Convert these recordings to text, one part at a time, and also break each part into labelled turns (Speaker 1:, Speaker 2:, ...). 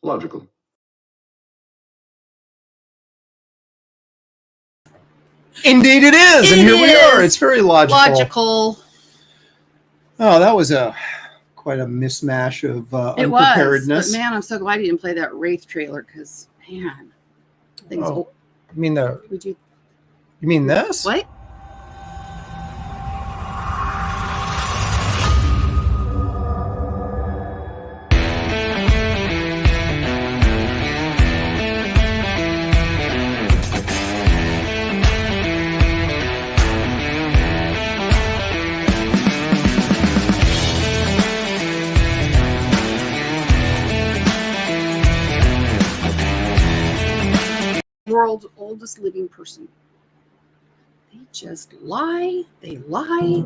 Speaker 1: Logical.
Speaker 2: Indeed it is. And here we are. It's very logical. Oh, that was quite a mismatch of unpreparedness.
Speaker 3: But man, I'm so glad you didn't play that Wraith trailer because, man, things.
Speaker 2: Oh, you mean
Speaker 3: you
Speaker 2: mean this?
Speaker 3: What? World's oldest living person. They just lie. They lie.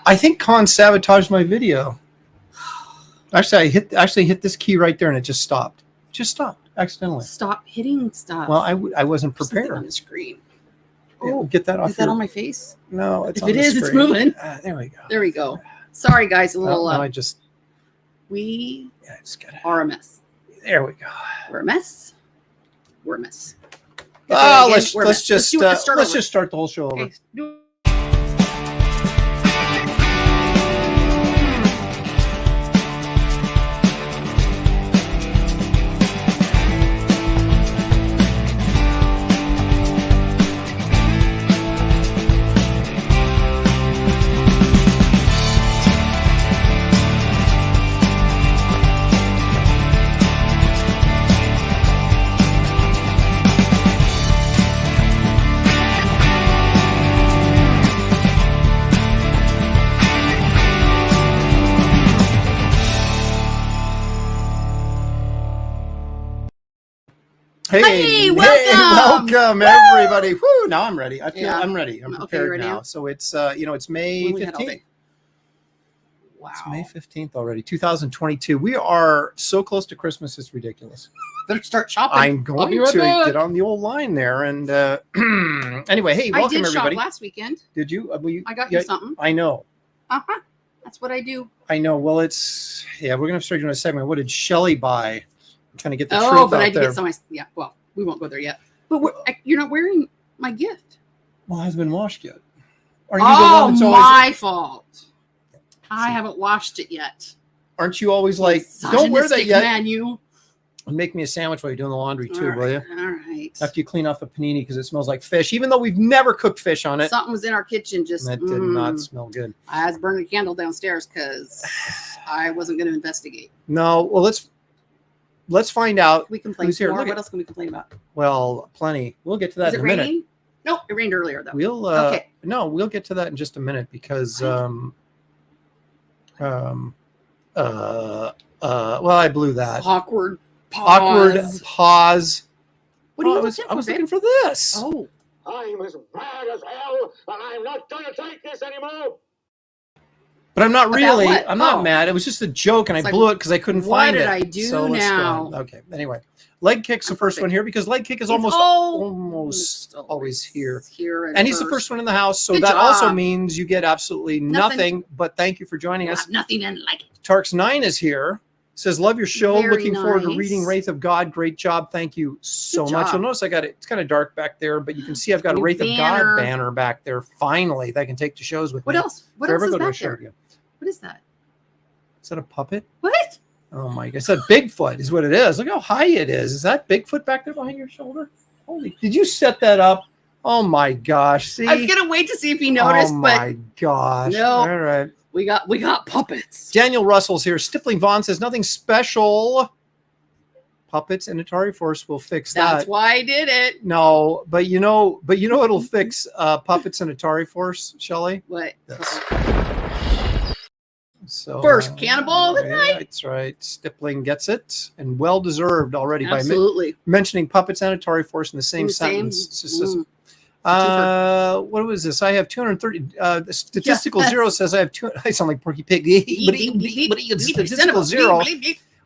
Speaker 2: I think Con sabotaged my video. Actually, I hit this key right there and it just stopped. Just stopped accidentally.
Speaker 3: Stop hitting stuff.
Speaker 2: Well, I wasn't prepared.
Speaker 3: On the screen.
Speaker 2: Oh, get that off.
Speaker 3: Is that on my face?
Speaker 2: No, it's
Speaker 3: if
Speaker 2: on
Speaker 3: it
Speaker 2: the
Speaker 3: is,
Speaker 2: screen.
Speaker 3: it's moving.
Speaker 2: There we go.
Speaker 3: There we go. Sorry, guys. A little.
Speaker 2: No, I just.
Speaker 3: We
Speaker 2: I just gotta,
Speaker 3: are a mess.
Speaker 2: There we go.
Speaker 3: We're a mess. We're a mess.
Speaker 2: Let's just start the whole show over.
Speaker 3: Okay.
Speaker 2: Hey,
Speaker 3: welcome
Speaker 2: everybody. Woo, now I'm ready. I'm ready. I'm prepared
Speaker 3: ready
Speaker 2: now. So it's it's May 15th.
Speaker 3: Wow.
Speaker 2: It's May 15th already, 2022. We are so close to Christmas, it's ridiculous.
Speaker 3: Better start shopping.
Speaker 2: I'm going to get on the old line there. And anyway, hey, welcome everybody.
Speaker 3: I did shop last weekend.
Speaker 2: Did you?
Speaker 3: I got you something.
Speaker 2: I know.
Speaker 3: Uh-huh. That's what I do.
Speaker 2: I know. Well, we're going to start doing a segment. What did Shelley buy? I'm trying to get the truth
Speaker 3: out there. I
Speaker 2: did
Speaker 3: get some. Yeah, well, we won't go there yet. But you're not wearing my gift.
Speaker 2: Well, it hasn't been washed yet. Are you the one that's always...
Speaker 3: my fault. I haven't washed it yet.
Speaker 2: Aren't you always like, don't wear that yet?
Speaker 3: Man, you.
Speaker 2: Make me a sandwich while you're doing the laundry too, will you?
Speaker 3: All right.
Speaker 2: After you clean off a panini because it smells like fish, even though we've never cooked fish on it.
Speaker 3: Something was in our kitchen just.
Speaker 2: That did not smell good.
Speaker 3: I was burning a candle downstairs because I wasn't going to investigate.
Speaker 2: No, well, let's find out.
Speaker 3: We complain more. What else can we complain about?
Speaker 2: Well, plenty. We'll get to that in a minute.
Speaker 3: No, it rained earlier though.
Speaker 2: We'll get to that in just a minute because well, I blew that.
Speaker 3: Awkward
Speaker 2: pause.
Speaker 3: What are you
Speaker 2: I was looking for this.
Speaker 3: Oh.
Speaker 1: I'm as mad as hell, and I'm not going to take this anymore.
Speaker 2: But I'm not really. I'm not mad. It was just a joke, and I blew it because I couldn't find it.
Speaker 3: What did I do now?
Speaker 2: Okay. Anyway, leg kick's the first one here because leg kick is almost always here. And he's the first one in the house, so that also means you get absolutely nothing. But thank you for joining us.
Speaker 3: Nothing and like it.
Speaker 2: Tarks9 is here. Says, love your show. Looking forward to reading Wraith of God. Great job. Thank you so much. You'll notice I got it. It's kind of dark back there, but you can see I've got a Wraith of God banner back there. Finally, that I can take to shows with me.
Speaker 3: What else? What else is back there? What is that?
Speaker 2: Is that a puppet?
Speaker 3: What?
Speaker 2: Oh my God. It's a Bigfoot is what it is. Look how high it is. Is that Bigfoot back there behind your shoulder? Holy, did you set that up? Oh my gosh. See?
Speaker 3: I was going to wait to see if he noticed,
Speaker 2: but. Oh my gosh.
Speaker 3: No.
Speaker 2: All right.
Speaker 3: We got puppets.
Speaker 2: Daniel Russell's here. Stippling Vaughn says nothing special. Puppets and Atari Force will fix that.
Speaker 3: That's why I did it.
Speaker 2: No, but you know it'll fix puppets and Atari Force, Shelley?
Speaker 3: What?
Speaker 2: This. So
Speaker 3: first cannonball of the night.
Speaker 2: That's right. Stippling gets it, and well deserved already by mentioning puppets and Atari Force in the same sentence. What was this? I have 230. Statistical Zero says I have two. I sound like Porky Pig. Statistical Zero.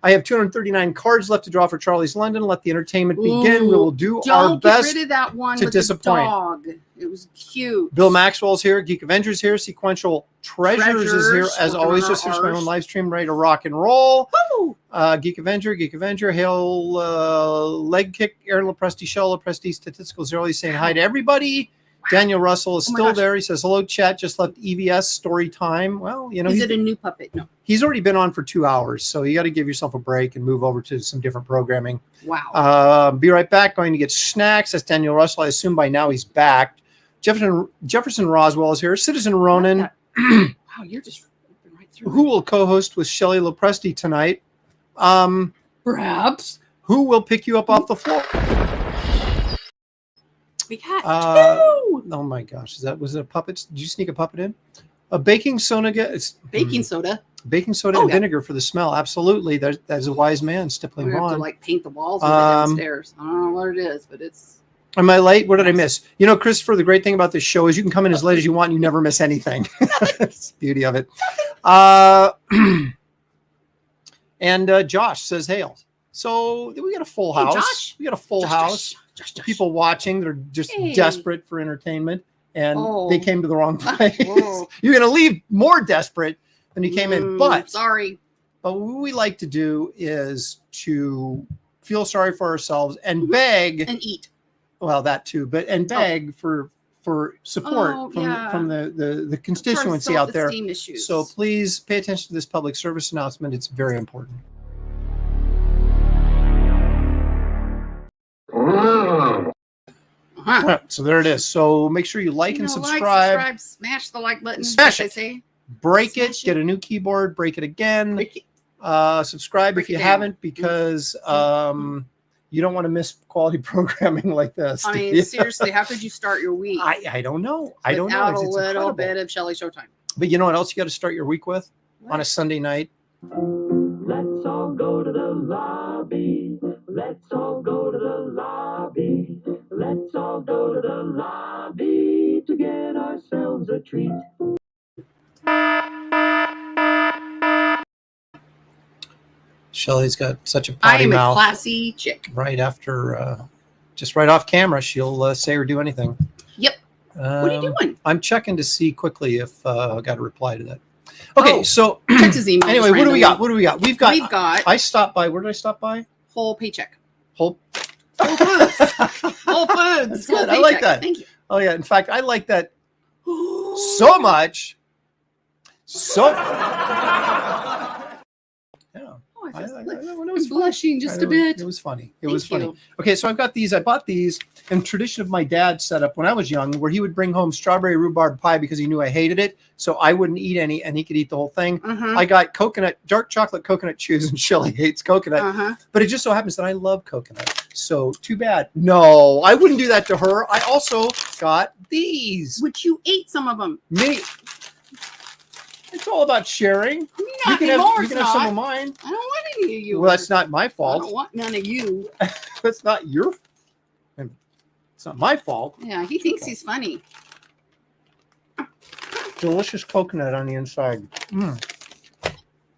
Speaker 2: I have 239 cards left to draw for Charlie's London. Let the entertainment begin. We will do our
Speaker 3: Don't
Speaker 2: best
Speaker 3: get rid of that one
Speaker 2: to
Speaker 3: with
Speaker 2: disappoint.
Speaker 3: the dog. It was cute.
Speaker 2: Bill Maxwell's here. Geek Avengers here. Sequential Treasures is here. As
Speaker 3: Working
Speaker 2: always,
Speaker 3: on
Speaker 2: just finished my
Speaker 3: ours.
Speaker 2: own live stream, ready to rock and roll.
Speaker 3: Woo!
Speaker 2: Geek Avenger, Hail, Leg Kick, Aaron Lepresti, Shell Lepresti, Statistical Zero. He's saying hi to everybody. Daniel Russell is still there. He says, hello, chat. Just left EVS story time. Well, you know,
Speaker 3: is it a new puppet? No.
Speaker 2: He's already been on for 2 hours, so you got to give yourself a break and move over to some different programming.
Speaker 3: Wow.
Speaker 2: Be right back. Going to get snacks. That's Daniel Russell. I assume by now he's back. Jefferson Roswell is here. Citizen Ronan.
Speaker 3: Wow, you're just right through.
Speaker 2: Who will co-host with Shelley Lepresti tonight?
Speaker 3: Perhaps.
Speaker 2: Who will pick you up off the floor?
Speaker 3: We got
Speaker 2: two. Oh my gosh, was it a puppet? Did you sneak a puppet in? A baking soda.
Speaker 3: Baking soda.
Speaker 2: Baking soda and vinegar for the smell. Absolutely. That's a wise man, Stippling
Speaker 3: We have
Speaker 2: Vaughn.
Speaker 3: to like paint the walls with it downstairs. I don't know what it is, but it's.
Speaker 2: Am I late? What did I miss? You know, Christopher, the great thing about this show is you can come in as late as you want and you never miss anything. That's the beauty of it. And Josh says, hail. So we got a full house.
Speaker 3: Josh.
Speaker 2: We got a full house.
Speaker 3: Josh.
Speaker 2: People watching. They're just desperate for entertainment. And they came to the wrong place. You're going to leave more desperate than you came in. But
Speaker 3: sorry.
Speaker 2: But what we like to do is to feel sorry for ourselves and beg.
Speaker 3: And eat.
Speaker 2: Well, that too. And beg for support from the constituency out there.
Speaker 3: Issues.
Speaker 2: So please pay attention to this public service announcement. It's very important. Right, so there it is. So make sure you like and subscribe.
Speaker 3: Smash the like button.
Speaker 2: Smash it.
Speaker 3: Say.
Speaker 2: Break it. Get a new keyboard. Break it again. Subscribe if you haven't, because you don't want to miss quality programming like this.
Speaker 3: I mean, seriously, how could you start your week?
Speaker 2: I don't know. I don't know.
Speaker 3: Without a little bit of Shelley Showtime.
Speaker 2: But you know what else you got to start your week with? What? On a Sunday night?
Speaker 1: Let's all go to the lobby. Let's all go to the lobby. Let's all go to the lobby to get ourselves a treat.
Speaker 2: Shelley's got such a potty mouth.
Speaker 3: I am a classy chick.
Speaker 2: Right after, just right off camera, she'll say or do anything.
Speaker 3: Yep. What are you doing?
Speaker 2: I'm checking to see quickly if I got a reply to that. Okay, so
Speaker 3: check his email.
Speaker 2: Anyway, what do we got? We've got. I stopped by. Where did I stop by?
Speaker 3: Whole paycheck.
Speaker 2: Whole
Speaker 3: Foods. Whole Foods.
Speaker 2: Whole I like that.
Speaker 3: Thank you.
Speaker 2: Oh yeah. In fact, I like that so much.
Speaker 3: I was blushing just a bit.
Speaker 2: It was funny. It was funny. Okay, so I've got these. I bought these in tradition of my dad's setup when I was young, where he would bring home strawberry rhubarb pie because he knew I hated it, so I wouldn't eat any, and he could eat the whole thing. I got dark chocolate coconut chews, and Shelley hates coconut. But it just so happens that I love coconut. So too bad. No, I wouldn't do that to her. I also got these.
Speaker 3: Which you ate some of them.
Speaker 2: Me. It's all about sharing. You can have some of mine.
Speaker 3: I don't want any of you.
Speaker 2: Well, that's not my fault.
Speaker 3: I don't want none of you.
Speaker 2: That's not your. It's not my fault.
Speaker 3: Yeah, he thinks he's funny.
Speaker 2: Delicious coconut on the inside.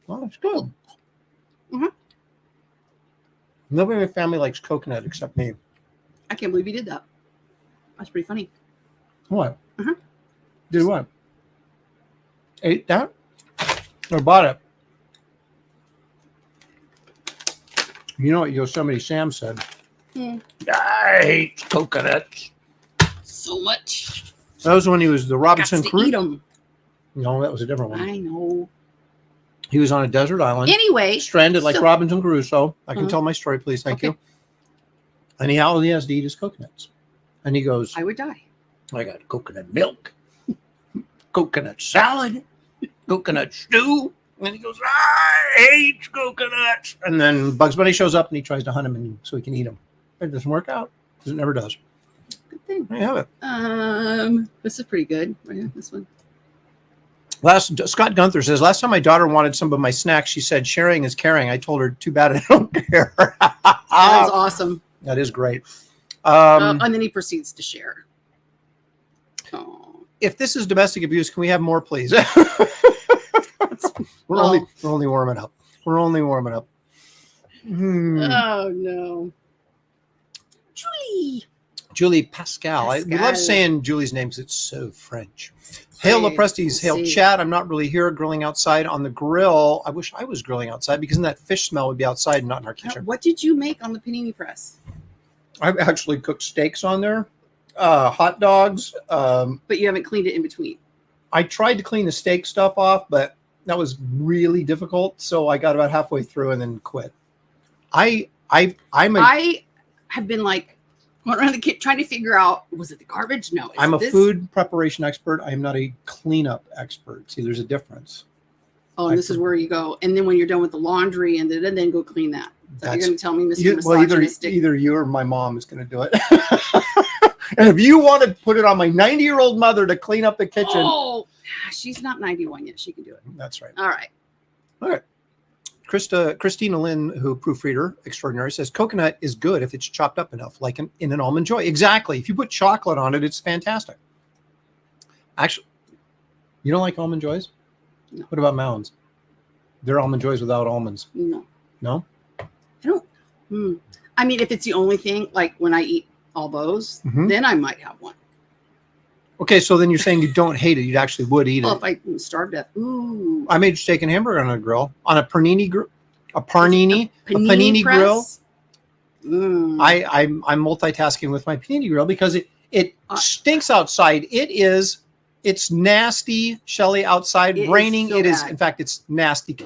Speaker 2: Well, it's good. Nobody in my family likes coconut except me.
Speaker 3: I can't believe you did that. That's pretty funny.
Speaker 2: What? Did what? Ate that? Or bought it? You know what Yosemite Sam said? I hate coconuts.
Speaker 3: So much.
Speaker 2: That was when he was the Robinson Crusoe.
Speaker 3: Eat them.
Speaker 2: No, that was a different one.
Speaker 3: I know.
Speaker 2: He was on a desert island.
Speaker 3: Anyway.
Speaker 2: Stranded like Robinson Crusoe. I can tell my story, please. Thank you. And all he has to eat is coconuts. And he goes,
Speaker 3: I would die.
Speaker 2: I got coconut milk, coconut salad, coconut stew. And he goes, I hate coconuts. And then Bugs Bunny shows up and he tries to hunt him so he can eat him. It doesn't work out because it never does.
Speaker 3: Good thing.
Speaker 2: There you have it.
Speaker 3: This is pretty good. This one.
Speaker 2: Scott Gunther says, last time my daughter wanted some of my snacks, she said, sharing is caring. I told her, too bad I don't care.
Speaker 3: That is awesome.
Speaker 2: That is great.
Speaker 3: And then he proceeds to share.
Speaker 2: If this is domestic abuse, can we have more, please? We're only warming up. We're only warming up.
Speaker 3: Oh no.
Speaker 2: Julie Pascal. We love saying Julie's name because it's so French. Hail Leprestes, hail chat. I'm not really here grilling outside on the grill. I wish I was grilling outside because then that fish smell would be outside and not in our kitchen.
Speaker 3: What did you make on the panini press?
Speaker 2: I've actually cooked steaks on there, hot dogs.
Speaker 3: But you haven't cleaned it in between.
Speaker 2: I tried to clean the steak stuff off, but that was really difficult. So I got about halfway through and then quit. I have been like going around the kitchen trying to figure out, was it the garbage? No. I'm a food preparation expert. I am not a cleanup expert. See, there's a difference.
Speaker 3: Oh, and this is where you go. And then when you're done with the laundry and then go clean that. So you're going to tell me, Mr. Misogynistic.
Speaker 2: Either you or my mom is going to do it. And if you want to put it on my 90-year-old mother to clean up the kitchen.
Speaker 3: Oh, she's not 91 yet. She can do it.
Speaker 2: That's right.
Speaker 3: All right.
Speaker 2: All right. Christina Lynn, who proofreader extraordinary, says coconut is good if it's chopped up enough, like in an almond joy. Exactly. If you put chocolate on it, it's fantastic. Actually, you don't like almond joys?
Speaker 3: No.
Speaker 2: What about mounds? They're almond joys without almonds.
Speaker 3: No.
Speaker 2: No?
Speaker 3: I don't. I mean, if it's the only thing, like when I eat all those, then I might have one.
Speaker 2: Okay, so then you're saying you don't hate it. You actually would eat it.
Speaker 3: Well, if I starved to death. Ooh.
Speaker 2: I made steak and hamburger on a grill, on a panini grill, a panini grill. I'm multitasking with my panini grill because it stinks outside. It's nasty, Shelley, outside, raining.
Speaker 3: So
Speaker 2: it is,
Speaker 3: bad.
Speaker 2: in fact, it's nasty.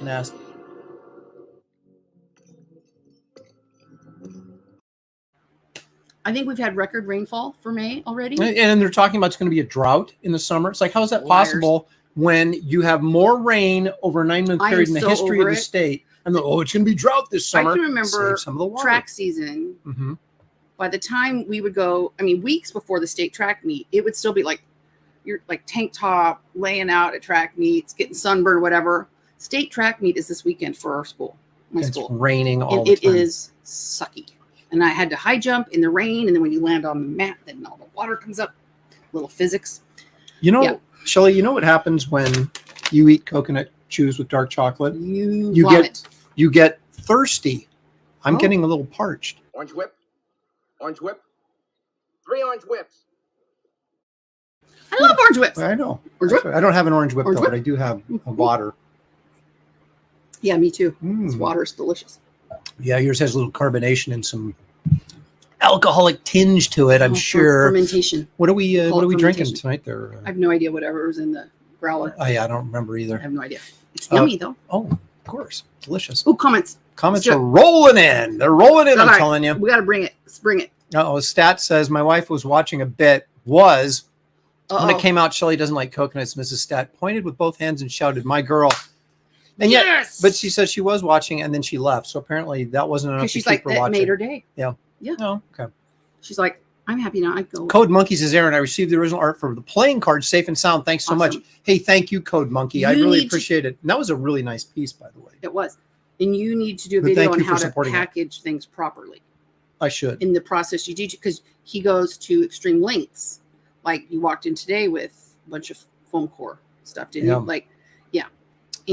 Speaker 3: I think we've had record rainfall for May already.
Speaker 2: And they're talking about it's going to be a drought in the summer. It's like, how is that possible when you have more rain over a 9-month period in the history of the state? And it's going to be drought this summer.
Speaker 3: I can remember
Speaker 2: some of the water.
Speaker 3: Track season. By the time we would go, I mean, weeks before the state track meet, it would still be like, you're like tank top, laying out at track meets, getting sunburned, whatever. State track meet is this weekend for our school.
Speaker 2: It's raining all the time.
Speaker 3: It is sucky. And I had to high jump in the rain. And then when you land on the mat, then all the water comes up. Little physics.
Speaker 2: You know, Shelley, you know what happens when you eat coconut chews with dark chocolate? You get thirsty. I'm getting a little parched.
Speaker 4: Orange whip. Orange whip. 3 orange whips.
Speaker 3: I love orange whips.
Speaker 2: I know. I don't have an orange whip, but I do have a water.
Speaker 3: Yeah, me too. This water is delicious.
Speaker 2: Yeah, yours has a little carbonation and some alcoholic tinge to it, I'm sure.
Speaker 3: Fermentation.
Speaker 2: What are we drinking tonight there?
Speaker 3: I have no idea whatever was in the growler.
Speaker 2: Oh, yeah, I don't remember either.
Speaker 3: I have no idea. It's yummy, though.
Speaker 2: Oh, of course. Delicious.
Speaker 3: Oh, comments.
Speaker 2: Comments are rolling in. They're rolling in, I'm telling you.
Speaker 3: We got to bring it. Let's bring it.
Speaker 2: Stat says, my wife was watching a bit, when it came out, Shelley doesn't like coconuts. Mrs. Stat pointed with both hands and shouted, my girl. And yet, but she said she was watching and then she left. So apparently that wasn't enough to keep her watching.
Speaker 3: That made her day.
Speaker 2: Yeah. Oh, okay.
Speaker 3: She's like, I'm happy now. I go.
Speaker 2: Code Monkey says, Aaron, I received the original art for the playing card, safe and sound. Thanks so much. Hey, thank you, Code Monkey. I really appreciate it. And that was a really nice piece, by the way.
Speaker 3: It was. And you need to do a video on how to package things properly.
Speaker 2: I should.
Speaker 3: In the process you do, because he goes to extreme lengths. Like you walked in today with a bunch of foam core stuff, didn't you? Like,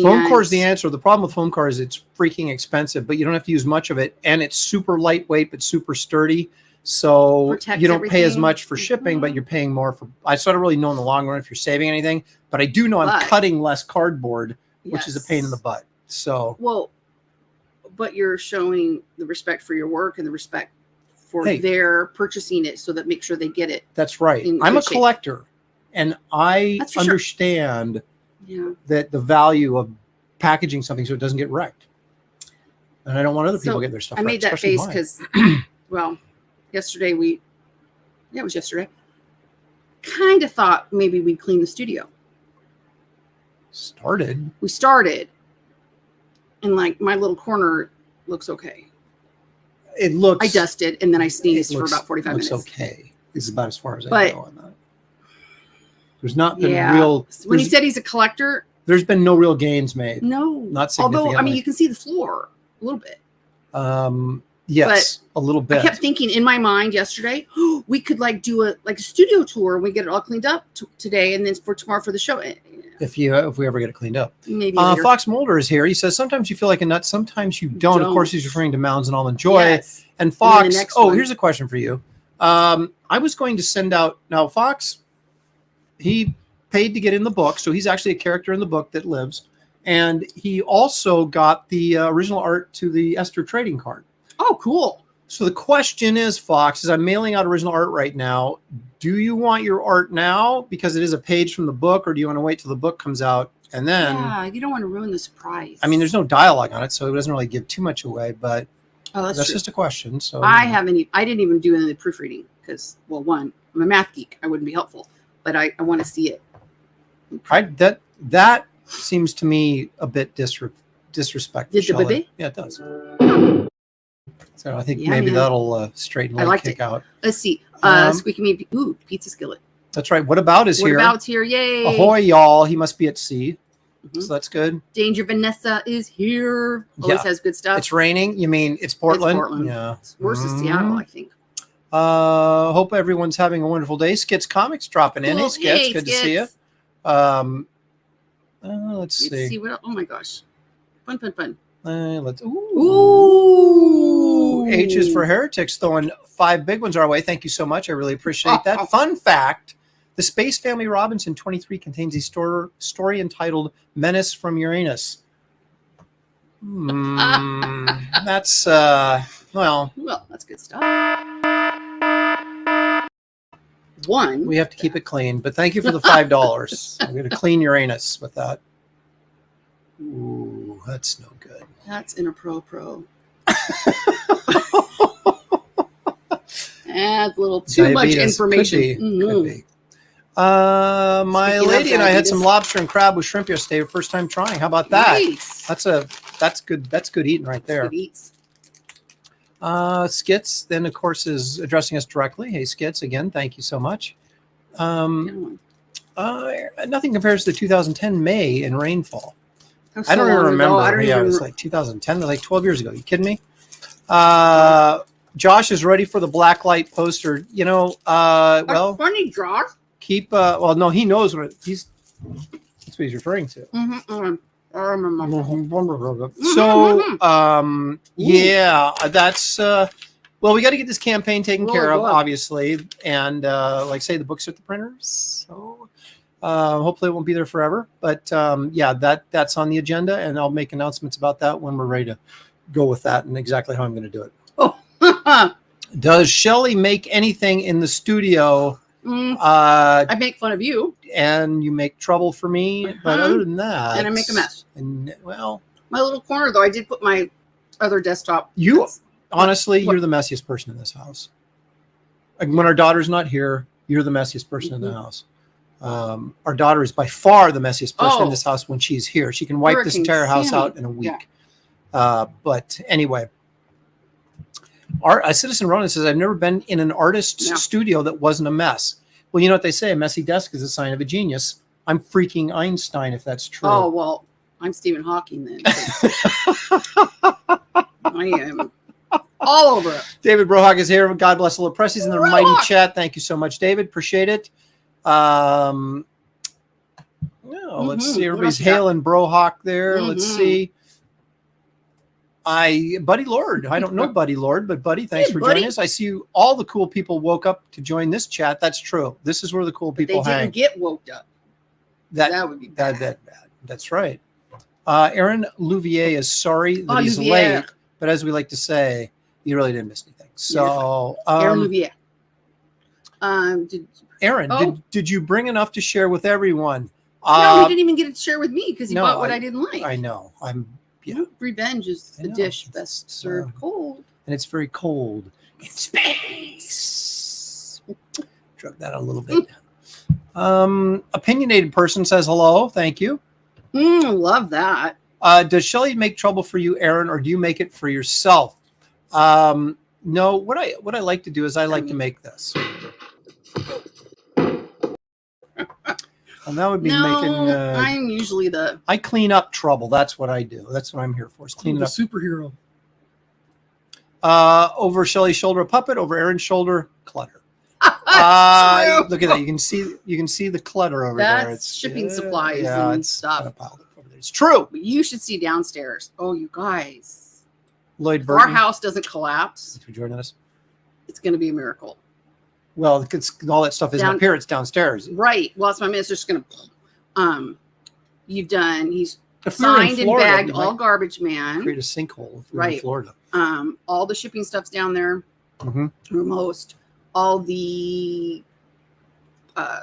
Speaker 2: foam core is the answer. The problem with foam core is it's freaking expensive, but you don't have to use much of it. And it's super lightweight, but super sturdy. So you don't pay as much for shipping, but you're paying more for. I sort of really know in the long run if you're saving anything, but I do know I'm cutting less cardboard, which is a pain in the butt. So,
Speaker 3: well, but you're showing the respect for your work and the respect for their purchasing it so that make sure they get it.
Speaker 2: That's right. I'm a collector and I understand that the value of packaging something so it doesn't get wrecked. And I don't want other people to get their stuff wrecked.
Speaker 3: I made that face because, well, yesterday it was yesterday. Kind of thought maybe we'd clean the studio. We started. And like my little corner looks okay.
Speaker 2: It looks.
Speaker 3: I dusted and then I sneezed for about 45 minutes.
Speaker 2: Looks okay. This is about as far as I go on that. There's not been real.
Speaker 3: When he said he's a collector,
Speaker 2: there's been no real gains made.
Speaker 3: No,
Speaker 2: not significantly.
Speaker 3: Although I mean, you can see the floor a little bit.
Speaker 2: Yes, but a little bit.
Speaker 3: I kept thinking in my mind yesterday, we could like do a studio tour and we get it all cleaned up today and then for tomorrow for the show.
Speaker 2: if we ever get it cleaned up.
Speaker 3: Maybe later.
Speaker 2: Fox Mulder is here. He says, sometimes you feel like a nut, sometimes you don't. Of course, he's referring to Mounds and Almond Joy.
Speaker 3: Yes.
Speaker 2: And Fox, here's a question for you. I was going to send out, now Fox, he paid to get in the book, so he's actually a character in the book that lives. And he also got the original art to the Esther trading card.
Speaker 3: Oh, cool.
Speaker 2: So the question is, Fox, is I'm mailing out original art right now. Do you want your art now because it is a page from the book, or do you want to wait till the book comes out and then?
Speaker 3: Yeah, you don't want to ruin the surprise.
Speaker 2: I mean, there's no dialogue on it, so it doesn't really give too much away. But
Speaker 3: that's true.
Speaker 2: Just a question. So
Speaker 3: I didn't even do any of the proofreading because, well, one, I'm a math geek. I wouldn't be helpful, but I want to see it.
Speaker 2: That seems to me a bit disrespectful.
Speaker 3: Did the baby?
Speaker 2: Yeah, it does. So I think maybe that'll straighten my kick out.
Speaker 3: Let's see. Squeaky Me. Ooh, pizza skillet.
Speaker 2: That's right. What About is here.
Speaker 3: What About's here. Yay.
Speaker 2: Ahoy, y'all. He must be at sea. Mm-hmm. So that's good.
Speaker 3: Danger Vanessa is here. Always has good stuff.
Speaker 2: It's raining. You mean it's Portland?
Speaker 3: It's Portland.
Speaker 2: Yeah.
Speaker 3: It's worse than Seattle, I think.
Speaker 2: Hope everyone's having a wonderful day. Skits Comics dropping in. Hey, Skits. Good to see you. Let's see.
Speaker 3: What else? Oh my gosh. Fun.
Speaker 2: Ooh. H is for Heretics, throwing 5 big ones our way. Thank you so much. I really appreciate that. Fun fact, the Space Family Robinson 23 contains a story entitled Menace from Uranus. That's, well,
Speaker 3: that's good stuff. One.
Speaker 2: We have to keep it clean, but thank you for the $5. I'm going to clean Uranus with that. Ooh, that's no good.
Speaker 3: That's in a pro. That's a little too much information.
Speaker 2: Could be. My lady and I had some lobster and crab with shrimp yesterday. First time trying. How about that?
Speaker 3: Nice.
Speaker 2: That's good. That's good eating right there.
Speaker 3: Good eats.
Speaker 2: Skits then of course is addressing us directly. Hey Skits, again, thank you so much. Nothing compares to 2010 May in rainfall. I don't even remember. It was like 2010, like 12 years ago. You kidding me? Josh is ready for the blacklight poster. You know, well,
Speaker 3: funny, Josh.
Speaker 2: Keep well, no, he knows what that's what he's referring to. So yeah, that's well, we got to get this campaign taken care of, obviously, and like say the books are at the printers, so hopefully it won't be there forever, but yeah, that's on the agenda, and I'll make announcements about that when we're ready to go with that and exactly how I'm going to do it. Does Shelley make anything in the studio?
Speaker 3: I make fun of you,
Speaker 2: and you make trouble for me, but other than that,
Speaker 3: and I make a mess.
Speaker 2: And well,
Speaker 3: my little corner though, I did put my other desktop.
Speaker 2: Honestly, you're the messiest person in this house. Like, when our daughter's not here, you're the messiest person in the house. Our daughter is by far the messiest person in this house when she's here. She can wipe this entire house out in a week. Yeah. But anyway. Citizen Ronan says, I've never been in an artist's studio that wasn't a mess. Well, you know what they say, a messy desk is a sign of a genius. I'm freaking Einstein, if that's true.
Speaker 3: Oh, well, I'm Stephen Hawking then. I am all over it.
Speaker 2: David Brohawk is here. God bless the Lepressies in the mighty chat. Thank you so much, David. Appreciate it. Let's see. Everybody's hailing Brohawk there. Let's see. Buddy Lord. I don't know Buddy Lord, but Buddy, thanks for joining us. I see all the cool people woke up to join this chat. That's true. This is where the cool people hang.
Speaker 3: They didn't get woke up. That would be bad.
Speaker 2: That bad. That's right. Aaron Louvier is sorry that he's late, but as we like to say, you really didn't miss anything. So,
Speaker 3: Aaron Louvier.
Speaker 2: Aaron, did you bring enough to share with everyone?
Speaker 3: No, he didn't even get to share with me because he bought what I didn't like.
Speaker 2: I know.
Speaker 3: Revenge is the dish best served cold.
Speaker 2: And it's very cold in space. Drug that a little bit. Opinionated person says hello. Thank you.
Speaker 3: Love that.
Speaker 2: Does Shelley make trouble for you, Aaron, or do you make it for yourself? No, what I like to do is I like to make this. And that would be making.
Speaker 3: I'm usually
Speaker 2: I clean up trouble. That's what I do. That's what I'm here for. Is cleaning up.
Speaker 3: Superhero.
Speaker 2: Over Shelley's shoulder, a puppet. Over Aaron's shoulder, clutter. Look at that. You can see the clutter over there.
Speaker 3: That's shipping supplies
Speaker 2: yeah,
Speaker 3: and
Speaker 2: it's
Speaker 3: stuff.
Speaker 2: kind of piled up over there. It's true.
Speaker 3: But you should see downstairs. Oh, you guys.
Speaker 2: Lloyd
Speaker 3: If
Speaker 2: Burton.
Speaker 3: our house doesn't collapse,
Speaker 2: Thanks for joining us.
Speaker 3: it's going to be a miracle.
Speaker 2: Well, all that stuff isn't up here. It's downstairs.
Speaker 3: Right. Well, that's what I mean. It's just going to. He's
Speaker 2: If we were in
Speaker 3: signed and
Speaker 2: Florida,
Speaker 3: bagged
Speaker 2: we
Speaker 3: all
Speaker 2: might
Speaker 3: garbage man.
Speaker 2: create a sinkhole if we were in
Speaker 3: Right.
Speaker 2: Florida.
Speaker 3: All the shipping stuff's down there.
Speaker 2: Mm-hmm.
Speaker 3: Or most. All the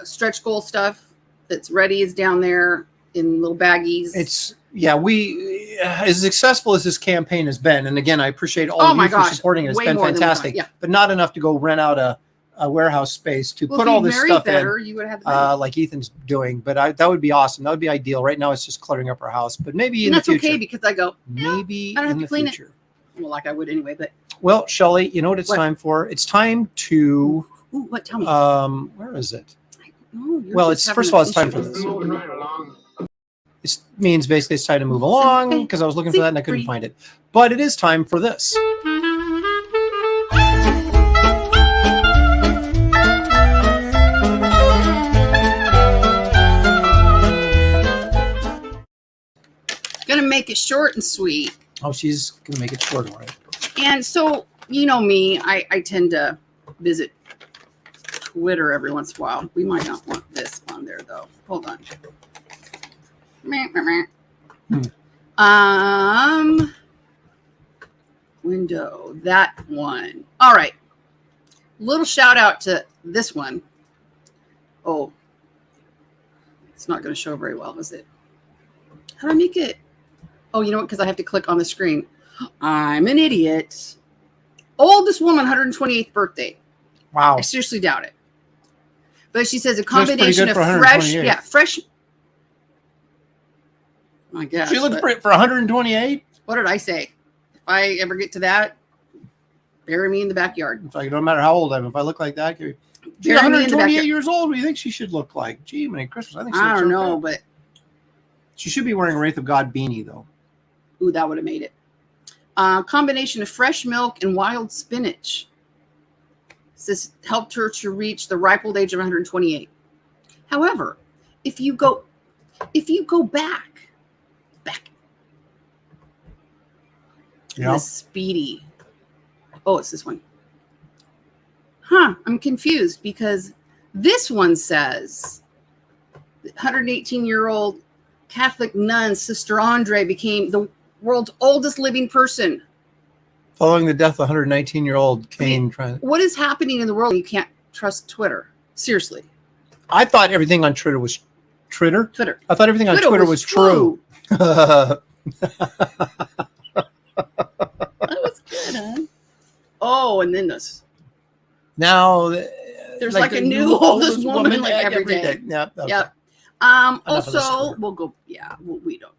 Speaker 3: stretch goal stuff that's ready is down there in little baggies.
Speaker 2: We as successful as this campaign has been, and again, I appreciate all of you for supporting it. It's
Speaker 3: way
Speaker 2: been
Speaker 3: more than we
Speaker 2: fantastic,
Speaker 3: thought, yeah.
Speaker 2: but not enough to go rent out a warehouse space to
Speaker 3: Well,
Speaker 2: put
Speaker 3: if
Speaker 2: all
Speaker 3: you'd
Speaker 2: this
Speaker 3: married
Speaker 2: stuff
Speaker 3: better,
Speaker 2: in,
Speaker 3: you would have had the
Speaker 2: like Ethan's doing. But that would be awesome. That would be ideal. Right now, it's just cluttering up our house. But maybe in
Speaker 3: and
Speaker 2: the
Speaker 3: that's
Speaker 2: future,
Speaker 3: okay because I go,
Speaker 2: maybe
Speaker 3: I don't have
Speaker 2: in
Speaker 3: to
Speaker 2: the
Speaker 3: clean
Speaker 2: future.
Speaker 3: Well, like I would anyway, but
Speaker 2: Well, Shelley, you know what it's time for? It's time to.
Speaker 3: ooh, what? Tell me.
Speaker 2: Where is it?
Speaker 3: No, you're
Speaker 2: Well,
Speaker 3: just
Speaker 2: it's
Speaker 3: having
Speaker 2: first of
Speaker 3: an
Speaker 2: all, it's time
Speaker 3: issue.
Speaker 2: for this.
Speaker 4: Moving right along.
Speaker 2: It means basically it's time to move along
Speaker 3: Okay.
Speaker 2: because I was looking for that and I couldn't
Speaker 3: Three.
Speaker 2: find it. But it is time for this.
Speaker 3: Gonna make it short and sweet.
Speaker 2: Oh, she's going to make it short, all right.
Speaker 3: And so, you know me, I tend to visit Twitter every once in a while. We might not want this on there though. Hold on. Window, that one. All right. Little shout out to this one. Oh, it's not going to show very well, is it? How do I make it? Oh, you know what? Because I have to click on the screen. I'm an idiot. Oldest woman, 128th birthday.
Speaker 2: Wow.
Speaker 3: I seriously doubt it. But she says a
Speaker 2: pretty
Speaker 3: combination
Speaker 2: good
Speaker 3: of
Speaker 2: for
Speaker 3: fresh,
Speaker 2: 128.
Speaker 3: fresh. I guess.
Speaker 2: She looks
Speaker 3: but
Speaker 2: pretty for 128.
Speaker 3: what did I say? If I ever get to that, bury me in the backyard.
Speaker 2: It's like no matter how old I am, if I look like that, she's
Speaker 3: Bury me in the
Speaker 2: 128
Speaker 3: backyard.
Speaker 2: years old. What do you think she should look like? Gee, Merry Christmas. I think she
Speaker 3: I
Speaker 2: looks
Speaker 3: don't
Speaker 2: okay.
Speaker 3: know, but
Speaker 2: She should be wearing a Wraith of God beanie, though.
Speaker 3: ooh, that would have made it. Combination of fresh milk and wild spinach. This helped her to reach the ripe old age of 128. However, if you go back,
Speaker 2: Yeah.
Speaker 3: the speedy. Oh, it's this one. Huh, I'm confused because this one says 118-year-old Catholic nun, Sister Andre, became the world's oldest living person.
Speaker 2: Following the death of 119-year-old Kane.
Speaker 3: What is happening in the world? You can't trust Twitter. Seriously.
Speaker 2: I thought everything on Twitter was Twitter. I thought everything on Twitter was true.
Speaker 3: That was good, huh? Oh, and then this.
Speaker 2: Now
Speaker 3: There's like a new oldest woman like every day.
Speaker 2: Yep. Okay.
Speaker 3: Yep.
Speaker 2: Enough of this
Speaker 3: Also,
Speaker 2: Twitter.
Speaker 3: we'll go. Yeah, we don't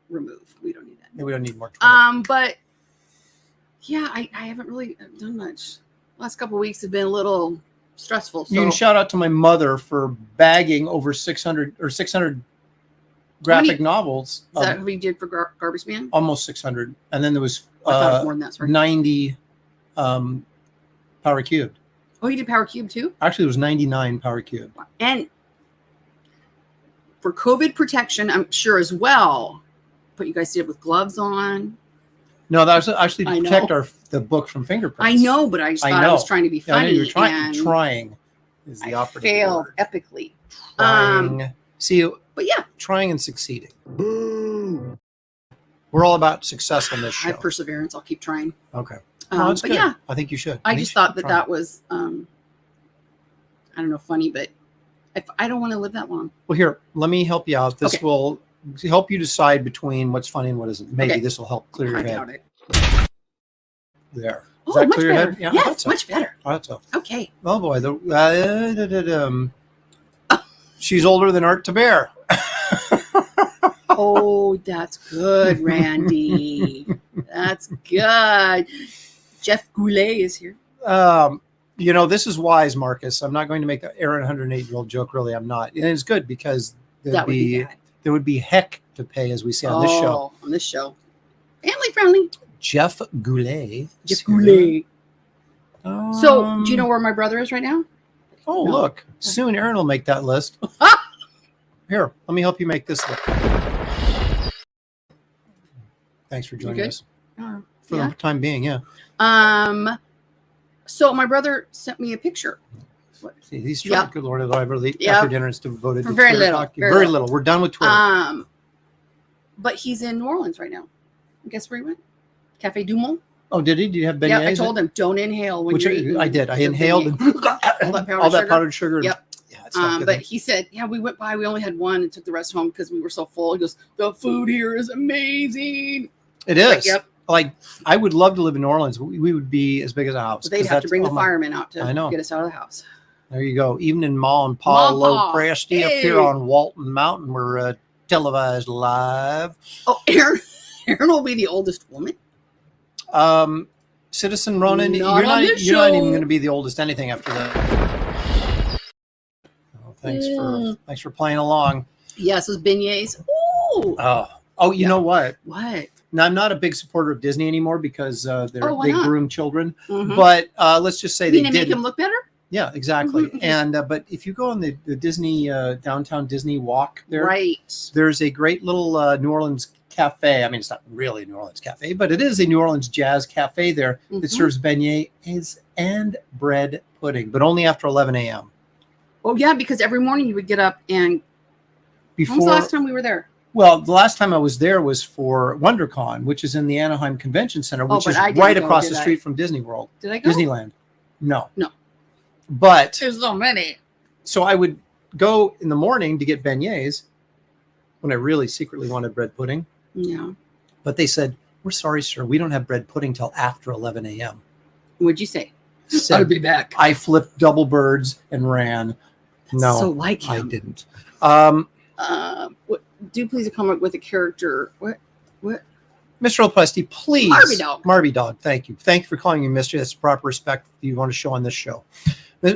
Speaker 3: remove. We don't need that.
Speaker 2: Yeah, we don't need more Twitter.
Speaker 3: But yeah, I haven't really done much. Last couple of weeks have been a little stressful. So
Speaker 2: You can shout out to my mother for bagging over 600 graphic novels.
Speaker 3: is that what we did for Garbage Man?
Speaker 2: Almost 600. And then there was
Speaker 3: I thought it was more than that. Sorry.
Speaker 2: 90 Power Cubed.
Speaker 3: Oh, you did Power Cube too?
Speaker 2: Actually, it was 99 Power Cubed.
Speaker 3: And for COVID protection, I'm sure as well. But you guys did it with gloves on.
Speaker 2: No, that was actually
Speaker 3: I
Speaker 2: to
Speaker 3: know.
Speaker 2: protect the book from fingerprints.
Speaker 3: I know, but I just thought I was trying to be
Speaker 2: Yeah, I know
Speaker 3: funny.
Speaker 2: you're trying.
Speaker 3: and
Speaker 2: Trying is the
Speaker 3: I
Speaker 2: operative
Speaker 3: failed
Speaker 2: word.
Speaker 3: epically.
Speaker 2: Trying. See,
Speaker 3: But yeah,
Speaker 2: trying and succeeding. We're all about success on this
Speaker 3: I
Speaker 2: show.
Speaker 3: have perseverance. I'll keep trying.
Speaker 2: Okay. No, that's
Speaker 3: But
Speaker 2: good.
Speaker 3: yeah,
Speaker 2: I think you should.
Speaker 3: I
Speaker 2: think
Speaker 3: just
Speaker 2: you
Speaker 3: thought
Speaker 2: should
Speaker 3: that
Speaker 2: try.
Speaker 3: that was, I don't know, funny, but if I don't want to live that long.
Speaker 2: Well, here, let me help you out. This
Speaker 3: Okay.
Speaker 2: will help you decide between what's funny and what isn't. Maybe
Speaker 3: Okay.
Speaker 2: this will help clear your
Speaker 3: I
Speaker 2: head.
Speaker 3: doubt it.
Speaker 2: There.
Speaker 3: Oh,
Speaker 2: Does that
Speaker 3: much
Speaker 2: clear your
Speaker 3: better.
Speaker 2: head? Yeah, I
Speaker 3: Yes,
Speaker 2: thought so.
Speaker 3: much better.
Speaker 2: I thought so.
Speaker 3: Okay.
Speaker 2: Oh boy, she's older than Art to Bear.
Speaker 3: Oh, that's good, Randy. That's good. Jeff Goulet is here.
Speaker 2: This is wise, Marcus. I'm not going to make the Aaron 108-year-old joke. Really, I'm not. And it's good because
Speaker 3: That would be bad.
Speaker 2: there would be heck to pay, as we say on this show.
Speaker 3: On this show. Family friendly.
Speaker 2: Jeff Goulet.
Speaker 3: Jeff Goulet. So,
Speaker 2: Um,
Speaker 3: do you know where my brother is right now?
Speaker 2: Oh,
Speaker 3: No.
Speaker 2: look. Soon Aaron will make that list. Here, let me help you make this list. Thanks for joining us. For the time being, yeah.
Speaker 3: So my brother sent me a picture.
Speaker 2: See, these good Lord, after dinner is devoted
Speaker 3: For
Speaker 2: to
Speaker 3: very
Speaker 2: Twitter
Speaker 3: little.
Speaker 2: talk. Very little. We're done with Twitter.
Speaker 3: But he's in New Orleans right now. Guess where he went? Cafe Du Monde.
Speaker 2: Oh, did he? Did you have beignets?
Speaker 3: Yeah, I told him don't inhale when you're eating.
Speaker 2: I did. I inhaled and all that powdered sugar.
Speaker 3: Yep.
Speaker 2: Yeah, it's not good.
Speaker 3: But he said, yeah, we went by. We only had one and took the rest home because we were so full. He goes, the food here is amazing.
Speaker 2: It is.
Speaker 3: Like, yep.
Speaker 2: Like, I would love to live in New Orleans. We would be as big as a house.
Speaker 3: But they'd have to bring the firemen out to get us out of the house.
Speaker 2: There you go. Even in Ma and Pa Low Presti up here on Walton Mountain, we're televised live.
Speaker 3: Oh, Aaron will be the oldest woman.
Speaker 2: Citizen Ronan, you're not even going to be the oldest anything after that. Oh, thanks for playing along.
Speaker 3: Yes, those beignets. Ooh.
Speaker 2: Oh, you know what?
Speaker 3: What?
Speaker 2: Now, I'm not a big supporter of Disney anymore because they groom children.
Speaker 3: Mm-hmm.
Speaker 2: But let's just say they did
Speaker 3: make them look better.
Speaker 2: Yeah, exactly. And but if you go on the Disney downtown Disney walk there,
Speaker 3: right,
Speaker 2: there's a great little New Orleans cafe. I mean, it's not really a New Orleans cafe, but it is a New Orleans jazz cafe there that serves beignets and bread pudding, but only after 11 a.m.
Speaker 3: Oh yeah, because every morning you would get up and. When was the last time we were there?
Speaker 2: Well, the last time I was there was for WonderCon, which is in the Anaheim Convention Center, which is right across the street from Disney World.
Speaker 3: Did I go?
Speaker 2: Disneyland. No.
Speaker 3: But there's so many.
Speaker 2: So I would go in the morning to get beignets when I really secretly wanted bread pudding.
Speaker 3: Yeah.
Speaker 2: But they said, "We're sorry, sir. We don't have bread pudding till after 11 a.m."
Speaker 3: What'd you say?
Speaker 2: Said,
Speaker 3: I'll be back.
Speaker 2: I flipped double birds and ran.
Speaker 3: That's so like him.
Speaker 2: I didn't.
Speaker 3: Do please come up with a character. What?
Speaker 2: Mr. Opesti, please.
Speaker 3: Marby
Speaker 2: Dog. Thank you. Thank you for calling me Mystery. That's the proper respect you want to show on this show.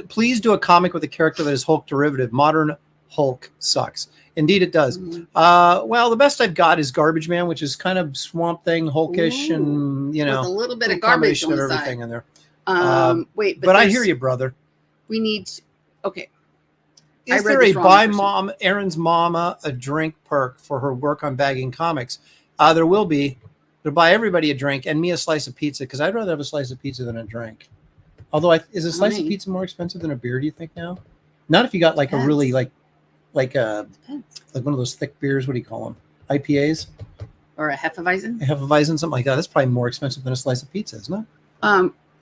Speaker 2: Please do a comic with a character that is Hulk derivative. Modern Hulk sucks. Indeed, it does. Well, the best I've got is Garbage Man, which is kind of Swamp Thing, Hulkish, and with
Speaker 3: a little bit of garbage on the
Speaker 2: everything
Speaker 3: side.
Speaker 2: In there.
Speaker 3: But
Speaker 2: I hear you, brother.
Speaker 3: We need. Okay.
Speaker 2: Is there a buy Aaron's mama a drink perk for her work on bagging comics? There will be. They'll buy everybody a drink and me a slice of pizza because I'd rather have a slice of pizza than a drink. Although, is a slice of pizza more expensive than a beer? Do you think now? Not if you got like a really like one of those thick beers. What do you call them? IPAs
Speaker 3: or a Hefeweizen?
Speaker 2: Something like that. That's probably more expensive than a slice of pizza, isn't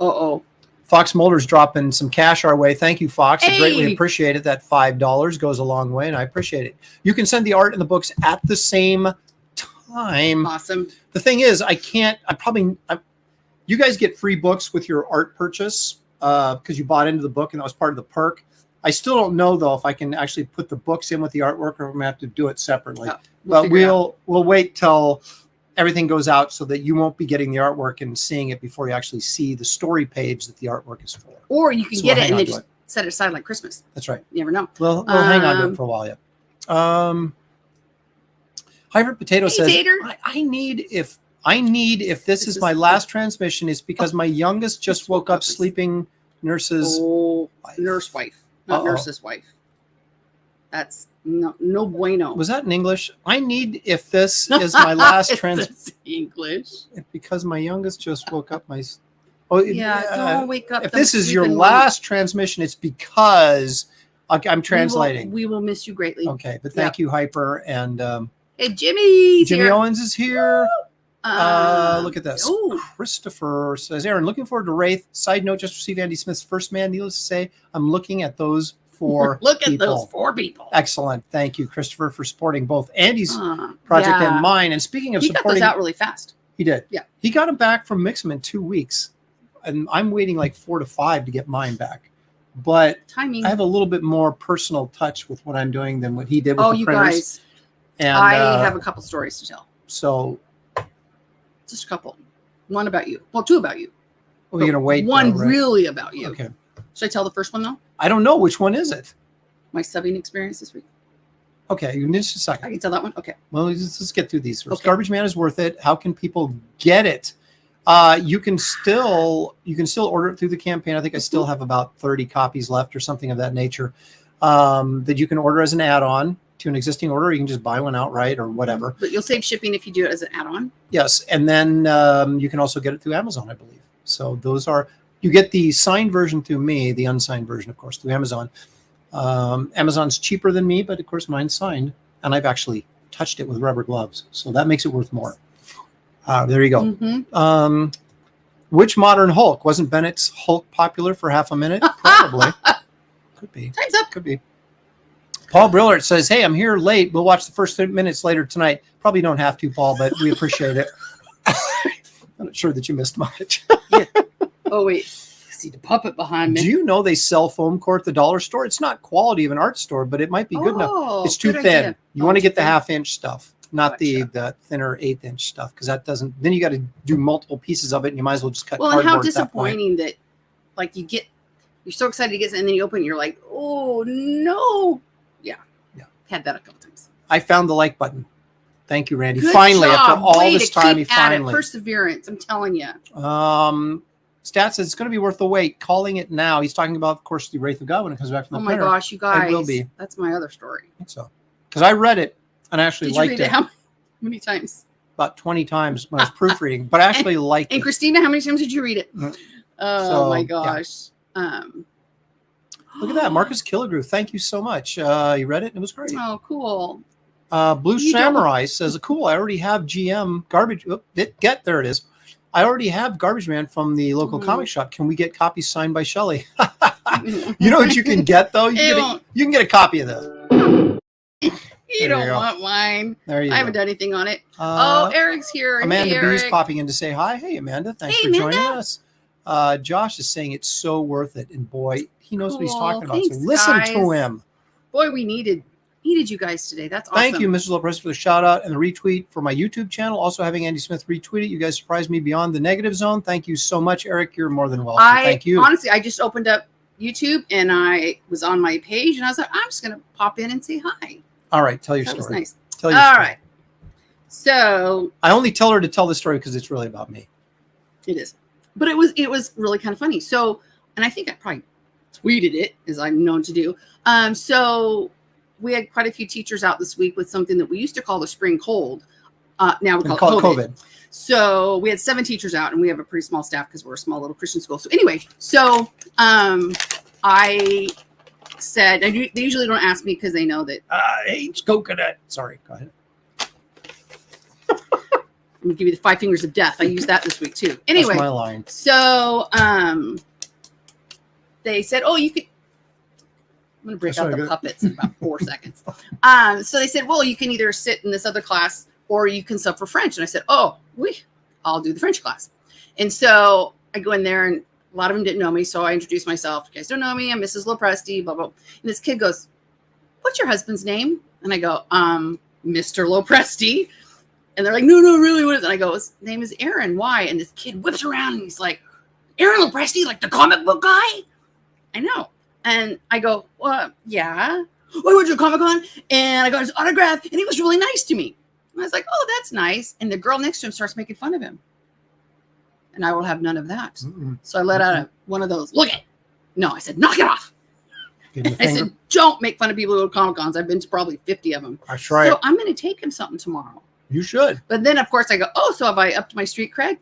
Speaker 2: it?
Speaker 3: Fox
Speaker 2: Mulder's dropping some cash our way. Thank you, Fox. I greatly appreciate it. That $5 goes a long way, and I appreciate it. You can send the art and the books at the same time.
Speaker 3: Awesome.
Speaker 2: The thing is, you guys get free books with your art purchase because you bought into the book, and that was part of the perk. I still don't know, though, if I can actually put the books in with the artwork or if I'm going to have to do it separately. But we'll wait till everything goes out so that you won't be getting the artwork and seeing it before you actually see the story page that the artworort is for.
Speaker 3: Or you can get it and then just set it aside like Christmas.
Speaker 2: That's right.
Speaker 3: You never know.
Speaker 2: We'll hang on to it for a while yet. Hybrid Potato says, I need if this is my last transmission, it's because my youngest just woke up sleeping nurse's
Speaker 3: nurse wife, not nurse's wife. That's no bueno.
Speaker 2: Was that in English? I need if this is my last
Speaker 3: English.
Speaker 2: Because my youngest just woke up.
Speaker 3: Don't wake up.
Speaker 2: If this is your last transmission, it's because I'm translating.
Speaker 3: We will miss you greatly.
Speaker 2: Okay, but thank you, Hyper. And
Speaker 3: hey, Jimmy
Speaker 2: Owens is here. Look at this. Christopher says, Aaron, looking forward to Wraith. Side note, just received Andy Smith's first man. Needless to say, I'm looking at those four people. Excellent. Thank you, Christopher, for supporting both Andy's project and mine. And speaking of supporting,
Speaker 3: he got those out really fast.
Speaker 2: He did.
Speaker 3: Yeah.
Speaker 2: He got them back from Mix'em in 2 weeks. And I'm waiting like 4 to 5 to get mine back. But
Speaker 3: timing.
Speaker 2: I have a little bit more personal touch with what I'm doing than what he did with the printers.
Speaker 3: Guys. And I have a couple stories to tell.
Speaker 2: So
Speaker 3: just a couple. One about you. Well, 2 about you.
Speaker 2: We're going to wait.
Speaker 3: One really about you.
Speaker 2: Okay.
Speaker 3: Should I tell the first one, though?
Speaker 2: I don't know. Which one is it?
Speaker 3: My subbing experience this week.
Speaker 2: Okay. Just a second.
Speaker 3: I can tell that one? Okay.
Speaker 2: Well, let's get through these first. Okay. Garbage Man is worth it. How can people get it? You can still order it through the campaign. I think I still have about 30 copies left or something of that nature, that you can order as an add-on to an existing order. You can just buy one outright or whatever.
Speaker 3: But you'll save shipping if you do it as an add-on.
Speaker 2: Yes, and then you can also get it through Amazon, I believe. So those are, you get the signed version through me, the unsigned version, of course, through Amazon. Amazon's cheaper than me, but of course mine's signed, and I've actually touched it with rubber gloves, so that makes it worth more. There you go.
Speaker 3: Mm-hmm.
Speaker 2: Which modern Hulk? Wasn't Bennett's Hulk popular for half a minute? Probably. Could be.
Speaker 3: Time's up.
Speaker 2: Could be. Paul Brillard says, hey, I'm here late. We'll watch the first 30 minutes later tonight. Probably don't have to, Paul, but we appreciate it. I'm not sure that you missed much.
Speaker 3: Yeah. Oh, wait. See the puppet behind me.
Speaker 2: Do you know they sell foam core at the dollar store? It's not quality of an art store, but it might be good enough. It's too thin.
Speaker 3: Idea.
Speaker 2: You want to get the half-inch stuff, not the thinner 1/8-inch stuff, because that doesn't. Then you got to do multiple pieces of it, and you might as well just cut.
Speaker 3: Well,
Speaker 2: cardboard
Speaker 3: and how
Speaker 2: at that point.
Speaker 3: disappointing that, like, you're so excited to get it, and then you open it, and you're like, oh no. Yeah. Had that a couple times.
Speaker 2: I found the like button. Thank you, Randy.
Speaker 3: Good
Speaker 2: Finally,
Speaker 3: job.
Speaker 2: after all
Speaker 3: Way
Speaker 2: this
Speaker 3: to
Speaker 2: time, he
Speaker 3: keep at it.
Speaker 2: finally.
Speaker 3: Perseverance, I'm telling you.
Speaker 2: Stats says it's going to be worth the wait. Calling it now. He's talking about, of course, the Wraith of God when it comes back from the
Speaker 3: Oh my
Speaker 2: printer.
Speaker 3: gosh, you guys.
Speaker 2: It will be.
Speaker 3: That's my other story.
Speaker 2: I think so. Because I read it and I actually
Speaker 3: Did you
Speaker 2: liked
Speaker 3: read
Speaker 2: it.
Speaker 3: How many times?
Speaker 2: About 20 times when I was proofreading, but I actually liked
Speaker 3: And
Speaker 2: it.
Speaker 3: Christina, how many times did you read it?
Speaker 2: Mm.
Speaker 3: Oh
Speaker 2: So,
Speaker 3: my
Speaker 2: yeah.
Speaker 3: gosh.
Speaker 2: Look at that. Marcus Killigrew. Thank you so much. You read it? It was great.
Speaker 3: Oh, cool.
Speaker 2: Blue
Speaker 3: You
Speaker 2: Samurai says, cool. I already have GM garbage. There it is. I already have Garbage Man from the local comic shop. Can we get copies signed by Shelley? You know what you can get, though? You can get a copy of this.
Speaker 3: You don't want mine.
Speaker 2: There you go.
Speaker 3: I haven't done anything on it. Eric's here.
Speaker 2: Amanda
Speaker 3: Hey,
Speaker 2: B's
Speaker 3: Eric.
Speaker 2: popping in to say hi. Hey, Amanda. Thanks for joining us. Josh is saying it's so worth it. And boy, he knows what he's talking about.
Speaker 3: Thanks,
Speaker 2: so listen
Speaker 3: guys.
Speaker 2: to him.
Speaker 3: Boy, we needed you guys today. That's awesome.
Speaker 2: Thank you, Mrs. Lopez, for the shout out and the retweet for my YouTube channel. Also having Andy Smith retweet it. You guys surprised me beyond the negative zone. Thank you so much, Eric. You're more than welcome. Thank you.
Speaker 3: Honestly, I just opened up YouTube and I was on my page and I was like, I'm just going to pop in and say hi.
Speaker 2: All right. Tell your
Speaker 3: That
Speaker 2: story.
Speaker 3: was nice.
Speaker 2: Tell your
Speaker 3: All
Speaker 2: story.
Speaker 3: right. So
Speaker 2: I only tell her to tell the story because it's really about me.
Speaker 3: it is. But it was really kind of funny. So, and I think I probably tweeted it, as I'm known to do. So we had quite a few teachers out this week with something that we used to call the spring cold. Now we call it COVID. So we had 7 teachers out, and we have a pretty small staff because we're a small little Christian school. So anyway, I said, and they usually don't ask me because they know that
Speaker 2: I hate coconut. Sorry, go ahead.
Speaker 3: I'm gonna give you the 5 fingers of death. I used that this week too. Anyway,
Speaker 2: that's my line.
Speaker 3: So they said, oh, you could. I'm gonna break out the puppets in about 4 seconds. So they said, well, you can either sit in this other class or you can sub for French. And I said, oh, I'll do the French class. And so I go in there, and a lot of them didn't know me, so I introduced myself. You guys don't know me. I'm Mrs. Lopresti, blah blah. And this kid goes, "What's your husband's name?" And I go, Mr. Lopresti. And they're like, no, really, what is it? And I go, his name is Aaron. Why? And this kid whips around and he's like, Aaron Lopresti, like the comic book guy? I know. And I go, well, yeah. I went to a Comic-Con and I got his autograph and he was really nice to me. And I was like, oh, that's nice. And the girl next to him starts making fun of him. And I will have none of that.
Speaker 2: Mm-mm.
Speaker 3: So I let out one of those, look it. No, I said, knock it off. I
Speaker 2: finger.
Speaker 3: said, don't make fun of people who go to Comic-Cons. I've been to probably 50 of them.
Speaker 2: That's right.
Speaker 3: So I'm going to take him something tomorrow.
Speaker 2: You should.
Speaker 3: But then, of course, I go, oh, so have I upped my street cred?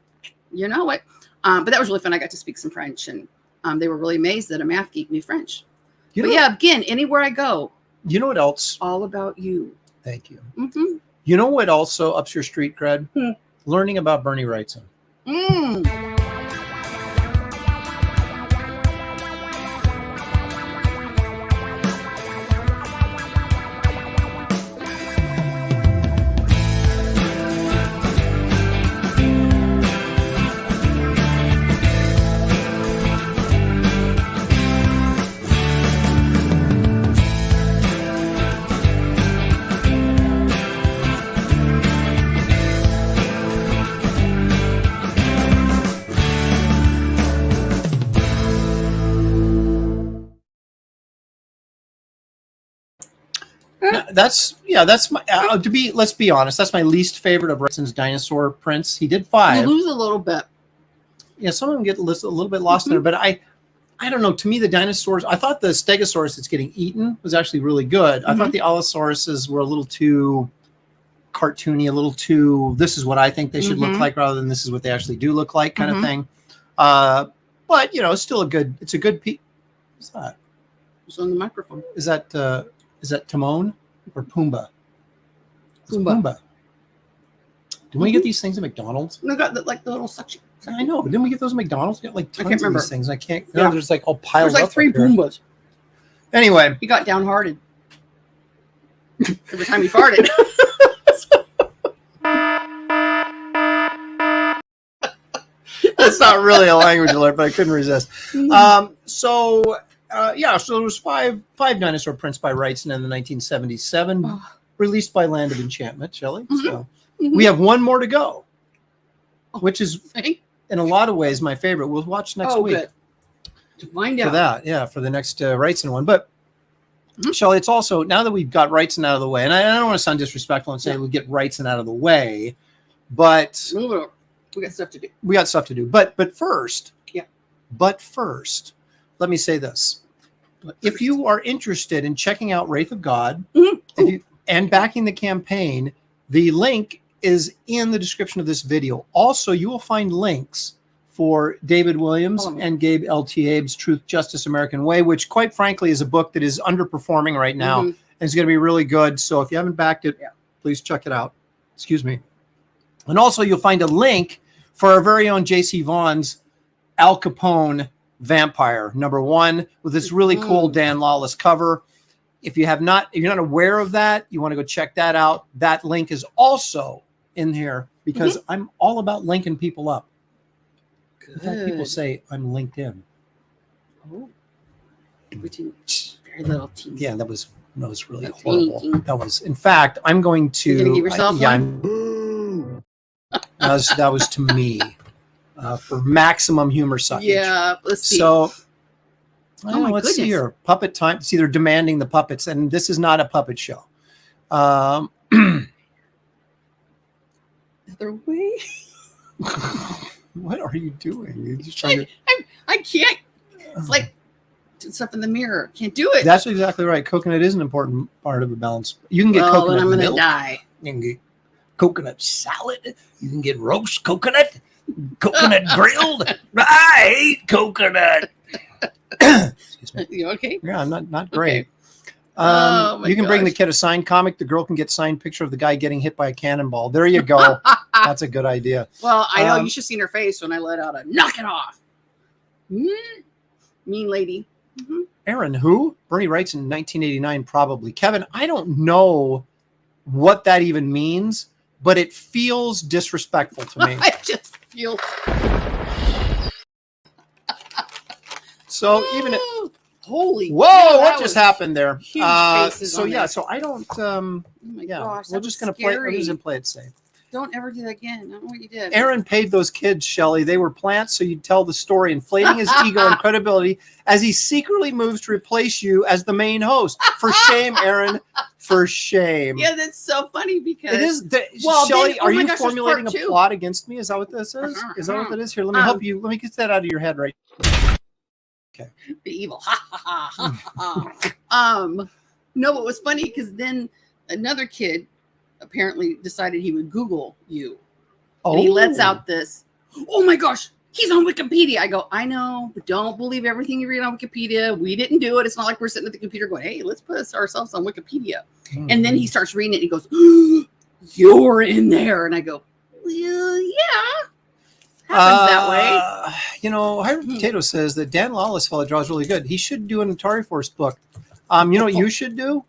Speaker 3: You know what? But that was really fun. I got to speak some French, and they were really amazed that a math geek knew French. But yeah, again, anywhere I go.
Speaker 2: You know what else?
Speaker 3: All about you.
Speaker 2: Thank you.
Speaker 3: Mm-hmm.
Speaker 2: You know what also ups your street cred? Learning about Bernie Wrightson. That's my let's be honest, that's my least favorite of Wrightson's dinosaur prints. He did 5.
Speaker 3: You lose a little bit.
Speaker 2: some of them get a little bit lost in there, but I don't know. To me, the dinosaurs, I thought the Stegosaurus that's getting eaten was actually really good. I thought the Allosauruses were a little too cartoony, a little too, this is what I think they should look like rather than this is what they actually do look like kind of thing. But, it's still it's a good piece. What's that?
Speaker 3: It's on the microphone.
Speaker 2: Is that Timon or Pumbaa? Pumbaa. Did we get these things at McDonald's?
Speaker 3: We got the little suction.
Speaker 2: I know, but didn't we get those at McDonald's? We got like tons of these things. I can't.
Speaker 3: Yeah.
Speaker 2: There's like all piled up.
Speaker 3: There's like 3 Pumbas.
Speaker 2: Anyway,
Speaker 3: He got downhearted every time he farted.
Speaker 2: that's not really a language alert, but I couldn't resist. So there was five dinosaur prints by Wrightson in the 1977, released by Land of Enchantment, Shelley. So we have one more to go, which is in a lot of ways my favorite. We'll watch next week.
Speaker 3: Good. To find out.
Speaker 2: For that, for the next Wrightson one. But Shelley, it's also, now that we've got Wrightson out of the way, and I don't want to sound disrespectful and say we'll get Wrightson out of the way, but
Speaker 3: move it over. We got stuff to do.
Speaker 2: But first, let me say this. If you are interested in checking out Wraith of God and backing the campaign, the link is in the description of this video. Also, you will find links for David Williams and Gabe L.T. Abe's Truth, Justice, American Way, which quite frankly is a book that is underperforming right now and is going to be really good. So if you haven't backed it, please check it out. Excuse me. And also you'll find a link for our very own J.C. Vaughn's Al Capone Vampire #1 with this really cool Dan Lawless cover. If you're not aware of that, you want to go check that out. That link is also in here because I'm all about linking people up. In fact, people say I'm LinkedIn.
Speaker 3: Oh, very little tease.
Speaker 2: Yeah, that was really horrible. That was, in fact, I'm going to.
Speaker 3: You're gonna give yourself
Speaker 2: that was to me for maximum humor suckage.
Speaker 3: Yeah, let's see.
Speaker 2: So,
Speaker 3: my
Speaker 2: let's see
Speaker 3: goodness.
Speaker 2: here. Puppet time. See, they're demanding the puppets, and this is not a puppet show.
Speaker 3: Other way.
Speaker 2: What are you doing? You're just trying to.
Speaker 3: I can't. It's like stuff in the mirror. Can't do it.
Speaker 2: That's exactly right. Coconut is an important part of a balance. You can get
Speaker 3: then
Speaker 2: coconut
Speaker 3: I'm gonna
Speaker 2: milk.
Speaker 3: die.
Speaker 2: You can get coconut salad. You can get roast coconut grilled. I hate coconut. Excuse me.
Speaker 3: You okay?
Speaker 2: Yeah, not great.
Speaker 3: Okay. Oh my
Speaker 2: you can bring the
Speaker 3: gosh.
Speaker 2: kid a signed comic. The girl can get signed picture of the guy getting hit by a cannonball. There you go. That's a good idea.
Speaker 3: Well, I know you should have seen her face when I let out a knock it off. Mean lady.
Speaker 2: Aaron, who? Bernie writes in 1989, probably. Kevin, I don't know what that even means, but it feels disrespectful to me.
Speaker 3: I just feel
Speaker 2: So even it,
Speaker 3: holy.
Speaker 2: whoa,
Speaker 3: yeah,
Speaker 2: what just happened there?
Speaker 3: huge faces
Speaker 2: So
Speaker 3: on
Speaker 2: yeah,
Speaker 3: there.
Speaker 2: so I don't.
Speaker 3: Oh my gosh,
Speaker 2: we're
Speaker 3: that
Speaker 2: just
Speaker 3: was
Speaker 2: gonna play. We're
Speaker 3: scary.
Speaker 2: just gonna play it safe.
Speaker 3: Don't ever do that again. I don't know what you did.
Speaker 2: Aaron paid those kids, Shelley. They were plants, so you'd tell the story, inflating his ego and credibility as he secretly moves to replace you as the main host. For shame, Aaron. For shame.
Speaker 3: Yeah, that's so funny because
Speaker 2: It is.
Speaker 3: Well,
Speaker 2: Shelley,
Speaker 3: then- oh
Speaker 2: are
Speaker 3: my
Speaker 2: you
Speaker 3: gosh, there's
Speaker 2: formulating
Speaker 3: part
Speaker 2: a
Speaker 3: two.
Speaker 2: plot against me? Is that what this is? Is that what that is? Here, let me help you. Let me get that out of your head right.
Speaker 3: the evil. No, but it was funny because then another kid apparently decided he would Google you. And he lets out this, oh my gosh, he's on Wikipedia. I go, I know, but don't believe everything you read on Wikipedia. We didn't do it. It's not like we're sitting at the computer going, hey, let's put ourselves on Wikipedia. And then he starts reading it. And he goes, you're in there. And I go, well, yeah. Happens that way.
Speaker 2: Hybrid Potato says that Dan Lawless fellow draws really good. He should do an Atari Force book. You know what you should do?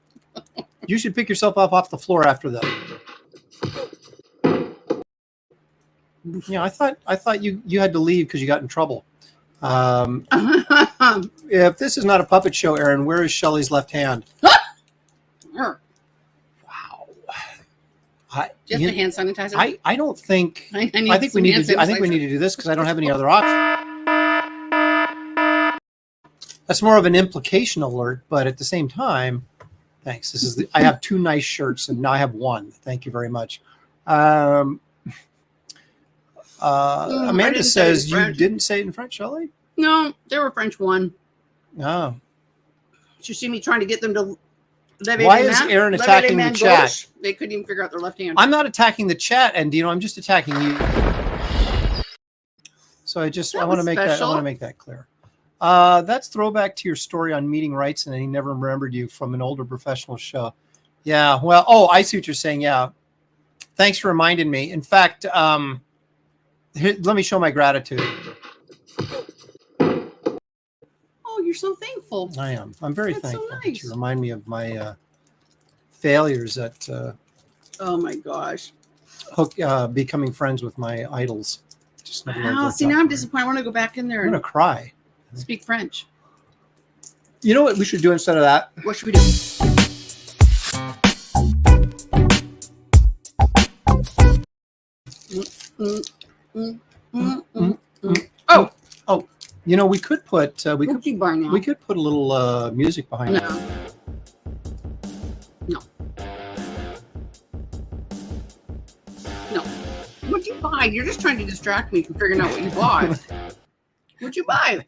Speaker 2: You should pick yourself up off the floor after that. Yeah, I thought you had to leave because you got in trouble. If this is not a puppet show, Aaron, where is Shelley's left hand? Wow.
Speaker 3: Just a hand sanitizer.
Speaker 2: I don't think.
Speaker 3: I
Speaker 2: think we need to. I think we need to do this because I don't have any other option. That's more of an implication alert, but at the same time, thanks. This is. I have 2 nice shirts, and now I have 1. Thank you very much. Amanda says you didn't say it in French, Shelley?
Speaker 3: No, they were French one.
Speaker 2: Oh.
Speaker 3: Did you see me trying to get them to
Speaker 2: Why is Aaron attacking the chat?
Speaker 3: They couldn't even figure out their left hand.
Speaker 2: I'm not attacking the chat, Andino. I'm just attacking you. So I want to make that clear. That's throwback to your story on meeting Wrights and he never remembered you from an older professional show. Yeah. Well, I see what you're saying. Yeah. Thanks for reminding me. In fact, let me show my gratitude.
Speaker 3: Oh, you're so thankful.
Speaker 2: I am. I'm very thankful
Speaker 3: so nice.
Speaker 2: that you remind me of my failures at
Speaker 3: oh my gosh.
Speaker 2: Becoming friends with my idols. Just never
Speaker 3: see, now I'm disappointed. I want to go back in there
Speaker 2: I'm going to cry.
Speaker 3: Speak French.
Speaker 2: You know what we should do instead of that?
Speaker 3: What should we do? Oh,
Speaker 2: you know, we could put we could put a little music behind it.
Speaker 3: No. What'd you buy? You're just trying to distract me from figuring out what you bought. What'd you buy?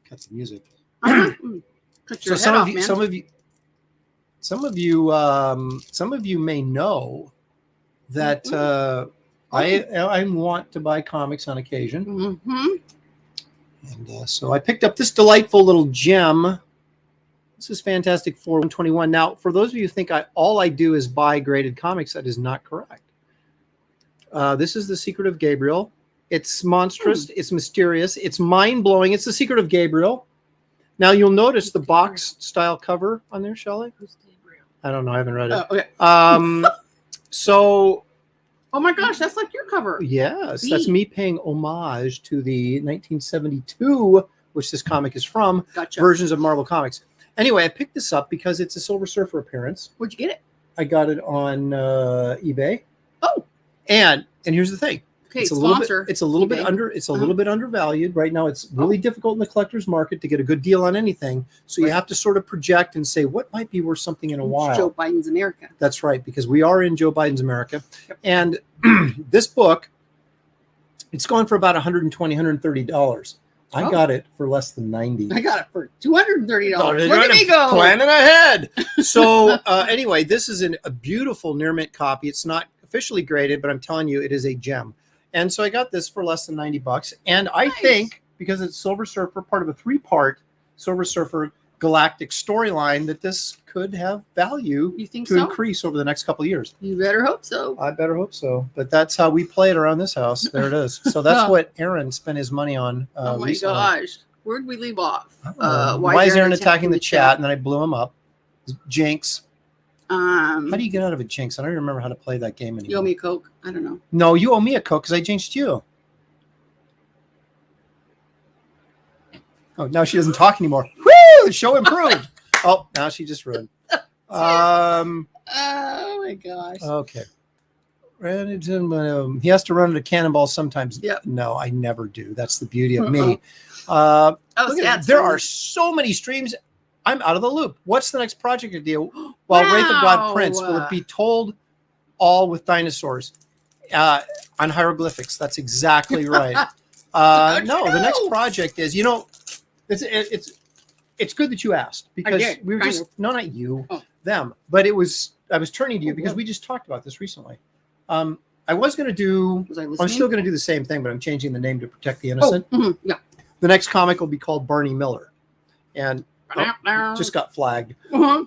Speaker 2: Cut the music.
Speaker 3: Cut your head off, man.
Speaker 2: Some of you may know that I want to buy comics on occasion. And so I picked up this delightful little gem. This is Fantastic Four 121. Now, for those of you who think all I do is buy graded comics, that is not correct. This is The Secret of Gabriel. It's monstrous. It's mysterious. It's mind-blowing. It's The Secret of Gabriel. Now, you'll notice the box-style cover on there, Shelley. I don't know. I haven't read it.
Speaker 3: Okay.
Speaker 2: So...
Speaker 3: Oh my gosh, that's like your cover.
Speaker 2: Yes, that's me paying homage to the 1972, which this comic is from, versions of Marvel Comics. Anyway, I picked this up because it's a Silver Surfer appearance.
Speaker 3: Where'd you get it?
Speaker 2: I got it on eBay.
Speaker 3: Oh.
Speaker 2: And here's the thing.
Speaker 3: Okay,
Speaker 2: it's a little bit undervalued right now. It's really difficult in the collector's market to get a good deal on anything. So you have to sort of project and say what might be worth something in a while.
Speaker 3: Joe Biden's America.
Speaker 2: That's right, because we are in Joe Biden's America. Yep. And this book, it's going for about $120, $130. I got it for less than $90.
Speaker 3: I got it for $230. Look at me go.
Speaker 2: Planning ahead. So anyway, this is a beautiful near mint copy. It's not officially graded, but I'm telling you, it is a gem. And so I got this for less than $90. And I think, because it's Silver Surfer, part of a 3-part Silver Surfer galactic storyline, that this could have value increase over the next couple of years.
Speaker 3: You better hope so.
Speaker 2: I better hope so. But that's how we play it around this house. There it is. So that's what Aaron spent his money on.
Speaker 3: Oh my gosh. Where'd we leave off?
Speaker 2: Why is Aaron attacking the chat? And then I blew him up. Jinx. How do you get out of a jinx? I don't even remember how to play that game anymore.
Speaker 3: You owe me a Coke? I don't know.
Speaker 2: No, you owe me a Coke because I jinxed you. Oh, now she doesn't talk anymore. Woo! The show improved. Oh, now she just ruined.
Speaker 3: Oh my gosh.
Speaker 2: Okay. He has to run into cannonball sometimes.
Speaker 3: Yep.
Speaker 2: No, I never do. That's the beauty of me. There are so many streams. I'm out of the loop. What's the next project to deal? Well, Wraith of God prints. Will it be told all with dinosaurs on hieroglyphics? That's exactly right. No, the next project is, it's good that you asked because we were not you, them, but I was turning to you because we just talked about this recently. I'm still going to do the same thing, but I'm changing the name to protect the innocent.
Speaker 3: Yeah.
Speaker 2: The next comic will be called Barney Miller. And just got flagged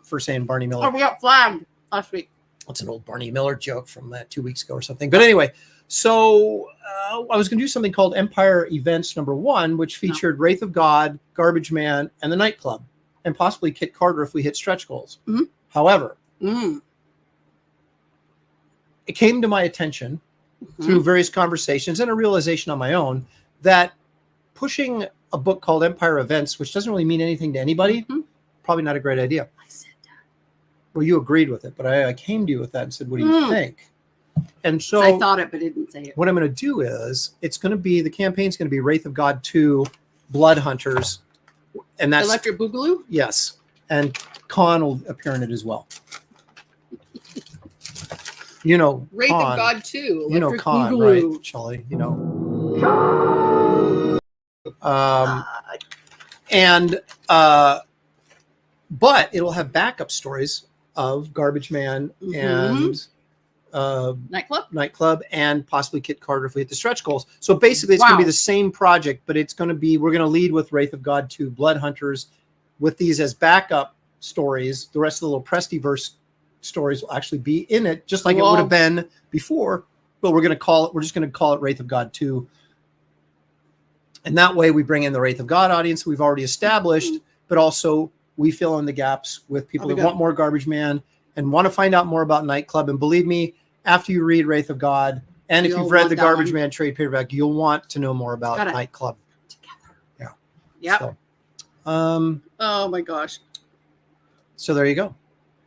Speaker 2: for saying Barney Miller.
Speaker 3: Oh, we got flagged last week.
Speaker 2: That's an old Barney Miller joke from 2 weeks ago or something. But anyway, so I was going to do something called Empire Events #1, which featured Wraith of God, Garbage Man, and the Nightclub, and possibly Kit Carter if we hit stretch goals. However, it came to my attention through various conversations and a realization on my own that pushing a book called Empire Events, which doesn't really mean anything to anybody, probably not a great idea.
Speaker 3: I said that.
Speaker 2: Well, you agreed with it, but I came to you with that and said, what do you think? And so
Speaker 3: I thought it, but didn't say it.
Speaker 2: What I'm going to do is the campaign's going to be Wraith of God 2, Blood Hunters. And that's
Speaker 3: Electric Boogaloo?
Speaker 2: Yes. And Khan will appear in it as well.
Speaker 3: Wraith of God 2.
Speaker 2: Khan, right, Shelley? And but it'll have backup stories of Garbage Man and Nightclub and possibly Kit Carter if we hit the stretch goals. So basically it's going to be the same project, but it's going to be, we're going to lead with Wraith of God 2 Blood Hunters with these as backup stories. The rest of the Loprestiverse stories will actually be in it, just like it would have been before, but we're just going to call it Wraith of God 2. And that way we bring in the Wraith of God audience we've already established, but also we fill in the gaps with people that want more Garbage Man and want to find out more about Nightclub. And believe me, after you read Wraith of God, and if you've read the Garbage Man trade paperback, you'll want to know more about Nightclub. Yeah.
Speaker 3: Yeah.
Speaker 2: So,
Speaker 3: oh my gosh.
Speaker 2: So there you go.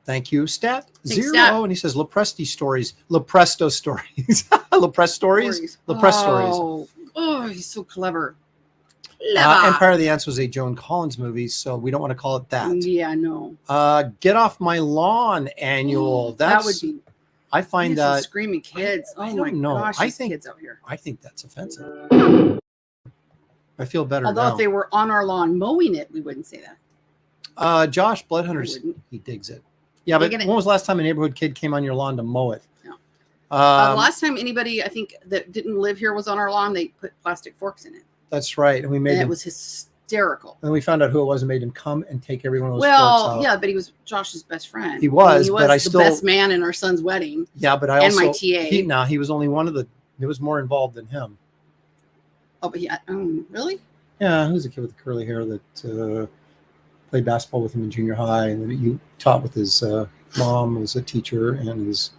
Speaker 2: Thank you, Stat Zero. And he says Lopresti stories, Lopresto stories, Loprest stories, Loprest stories.
Speaker 3: Oh, he's so clever.
Speaker 2: Empire of the Ants was a Joan Collins movie, so we don't want to call it that.
Speaker 3: Yeah, no.
Speaker 2: Get Off My Lawn annual.
Speaker 3: That would be.
Speaker 2: I find that
Speaker 3: screaming kids.
Speaker 2: I don't know.
Speaker 3: Gosh,
Speaker 2: I think
Speaker 3: kids out here.
Speaker 2: I think that's offensive. I feel better.
Speaker 3: Although
Speaker 2: now.
Speaker 3: If they were on our lawn mowing it, we wouldn't say that.
Speaker 2: Josh Bloodhunters, he digs it. Yeah, but when was the last time a neighborhood kid came on your lawn to mow it?
Speaker 3: No. Last time anybody, I think, that didn't live here was on our lawn, they put plastic forks in it.
Speaker 2: That's right, and we made
Speaker 3: it was hysterical.
Speaker 2: And we found out who it was and made him come and take every one of those forks out.
Speaker 3: Yeah, but he was Josh's best friend.
Speaker 2: He was, but I
Speaker 3: still the best man in our son's wedding.
Speaker 2: Yeah, but I also
Speaker 3: my TA.
Speaker 2: He was only one of the. There was more involved than him.
Speaker 3: Oh, but yeah, really?
Speaker 2: Yeah, who's the kid with the curly hair that played basketball with him in junior high, and then you taught with his mom was a teacher, and his.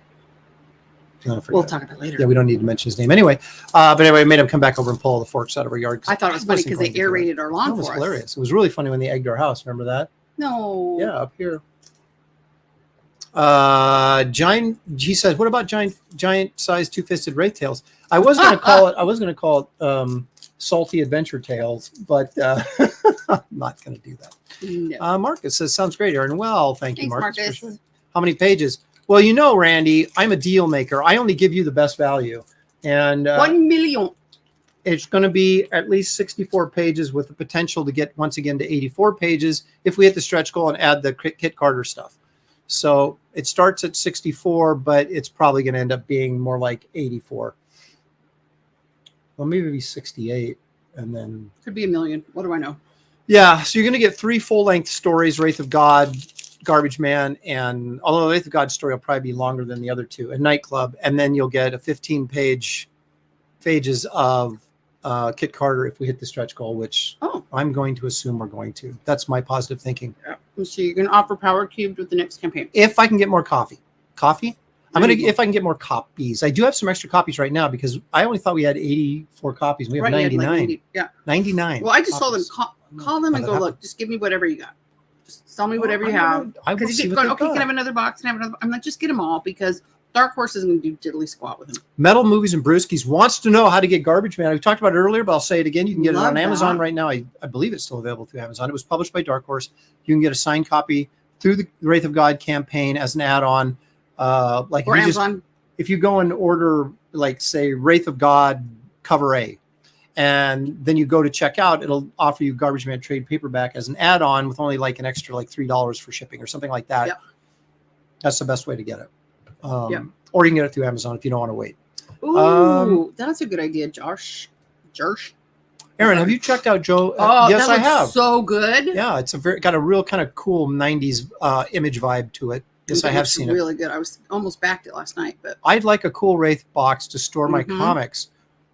Speaker 3: We'll talk about it later.
Speaker 2: Yeah, we don't need to mention his name anyway. But anyway, we made him come back over and pull all the forks out of our yard.
Speaker 3: I thought it was funny because they aerated our lawn for us.
Speaker 2: It was hilarious. It was really funny when they egged our house. Remember that?
Speaker 3: No.
Speaker 2: Yeah, up here. He says, "What about giant sized two-fisted wraith tails?" I was going to call it. I was going to call it salty adventure tales, but I'm not going to do that.
Speaker 3: No.
Speaker 2: Marcus says, "Sounds great, Aaron." Well, thank you, Marcus.
Speaker 3: Marcus.
Speaker 2: For sure. How many pages? Well, you know, Randy, I'm a deal maker. I only give you the best value. And
Speaker 3: 1 million.
Speaker 2: It's going to be at least 64 pages with the potential to get once again to 84 pages if we hit the stretch goal and add the Kit Carter stuff. So it starts at 64, but it's probably going to end up being more like 84. Well, maybe it'll be 68. And then
Speaker 3: could be 1 million. What do I know?
Speaker 2: Yeah. So you're going to get 3 full-length stories, Wraith of God, Garbage Man, and although Wraith of God story will probably be longer than the other two, and Nightclub, and then you'll get a 15 pages of Kit Carter if we hit the stretch goal, which I'm going to assume we're going to. That's my positive thinking.
Speaker 3: Yeah. So you're going to offer Power Cubed with the next campaign
Speaker 2: if I can get more coffee. If I can get more copies. I do have some extra copies right now because I only thought we had 84 copies. We have 99. 99.
Speaker 3: Well, I just told them call them and go look. Just give me whatever you got. Just tell me whatever you have. Because you keep going, can I have another box? Can I have another? I'm like, just get them all because Dark Horse isn't going to do diddly squat with them.
Speaker 2: Metal Movies and Brewskis wants to know how to get Garbage Man. We talked about it earlier, but I'll say it again. You can get it on Amazon right now. I believe it's still available through Amazon. It was published by Dark Horse. You can get a signed copy through the Wraith of God campaign as an add-on. Or Amazon. If you go and order, like, say, Wraith of God cover A, and then you go to check out, it'll offer you Garbage Man trade paperback as an add-on with only like an extra like $3 for shipping or something like that.
Speaker 3: Yep.
Speaker 2: That's the best way to get it. Or you can get it through Amazon if you don't want to wait.
Speaker 3: Ooh, that's a good idea, Josh.
Speaker 2: Aaron, have you checked out Joe?
Speaker 3: Yes, I have. So good.
Speaker 2: Yeah, it's got a real kind of cool 90s image vibe to it. Yes, I have seen it.
Speaker 3: Really good. I was almost backed it last night, but
Speaker 2: I'd like a cool Wraith box to store my comics.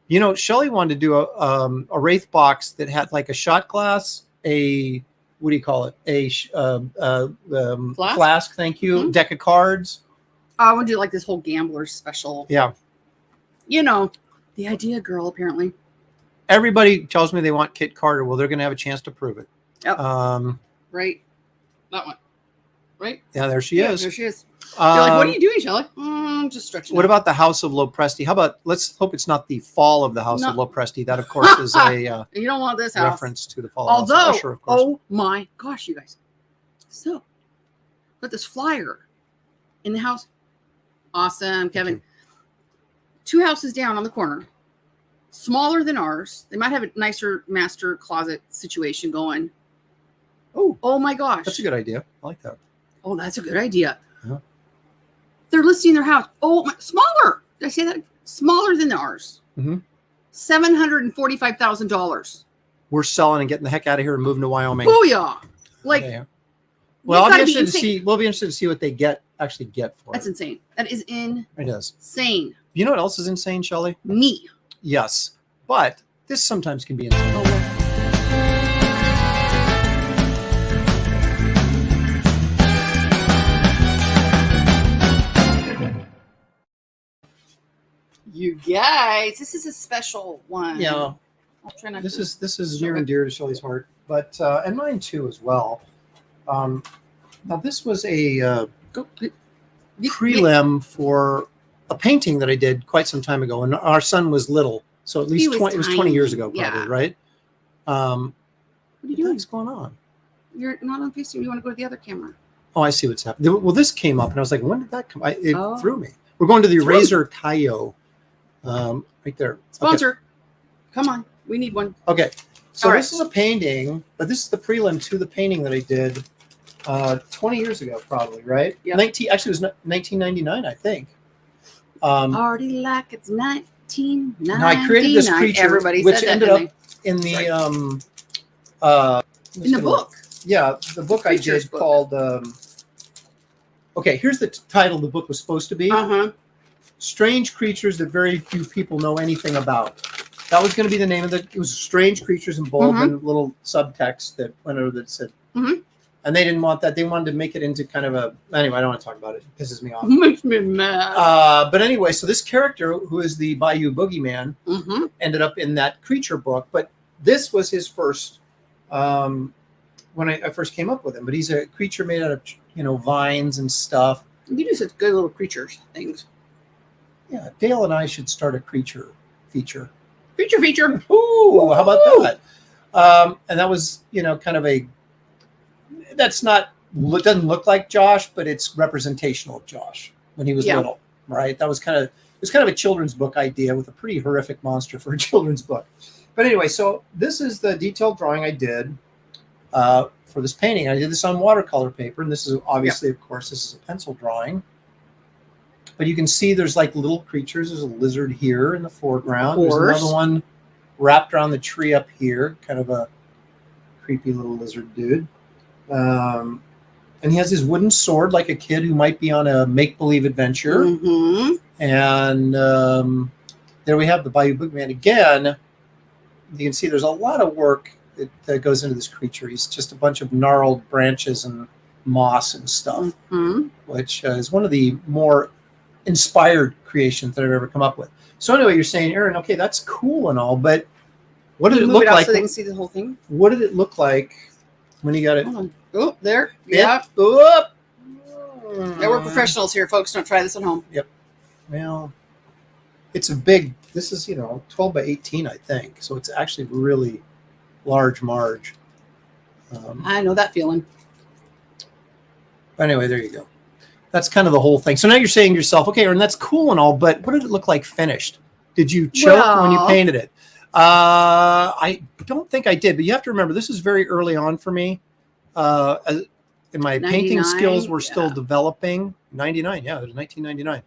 Speaker 2: You know, Shelley wanted to do a Wraith box that had like a shot glass, what do you call it? Flask. Thank you. Deck of cards.
Speaker 3: I want to do like this whole gambler special.
Speaker 2: Yeah.
Speaker 3: You know, the idea girl, apparently.
Speaker 2: Everybody tells me they want Kit Carter. Well, they're going to have a chance to prove it.
Speaker 3: Yep. Right. That one. Right?
Speaker 2: Yeah, there she is.
Speaker 3: There she is. You're like, what are you doing, Shelley? Just stretching.
Speaker 2: What about the House of Lopresti? How about, let's hope it's not the fall of the House of Lopresti. That, of course, is a
Speaker 3: you don't want this
Speaker 2: reference to the fall
Speaker 3: of the House of
Speaker 2: Usher, of course.
Speaker 3: Oh my gosh, you guys. So, got this flyer in the house. Awesome, Kevin. 2 houses down on the corner. smaller than ours. They might have a nicer master closet situation going. Oh my gosh.
Speaker 2: That's a good idea. I like that.
Speaker 3: Oh, that's a good idea.
Speaker 2: Yeah.
Speaker 3: They're listing their house. Oh, smaller. Did I say that? Smaller than ours.
Speaker 2: Mm-hmm.
Speaker 3: $745,000.
Speaker 2: We're selling and getting the heck out of here and moving to Wyoming.
Speaker 3: Booyah! Like,
Speaker 2: well, I'll be interested to see. We'll be interested to see what they actually get for it.
Speaker 3: That's insane. That is insane.
Speaker 2: It is.
Speaker 3: Insane.
Speaker 2: You know what else is insane, Shelley?
Speaker 3: Me.
Speaker 2: Yes, but this sometimes can be insane.
Speaker 3: You guys, this is a special one.
Speaker 2: Yeah.
Speaker 3: I'll try not
Speaker 2: this
Speaker 3: to
Speaker 2: is near and dear to Shelley's heart, but and mine too as well. Now this was a prelim for a painting that I did quite some time ago, and our son was little, so at least 20, it was 20 years ago, probably, right?
Speaker 3: What are you doing?
Speaker 2: What's going on?
Speaker 3: You're not on FaceTime. You want to go to the other camera?
Speaker 2: Oh, I see what's happening. Well, this came up, and I was like, when did that come? It threw me. We're going to the Razor Cayo, right there.
Speaker 3: Sponsor.
Speaker 2: Okay.
Speaker 3: Come on. We need one.
Speaker 2: Okay. So
Speaker 3: All
Speaker 2: this is a painting, but this is the prelim to the painting that I did 20 years ago, probably, right?
Speaker 3: Yeah.
Speaker 2: Actually, it was 1999, I think.
Speaker 3: Already like it's 1999.
Speaker 2: Now I created this creature,
Speaker 3: Everybody
Speaker 2: which
Speaker 3: said that,
Speaker 2: ended
Speaker 3: didn't
Speaker 2: up in the
Speaker 3: in the book.
Speaker 2: Yeah, the book I
Speaker 3: Creatures
Speaker 2: did
Speaker 3: book.
Speaker 2: called. Okay, here's the title the book was supposed to be. Strange creatures that very few people know anything about. That was going to be the name of it. It was strange creatures in bold and little subtext that went over that said. And they didn't want that. They wanted to make it into kind of a. Anyway, I don't want to talk about it. It pisses me off.
Speaker 3: Makes me mad.
Speaker 2: But anyway, so this character, who is the Bayou Boogeyman, ended up in that creature book. But this was his first, when I first came up with him. But he's a creature made out of, vines and stuff.
Speaker 3: You do such good little creatures things.
Speaker 2: Yeah, Dale and I should start a creature feature.
Speaker 3: Creature feature.
Speaker 2: Ooh, how about that? And that was, kind of a. That's not. It doesn't look like Josh, but it's representational of Josh when he was little, right? That was kind of a children's book idea with a pretty horrific monster for a children's book. But anyway, so this is the detailed drawing I did for this painting. I did this on watercolor paper, and this is obviously, of course, this is a pencil drawing. But you can see there's like little creatures. There's a lizard here in the foreground. There's another one wrapped around the tree up here, kind of a creepy little lizard dude. And he has his wooden sword like a kid who might be on a make-believe adventure. And there we have the Bayou Boogeyman again. You can see there's a lot of work that goes into this creature. He's just a bunch of gnarled branches and moss and stuff, which is one of the more inspired creations that I've ever come up with. So anyway, you're saying, Aaron, okay, that's cool and all, but what did it look like?
Speaker 3: So they can see the whole thing.
Speaker 2: What did it look like when you got it?
Speaker 3: Hold on. Oh, there. Yeah.
Speaker 2: Oop.
Speaker 3: Yeah, we're professionals here, folks. Don't try this at home.
Speaker 2: Yep. Well, it's a big. This is 12 by 18, I think. So it's actually really large marge.
Speaker 3: I know that feeling.
Speaker 2: Anyway, there you go. That's kind of the whole thing. So now you're saying to yourself, okay, Aaron, that's cool and all, but what did it look like finished? Did you choke when you painted it? I don't think I did, but you have to remember, this is very early on for me. And my painting skills were still developing. 99, yeah, it was 1999.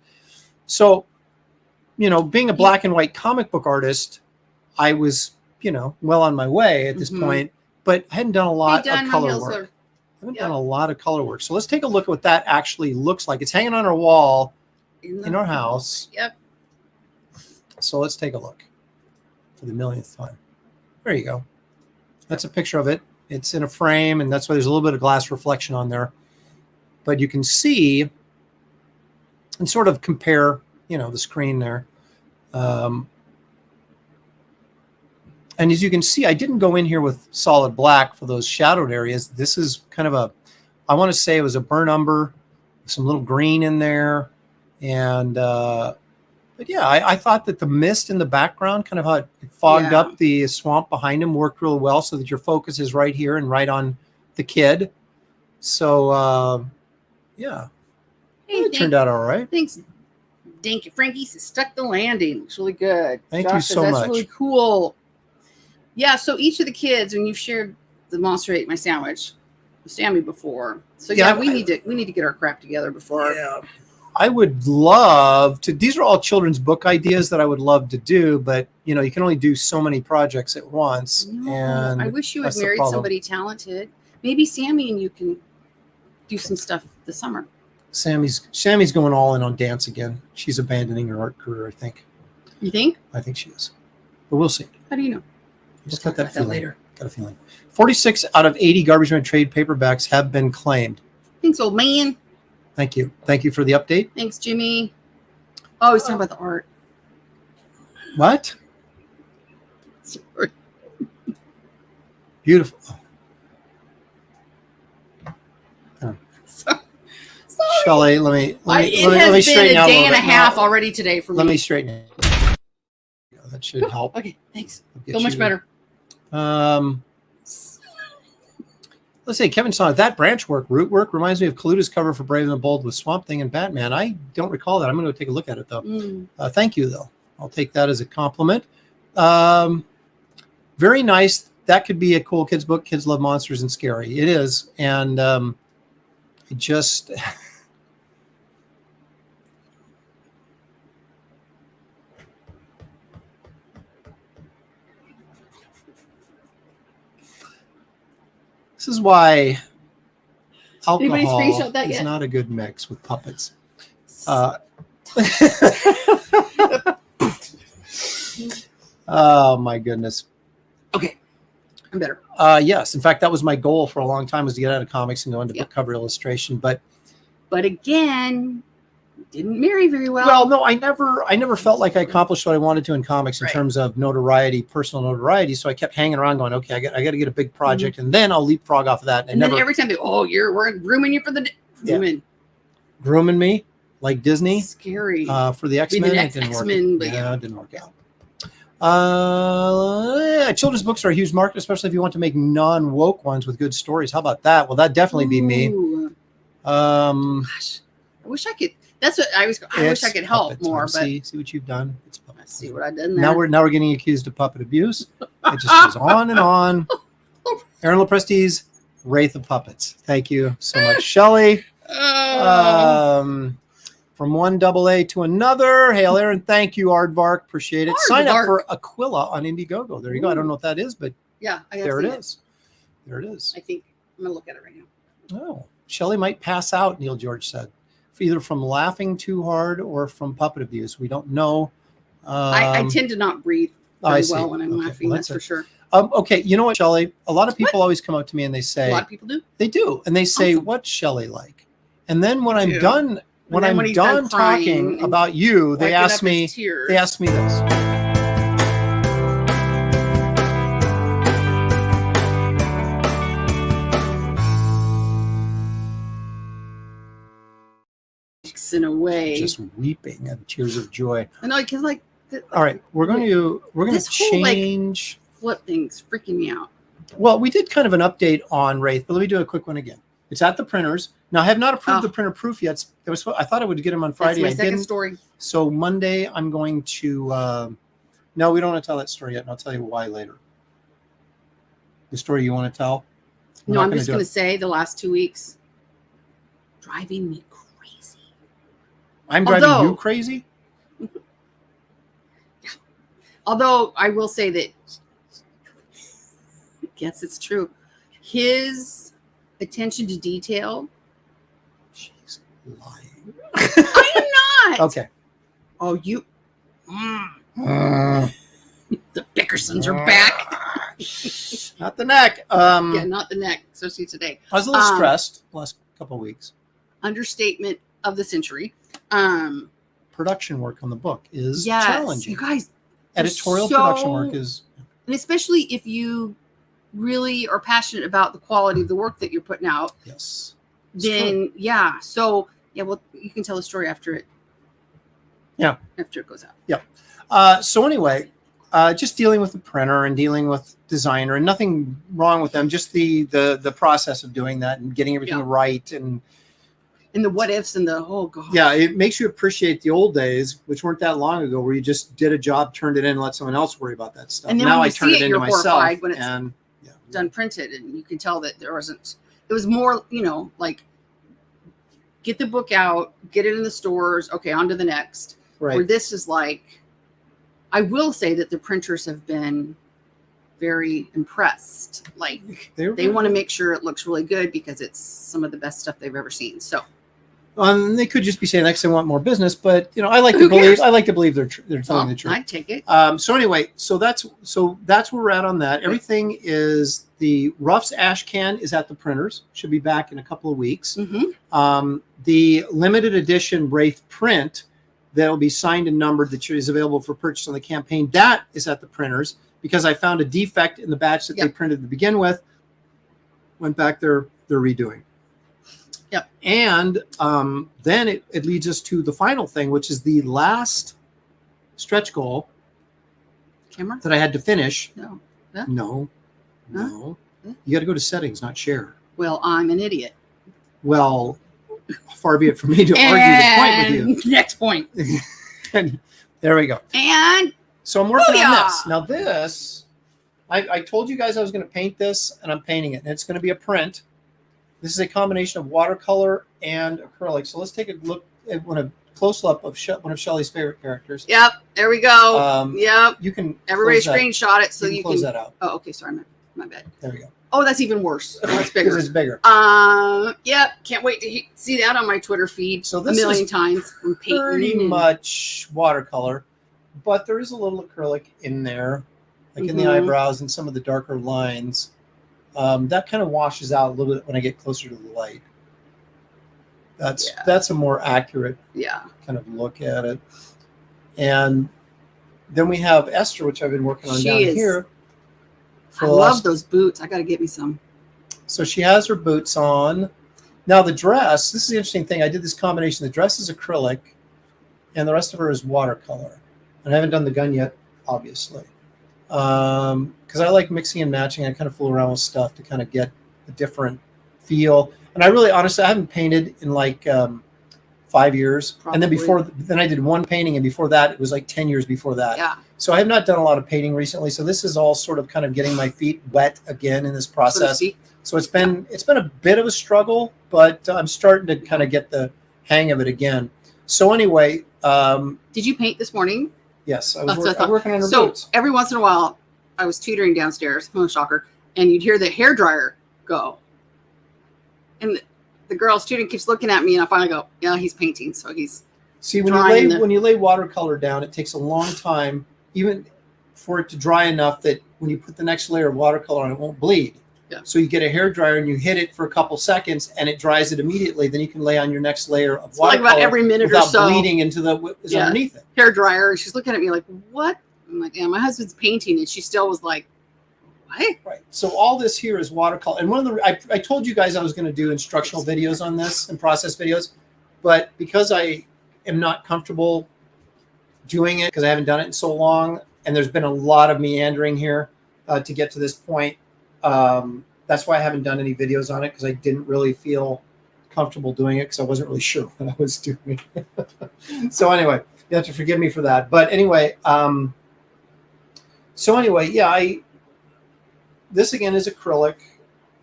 Speaker 2: So, being a black and white comic book artist, I was, well on my way at this point, but I hadn't done a lot of color work. I haven't done a lot of color work. So let's take a look at what that actually looks like. It's hanging on our wall in our house.
Speaker 3: Yep.
Speaker 2: So let's take a look for the millionth time. There you go. That's a picture of it. It's in a frame, and that's why there's a little bit of glass reflection on there. But you can see and sort of compare, the screen there. And as you can see, I didn't go in here with solid black for those shadowed areas. This is kind of I want to say it was a burnt umber, some little green in there. And, but yeah, I thought that the mist in the background, kind of how it fogged up the swamp behind him, worked real well so that your focus is right here and right on the kid. So, yeah, it turned out all right.
Speaker 3: Thanks, Thank you. Frankie says, stuck the landing. Looks really good.
Speaker 2: Thank
Speaker 3: Josh
Speaker 2: you
Speaker 3: says,
Speaker 2: so
Speaker 3: that's
Speaker 2: much.
Speaker 3: really cool. Yeah, so each of the kids, and you've shared the Monster Ate My Sandwich with Sammy before. So yeah, we need to get our crap together before.
Speaker 2: Yeah. I would love to. These are all children's book ideas that I would love to do, but you can only do so many projects at once.
Speaker 3: No,
Speaker 2: and
Speaker 3: I wish you had
Speaker 2: that's the
Speaker 3: married
Speaker 2: problem.
Speaker 3: somebody talented. Maybe Sammy and you can do some stuff this summer.
Speaker 2: Sammy's going all in on dance again. She's abandoning her art career, I think.
Speaker 3: You think?
Speaker 2: I think she is, but we'll see.
Speaker 3: How do you know?
Speaker 2: I just got that feeling.
Speaker 3: Later.
Speaker 2: Got a feeling. 46 out of 80 Garbage Man trade paperbacks have been claimed.
Speaker 3: Thanks, old man.
Speaker 2: Thank you. Thank you for the update.
Speaker 3: Thanks, Jimmy. Oh, he's talking about the art.
Speaker 2: What?
Speaker 3: Sorry.
Speaker 2: Beautiful.
Speaker 3: Sorry.
Speaker 2: Shelley, let me
Speaker 3: it has
Speaker 2: straighten
Speaker 3: been
Speaker 2: out
Speaker 3: a day and a
Speaker 2: bit.
Speaker 3: half
Speaker 2: No,
Speaker 3: already today for me.
Speaker 2: Let me straighten it. That should help.
Speaker 3: Okay, thanks.
Speaker 2: Get
Speaker 3: Feel much
Speaker 2: you-
Speaker 3: better.
Speaker 2: Let's say Kevin saw that branch work, root work reminds me of Kaluta's cover for Brave and the Bold with Swamp Thing and Batman. I don't recall that. I'm going to go take a look at it though. Thank you though. I'll take that as a compliment. Very nice. That could be a cool kids book. Kids love monsters and scary. It is. And it just this is why
Speaker 3: Anybody
Speaker 2: alcohol
Speaker 3: screenshot that
Speaker 2: is
Speaker 3: yet?
Speaker 2: not a good mix with puppets. Oh my goodness.
Speaker 3: Okay, I'm better.
Speaker 2: Yes, in fact, that was my goal for a long time, was to get out of comics and go into book cover illustration. But
Speaker 3: again, didn't marry very well.
Speaker 2: no, I never felt like I accomplished what I wanted to in comics in terms of notoriety, personal notoriety. So I kept hanging around, going, okay, I got to get a big project, and then I'll leapfrog off of that.
Speaker 3: And then every time we're grooming you for the
Speaker 2: grooming me like Disney.
Speaker 3: Scary.
Speaker 2: For the X-Men, it didn't work. It didn't work out. Children's books are a huge market, especially if you want to make non-woke ones with good stories. How about that? Well, that'd definitely be me.
Speaker 3: Gosh, I wish I could. That's what I was. I wish I could help
Speaker 2: puppet
Speaker 3: more.
Speaker 2: time.
Speaker 3: But
Speaker 2: See what you've done. It's puppet
Speaker 3: let's see
Speaker 2: time.
Speaker 3: what I've done there.
Speaker 2: Now we're getting accused of puppet abuse. It just goes on and on. Aaron LaPresti's Wraith of Puppets. Thank you so much, Shelley. From one AA to another. Hail, Aaron. Thank you, Aardvark. Appreciate it. Sign up for Aquila on Indiegogo. There you go. I don't know what that is, but
Speaker 3: yeah,
Speaker 2: there it is. There it is.
Speaker 3: I think I'm gonna look at it right now.
Speaker 2: Oh, Shelley might pass out, Neil George said, either from laughing too hard or from puppet abuse. We don't know.
Speaker 3: I tend to not breathe very well when I'm laughing. Well, that's for sure.
Speaker 2: Okay, you know what, Shelley? A lot of people always come up to me and they say,
Speaker 3: a lot of people do.
Speaker 2: They do, and they say,
Speaker 3: Awesome.
Speaker 2: "What's Shelley like?" And then when I'm done, when I'm done talking about you, they ask me. They ask me this.
Speaker 3: In a way,
Speaker 2: Just weeping and tears of joy.
Speaker 3: I know, because
Speaker 2: all right, we're going to change.
Speaker 3: Flip things freaking me out.
Speaker 2: Well, we did kind of an update on Wraith, but let me do a quick one again. It's at the printers. Now, I have not approved the printer proof yet. I thought I would get them on Friday.
Speaker 3: That's my second story.
Speaker 2: So Monday, I'm going to. No, we don't want to tell that story yet, and I'll tell you why later. The story you want to tell?
Speaker 3: No, I'm just going to say the last 2 weeks driving me crazy.
Speaker 2: I'm driving you crazy?
Speaker 3: Although I will say that, yes, it's true. His attention to detail.
Speaker 2: She's lying.
Speaker 3: I am not.
Speaker 2: Okay.
Speaker 3: Oh, you. The Bickersons are back.
Speaker 2: Not the neck.
Speaker 3: Yeah, not the neck, especially today.
Speaker 2: I was a little stressed the last couple of weeks.
Speaker 3: Understatement of the century.
Speaker 2: Production work on the book is challenging.
Speaker 3: You guys.
Speaker 2: Editorial production work is.
Speaker 3: And especially if you really are passionate about the quality of the work that you're putting out.
Speaker 2: Yes.
Speaker 3: Then, yeah. So, yeah, well, you can tell the story after it.
Speaker 2: Yeah.
Speaker 3: After it goes out.
Speaker 2: Yeah. So anyway, just dealing with the printer and dealing with designer, and nothing wrong with them. Just the process of doing that and getting everything right. And
Speaker 3: And the what ifs and the, oh God.
Speaker 2: Yeah, it makes you appreciate the old days, which weren't that long ago, where you just did a job, turned it in, and let someone else worry about that stuff.
Speaker 3: And then
Speaker 2: now
Speaker 3: when
Speaker 2: I
Speaker 3: you
Speaker 2: turn
Speaker 3: see
Speaker 2: it
Speaker 3: it,
Speaker 2: into
Speaker 3: you're
Speaker 2: myself.
Speaker 3: horrified when it's
Speaker 2: And
Speaker 3: done printed, and you can tell that there wasn't, it was more, you know, like get the book out, get it in the stores, okay, on to the next.
Speaker 2: Right.
Speaker 3: Where this is like, I will say that the printers have been very impressed. Like they want to make sure it looks really good because it's some of the best stuff they've ever seen. So
Speaker 2: they could just be saying next they want more business, but you know, I like
Speaker 3: Who cares?
Speaker 2: to believe they're telling the truth.
Speaker 3: I'd take it.
Speaker 2: So anyway, so that's where we're at on that. Everything is the Ruff's ash can is at the printers. Should be back in a couple of weeks.
Speaker 3: Mm-hmm.
Speaker 2: The limited edition Wraith print that will be signed and numbered that is available for purchase on the campaign, that is at the printers because I found a defect in the batch that they printed to begin with. Went back there, they're redoing.
Speaker 3: Yep.
Speaker 2: And then it leads us to the final thing, which is the last stretch goal
Speaker 3: Camera?
Speaker 2: that I had to finish.
Speaker 3: No. Huh?
Speaker 2: No.
Speaker 3: Huh?
Speaker 2: No.
Speaker 3: Huh?
Speaker 2: You got to go to settings, not share.
Speaker 3: Well, I'm an idiot.
Speaker 2: Well, far be it for me to argue the point with you.
Speaker 3: Next point.
Speaker 2: And there we go.
Speaker 3: And
Speaker 2: so I'm working on
Speaker 3: booyah!
Speaker 2: this. Now this, I told you guys I was going to paint this, and I'm painting it. And it's going to be a print. This is a combination of watercolor and acrylic. So let's take a look at a close-up of one of Shelley's favorite characters.
Speaker 3: Yep, there we go. Yep.
Speaker 2: You can
Speaker 3: everybody screenshot it so you can
Speaker 2: close that out.
Speaker 3: Oh, okay, sorry, my bad.
Speaker 2: There we go.
Speaker 3: Oh, that's even worse. That's bigger.
Speaker 2: Because it's bigger.
Speaker 3: Yep. Can't wait to see that on my Twitter feed
Speaker 2: so
Speaker 3: a million times from Peyton.
Speaker 2: Pretty much watercolor, but there is a little acrylic in there, like in the eyebrows and some of the darker lines. That kind of washes out a little bit when I get closer to the light. That's a more accurate kind of look at it. And then we have Esther, which I've been working on down here.
Speaker 3: I love those boots. I got to get me some.
Speaker 2: So she has her boots on. Now the dress, this is the interesting thing. I did this combination. The dress is acrylic and the rest of her is watercolor. And I haven't done the gun yet, obviously. Because I like mixing and matching. I kind of fool around with stuff to kind of get a different feel. And I really, honestly, I haven't painted in like 5 years. Probably. And then I did one painting, and before that, it was like 10 years before that.
Speaker 3: Yeah.
Speaker 2: So I have not done a lot of painting recently. So this is all sort of kind of getting my feet wet again in this process. So it's been a bit of a struggle, but I'm starting to kind of get the hang of it again. So anyway,
Speaker 3: did you paint this morning?
Speaker 2: Yes, I was working on her boots.
Speaker 3: So every once in a while, I was tutoring downstairs. Oh, shocker! And you'd hear the hairdryer go, and the girl student keeps looking at me, and I finally go, "Yeah, he's painting." So he's
Speaker 2: when you lay watercolor down, it takes a long time, even for it to dry enough that when you put the next layer of watercolor on, it won't bleed.
Speaker 3: Yeah.
Speaker 2: So you get a hairdryer and you hit it for a couple seconds, and it dries it immediately. Then you can lay on your next layer of watercolor
Speaker 3: like about every minute
Speaker 2: without
Speaker 3: or so
Speaker 2: bleeding into what is underneath it.
Speaker 3: Hairdryer, and she's looking at me like, "What?" I'm like, "Yeah, my husband's painting," and she still was like, "What?"
Speaker 2: Right. So all this here is watercolor, and one of the I told you guys I was going to do instructional videos on this and process videos, but because I am not comfortable doing it because I haven't done it in so long, and there's been a lot of meandering here to get to this point. That's why I haven't done any videos on it, because I didn't really feel comfortable doing it because I wasn't really sure what I was doing. So anyway, you have to forgive me for that. But anyway, this again is acrylic,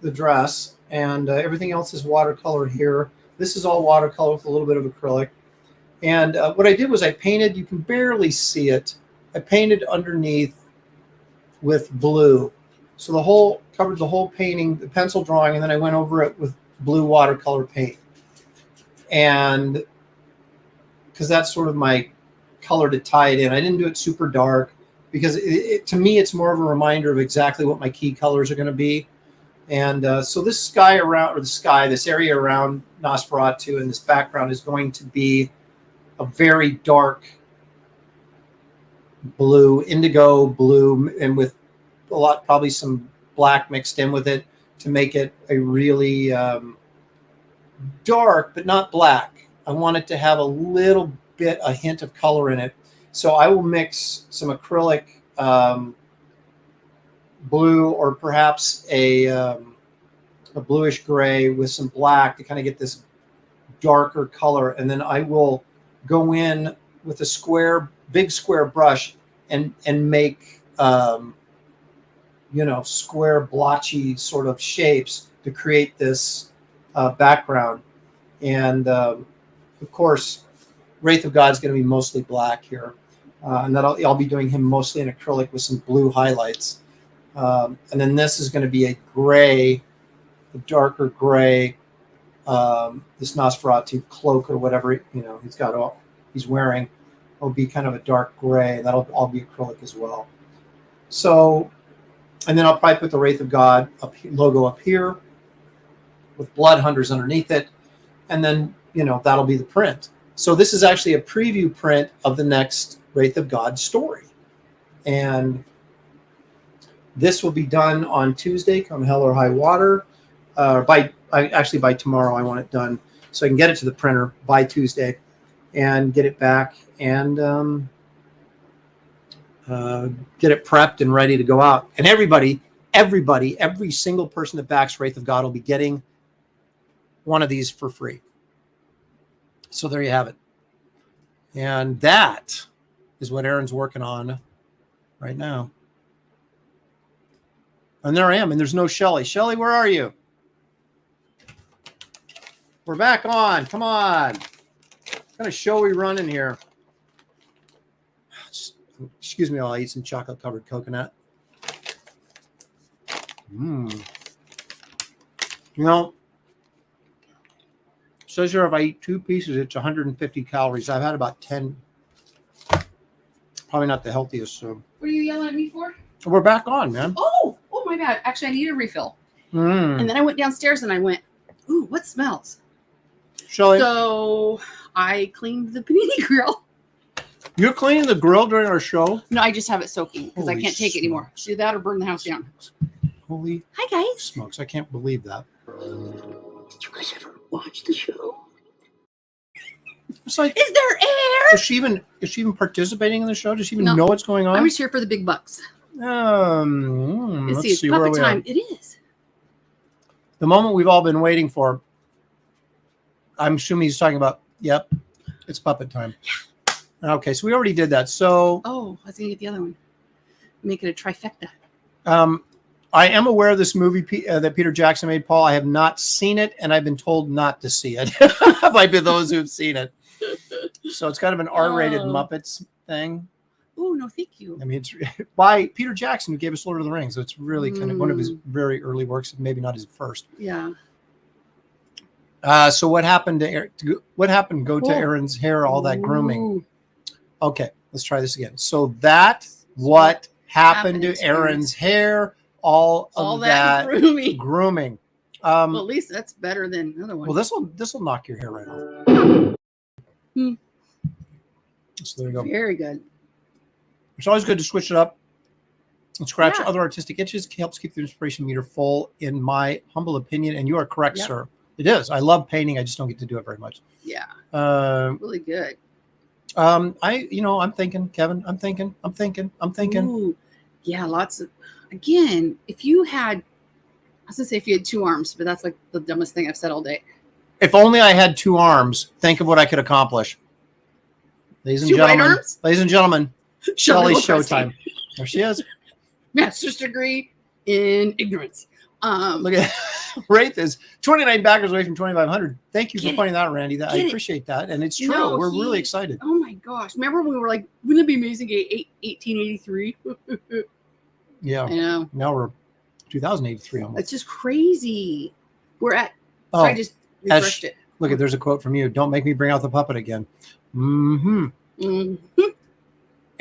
Speaker 2: the dress, and everything else is watercolor here. This is all watercolor with a little bit of acrylic. And what I did was I painted, you can barely see it, I painted underneath with blue. So covered the whole painting, the pencil drawing, and then I went over it with blue watercolor paint. And because that's sort of my color to tie it in. I didn't do it super dark because to me, it's more of a reminder of exactly what my key colors are going to be. And so this this area around Nosferatu and this background is going to be a very dark blue, indigo blue, and with probably some black mixed in with it to make it a really dark, but not black. I want it to have a hint of color in it. So I will mix some acrylic blue, or perhaps a bluish gray with some black to kind of get this darker color, and then I will go in with a big square brush and make square blotchy sort of shapes to create this background. And of course, Wraith of God is going to be mostly black here, and that I'll be doing him mostly in acrylic with some blue highlights. And then this is going to be a gray, a darker gray. This Nosferatu cloak or whatever he's wearing will be kind of a dark gray. That'll all be acrylic as well. So, and then I'll probably put the Wraith of God logo up here with blood hunters underneath it, and then that'll be the print. So this is actually a preview print of the next Wraith of God story, and this will be done on Tuesday, come hell or high water. By tomorrow, I want it done so I can get it to the printer by Tuesday and get it back and get it prepped and ready to go out. And every single person that backs Wraith of God will be getting one of these for free. So there you have it. And that is what Aaron's working on right now. And there I am, and there's no Shelley. Shelley, where are you? We're back on. Come on. What kind of show we running here? Excuse me while I eat some chocolate-covered coconut. Says here if I eat 2 pieces, it's 150 calories. I've had about 10. Probably not the healthiest. So.
Speaker 3: What are you yelling at me for?
Speaker 2: We're back on, man.
Speaker 3: Oh my God. Actually, I need a refill. And then I went downstairs and I went, ooh, what smells?
Speaker 2: Shelley.
Speaker 3: So I cleaned the panini grill.
Speaker 2: You're cleaning the grill during our show?
Speaker 3: No, I just have it soaking because I can't take it anymore. Do that or burn the house down.
Speaker 2: Holy
Speaker 3: Hi, guys.
Speaker 2: smokes. I can't believe that.
Speaker 1: Did you guys ever watch the show?
Speaker 2: It's like,
Speaker 3: is there air?
Speaker 2: Is she even participating in the show? Does she even know what's going on?
Speaker 3: I'm just here for the big bucks.
Speaker 2: Let's
Speaker 3: see, it's
Speaker 2: see where
Speaker 3: puppet
Speaker 2: we
Speaker 3: time.
Speaker 2: are.
Speaker 3: It is.
Speaker 2: The moment we've all been waiting for. I'm assuming he's talking about, yep, it's puppet time. Yeah. Okay, so we already did that. So.
Speaker 3: Oh, I was going to get the other one. Make it a trifecta.
Speaker 2: I am aware of this movie that Peter Jackson made, Paul. I have not seen it, and I've been told not to see it by those who've seen it. So it's kind of an R-rated Muppets thing.
Speaker 3: Oh, no, thank you.
Speaker 2: I mean, it's by Peter Jackson, who gave us Lord of the Rings. So it's really kind of one of his very early works, maybe not his first.
Speaker 3: Yeah.
Speaker 2: So what happened to Aaron's hair, all that grooming? Okay, let's try this again. So what happened to Aaron's hair? All that grooming.
Speaker 3: Well, at least that's better than another one.
Speaker 2: Well, this will knock your hair right off. So there you go.
Speaker 3: Very good.
Speaker 2: It's always good to switch it up and scratch other artistic itches. It helps keep the inspiration meter full, in my humble opinion. And you are correct, sir. It is. I love painting. I just don't get to do it very much.
Speaker 3: Yeah. Really good.
Speaker 2: I'm thinking, Kevin. I'm thinking.
Speaker 3: Ooh, yeah, lots of. Again, if you had, I was gonna say if you had 2 arms, but that's like the dumbest thing I've said all day.
Speaker 2: If only I had 2 arms. Think of what I could accomplish. Ladies and gentlemen, Shelley Showtime. There she is.
Speaker 3: Master's degree in ignorance.
Speaker 2: Look at Wraith is 29 backers away from 2,500. Thank you for pointing that out, Randy. I appreciate that, and it's true.
Speaker 3: No,
Speaker 2: we're really excited.
Speaker 3: Oh my gosh! Remember when we were like, "Wouldn't it be amazing?" 1883.
Speaker 2: Yeah.
Speaker 3: I know.
Speaker 2: Now we're 2083 almost.
Speaker 3: It's just crazy. We're at.
Speaker 2: Oh,
Speaker 3: I just refreshed it.
Speaker 2: Look, there's a quote from you. Don't make me bring out the puppet again.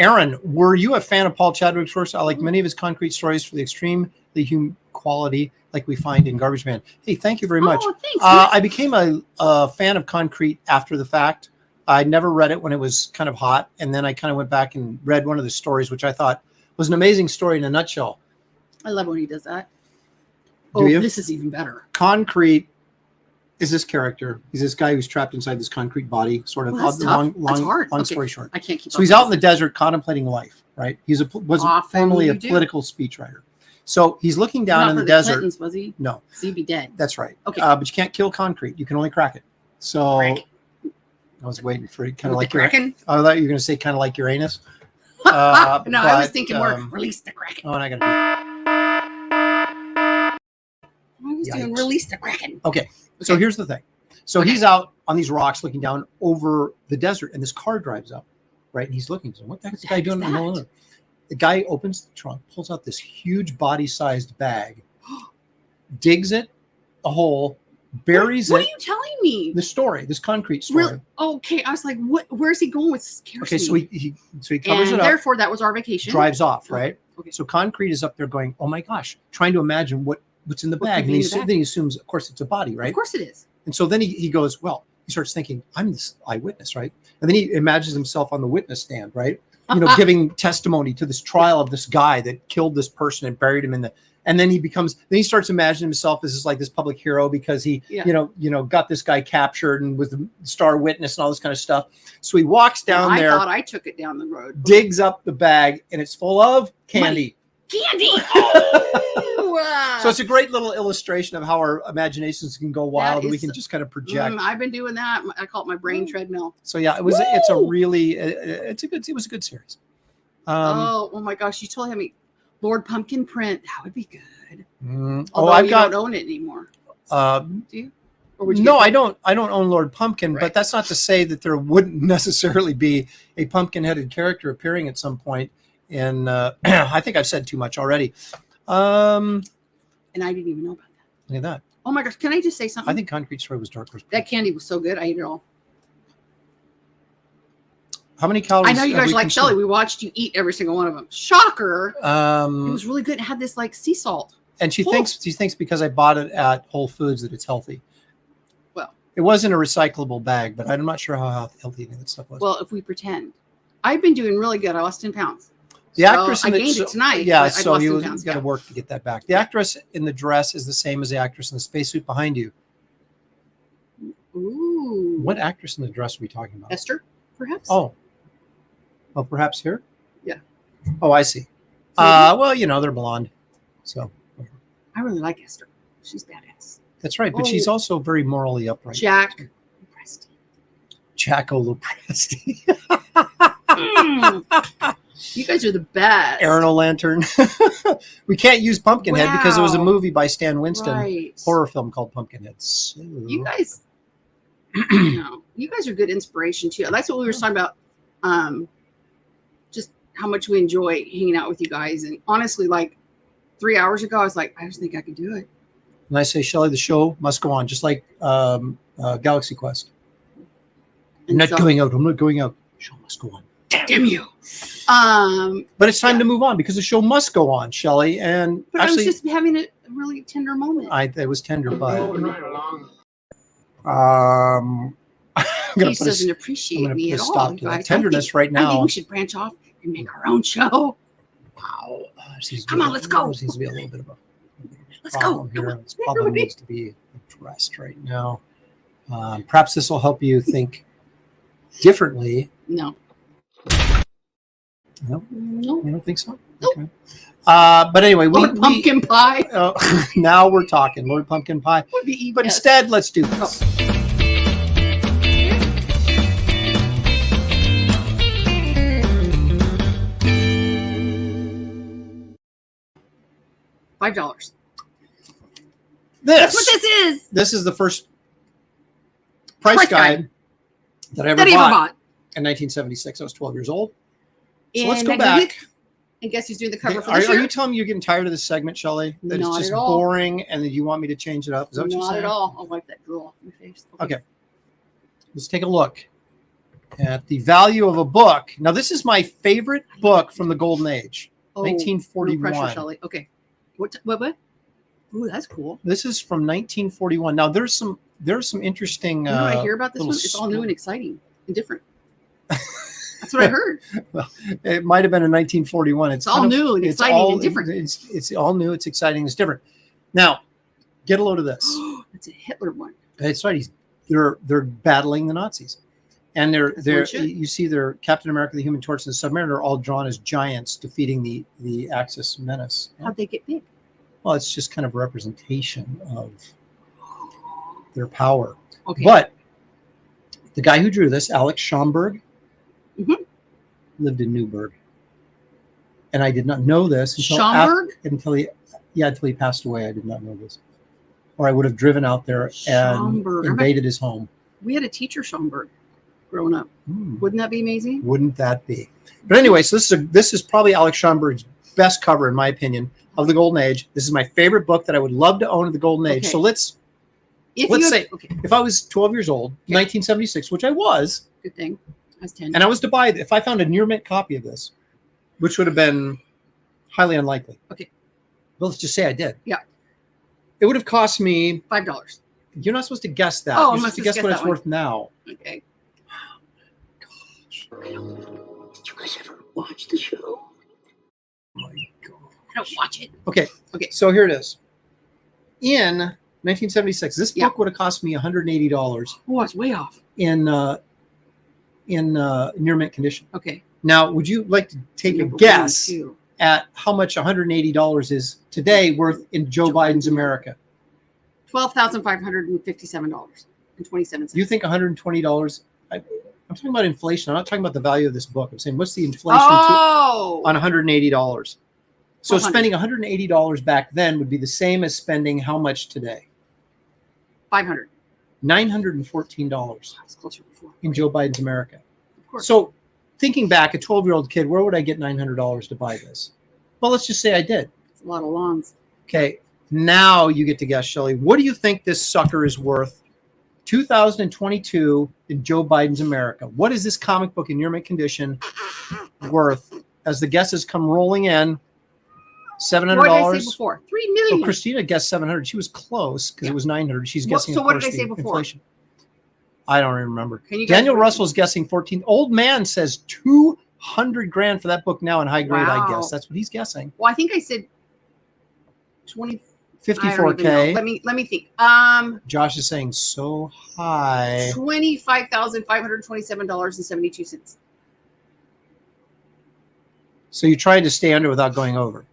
Speaker 2: Aaron, were you a fan of Paul Chadwick's works? I like many of his concrete stories for the extremely human quality like we find in Garbage Man. Hey, thank you very much.
Speaker 3: Oh, thanks,
Speaker 2: I became a fan of concrete after the fact. I never read it when it was kind of hot. And then I kind of went back and read one of the stories, which I thought was an amazing story in a nutshell.
Speaker 3: I love when he does that. This is even better.
Speaker 2: Concrete is this character. He's this guy who's trapped inside this concrete body, sort of.
Speaker 3: Well,
Speaker 2: long story short.
Speaker 3: I can't keep.
Speaker 2: So he's out in the desert contemplating life, right? Was formerly a political speechwriter. So he's looking down in the desert.
Speaker 3: Clintons, was he?
Speaker 2: No.
Speaker 3: So he'd be dead.
Speaker 2: That's right.
Speaker 3: Okay.
Speaker 2: But you can't kill concrete. You can only crack it. So
Speaker 3: Kraken.
Speaker 2: I was waiting for it, kind of
Speaker 3: With
Speaker 2: like
Speaker 3: the Kraken.
Speaker 2: I thought you were going to say kind of like Uranus.
Speaker 3: No, I was
Speaker 2: but,
Speaker 3: thinking more release the Kraken.
Speaker 2: Oh, and I got to
Speaker 3: I was doing
Speaker 2: Yikes.
Speaker 3: release the Kraken.
Speaker 2: Okay. So here's the thing. So he's out on these rocks looking down over the desert, and this car drives up, right? And he's looking. So what the heck is the guy doing?
Speaker 3: that?
Speaker 2: The guy opens the trunk, pulls out this huge body-sized bag, digs it a hole, buries
Speaker 3: What
Speaker 2: it.
Speaker 3: are you telling me?
Speaker 2: The story, this concrete story.
Speaker 3: Really? Okay, I was like, what? Where's he going with? Scares
Speaker 2: Okay, so
Speaker 3: me.
Speaker 2: he covers
Speaker 3: And
Speaker 2: it up,
Speaker 3: therefore, that was our vacation.
Speaker 2: drives off, right?
Speaker 3: Okay.
Speaker 2: So concrete is up there going, oh my gosh, trying to imagine what's in the
Speaker 3: What
Speaker 2: bag.
Speaker 3: could
Speaker 2: And
Speaker 3: be in the bag?
Speaker 2: then he assumes, of course, it's a body, right?
Speaker 3: Of course it is.
Speaker 2: And so then he goes, well, he starts thinking, I'm this eyewitness, right? And then he imagines himself on the witness stand, right? Giving testimony to this trial of this guy that killed this person and buried him in the. And then he starts imagining himself as this public hero because he, got this guy captured and was the star witness and all this kind of stuff. So he walks down there.
Speaker 3: I thought I took it down the road.
Speaker 2: Digs up the bag, and it's full of candy.
Speaker 3: Candy.
Speaker 2: So it's a great little illustration of how our imaginations can go wild. And we can just kind of project.
Speaker 3: I've been doing that. I call it my brain treadmill.
Speaker 2: So yeah, it was.
Speaker 3: Woo!
Speaker 2: It's a really. It was a good series.
Speaker 3: Oh my gosh! You totally have me. Lord Pumpkin print. That would be good.
Speaker 2: Although
Speaker 3: you don't own it anymore.
Speaker 2: Do
Speaker 3: you? Or would you
Speaker 2: no, I don't. I don't own Lord Pumpkin,
Speaker 3: Right.
Speaker 2: but that's not to say that there wouldn't necessarily be a pumpkin-headed character appearing at some point. And I think I've said too much already.
Speaker 3: And I didn't even know about that.
Speaker 2: Look at that.
Speaker 3: Oh my gosh! Can I just say something?
Speaker 2: I think Concrete Story was dark.
Speaker 3: that candy was so good. I ate it all.
Speaker 2: How many calories?
Speaker 3: I know you
Speaker 2: have
Speaker 3: guys
Speaker 2: we
Speaker 3: like
Speaker 2: consumed?
Speaker 3: Shelley. We watched you eat every single one of them. Shocker! It
Speaker 2: Um,
Speaker 3: was really good. It had this like sea salt.
Speaker 2: and she
Speaker 3: Ooh.
Speaker 2: thinks because I bought it at Whole Foods that it's healthy.
Speaker 3: Well,
Speaker 2: it wasn't a recyclable bag, but I'm not sure how healthy any of that stuff was.
Speaker 3: well, if we pretend, I've been doing really good. I lost 10 pounds.
Speaker 2: The actress
Speaker 3: I
Speaker 2: in the,
Speaker 3: gained it tonight.
Speaker 2: Yeah,
Speaker 3: but I've
Speaker 2: so
Speaker 3: lost 10
Speaker 2: you
Speaker 3: pounds,
Speaker 2: got to
Speaker 3: yeah.
Speaker 2: work to get that back. The actress in the dress is the same as the actress in the spacesuit behind you.
Speaker 3: Ooh.
Speaker 2: What actress in the dress are we talking about?
Speaker 3: Esther, perhaps?
Speaker 2: Oh, perhaps here?
Speaker 3: Yeah.
Speaker 2: Oh, I see. Well, they're blonde. So
Speaker 3: I really like Esther. She's badass.
Speaker 2: that's right. But she's also very morally upright.
Speaker 3: Jack Preston.
Speaker 2: Jacko Lopresti.
Speaker 3: You guys are the best.
Speaker 2: Aaron O'Lantern. We can't use Pumpkinhead because it was a
Speaker 3: Wow.
Speaker 2: movie by Stan Winston,
Speaker 3: Right.
Speaker 2: horror film called Pumpkinhead. So,
Speaker 3: You guys, you guys are good inspiration too. That's what we were talking about. Just how much we enjoy hanging out with you guys. And honestly, like 3 hours ago, I was like, I just think I could do it.
Speaker 2: and I say, Shelley, the show must go on, just like Galaxy Quest. I'm not going out. I'm not going out. The show must go on.
Speaker 3: Damn you.
Speaker 2: But it's time to move on because the show must go on, Shelley. And
Speaker 3: But
Speaker 2: actually,
Speaker 3: I was just having a really tender moment.
Speaker 2: it was tender, but
Speaker 4: Moving right along.
Speaker 2: I'm gonna
Speaker 3: He
Speaker 2: put
Speaker 3: doesn't
Speaker 2: a
Speaker 3: appreciate me
Speaker 2: put
Speaker 3: at
Speaker 2: a
Speaker 3: all.
Speaker 2: stop
Speaker 3: you
Speaker 2: to that
Speaker 3: guys.
Speaker 2: tenderness right
Speaker 3: I think
Speaker 2: now.
Speaker 3: we should branch off and make our own show.
Speaker 2: Wow.
Speaker 3: Come on, let's go.
Speaker 2: There seems to be a little bit of a
Speaker 3: Let's go.
Speaker 2: problem
Speaker 3: Come
Speaker 2: here.
Speaker 3: on.
Speaker 2: This problem needs to be addressed right now. Perhaps this will help you think differently.
Speaker 3: No.
Speaker 2: No,
Speaker 3: No.
Speaker 2: you don't think so?
Speaker 3: Nope.
Speaker 2: Okay. But anyway,
Speaker 3: Lord Pumpkin Pie
Speaker 2: now we're talking Lord Pumpkin Pie.
Speaker 3: would be
Speaker 2: But
Speaker 3: yes.
Speaker 2: instead, let's do this.
Speaker 3: $5.
Speaker 2: This.
Speaker 3: That's what this is.
Speaker 2: This is the first price guide that I ever
Speaker 3: That he
Speaker 2: bought
Speaker 3: ever bought.
Speaker 2: in 1976. I was 12 years old. So
Speaker 3: And
Speaker 2: let's go
Speaker 3: I did
Speaker 2: back.
Speaker 3: it. And guess who's doing the cover for
Speaker 2: Are
Speaker 3: this year?
Speaker 2: you telling me you're getting tired of this segment, Shelley? That
Speaker 3: Not
Speaker 2: it's just
Speaker 3: at all.
Speaker 2: boring and that you want me to change it up? Is that what you're
Speaker 3: Not
Speaker 2: saying?
Speaker 3: at all. I'll wipe that drool off my face.
Speaker 2: Okay. Let's take a look at the value of a book. Now, this is my favorite book from the Golden Age,
Speaker 3: Oh,
Speaker 2: 1941.
Speaker 3: No pressure, Shelley. Okay. What? Ooh, that's cool.
Speaker 2: This is from 1941. Now, there's some interesting.
Speaker 3: You know what I hear about this one?
Speaker 2: little
Speaker 3: It's all new
Speaker 2: story.
Speaker 3: and exciting and different. That's what I heard.
Speaker 2: It might have been in 1941.
Speaker 3: It's all new and exciting and different.
Speaker 2: It's all new. It's exciting. It's different. Now, get a load of this.
Speaker 3: It's a Hitler one.
Speaker 2: That's right. They're battling the Nazis, and they're
Speaker 3: legit.
Speaker 2: you see their Captain America, the Human Torch, and the Submariner are all drawn as giants defeating the Axis menace.
Speaker 3: How'd they get big?
Speaker 2: Well, it's just kind of a representation of their power.
Speaker 3: Okay.
Speaker 2: But The guy who drew this, Alex Schomburg,
Speaker 3: Mhm.
Speaker 2: lived in Newburgh. And I did not know this
Speaker 3: Schomburg?
Speaker 2: until he passed away. I did not know this. Or I would have driven out there and
Speaker 3: Schomburg.
Speaker 2: invaded his home.
Speaker 3: We had a teacher, Schomburg, growing up. Wouldn't that be amazing?
Speaker 2: Wouldn't that be? But anyway, so this is probably Alex Schomburg's best cover, in my opinion, of the Golden Age. This is my favorite book that I would love to own of the Golden Age.
Speaker 3: Okay.
Speaker 2: So let's say if I was 12 years old, 1976, which I was.
Speaker 3: Good thing. I was 10.
Speaker 2: And I was to buy, if I found a near mint copy of this, which would have been highly unlikely.
Speaker 3: Okay.
Speaker 2: Well, let's just say I did.
Speaker 3: Yeah.
Speaker 2: It would have cost me
Speaker 3: $5.
Speaker 2: You're not supposed to guess that.
Speaker 3: Oh,
Speaker 2: you're supposed to guess what it's worth now.
Speaker 3: Okay.
Speaker 1: Did you guys ever watch the show?
Speaker 2: Oh my God.
Speaker 3: I don't watch it.
Speaker 2: Okay.
Speaker 3: Okay.
Speaker 2: So here it is. In 1976, this book would have cost me $180
Speaker 3: Oh, I was way off.
Speaker 2: in near mint condition.
Speaker 3: Okay.
Speaker 2: Now, would you like to take a guess at how much $180 is today worth in Joe Biden's America?
Speaker 3: $12,557.27.
Speaker 2: You think $120? I'm talking about inflation. I'm not talking about the value of this book. I'm saying what's the inflation on $180? So spending $180 back then would be the same as spending how much today?
Speaker 3: $500.
Speaker 2: $914
Speaker 3: That's closer before.
Speaker 2: in Joe Biden's America.
Speaker 3: Of course.
Speaker 2: So thinking back, a 12-year-old kid, where would I get $900 to buy this? Well, let's just say I did.
Speaker 3: It's a lot of lawns.
Speaker 2: Okay, now you get to guess, Shelley. What do you think this sucker is worth 2022 in Joe Biden's America? What is this comic book in near mint condition worth as the guesses come rolling in? $700.
Speaker 3: What did I say before? $3 million.
Speaker 2: Well, Christina guessed 700. She was close because it was 900. She's guessing.
Speaker 3: So what did I say before?
Speaker 2: Inflation. I don't even remember.
Speaker 3: Can you guys
Speaker 2: Daniel Russell's guessing 14. Old man says 200 grand for that book now in high grade. I guess that's what he's guessing.
Speaker 3: Well, I think I said 20.
Speaker 2: 54K.
Speaker 3: Let me think.
Speaker 2: Josh is saying so high.
Speaker 3: $25,527.72.
Speaker 2: So you tried to stay under without going over.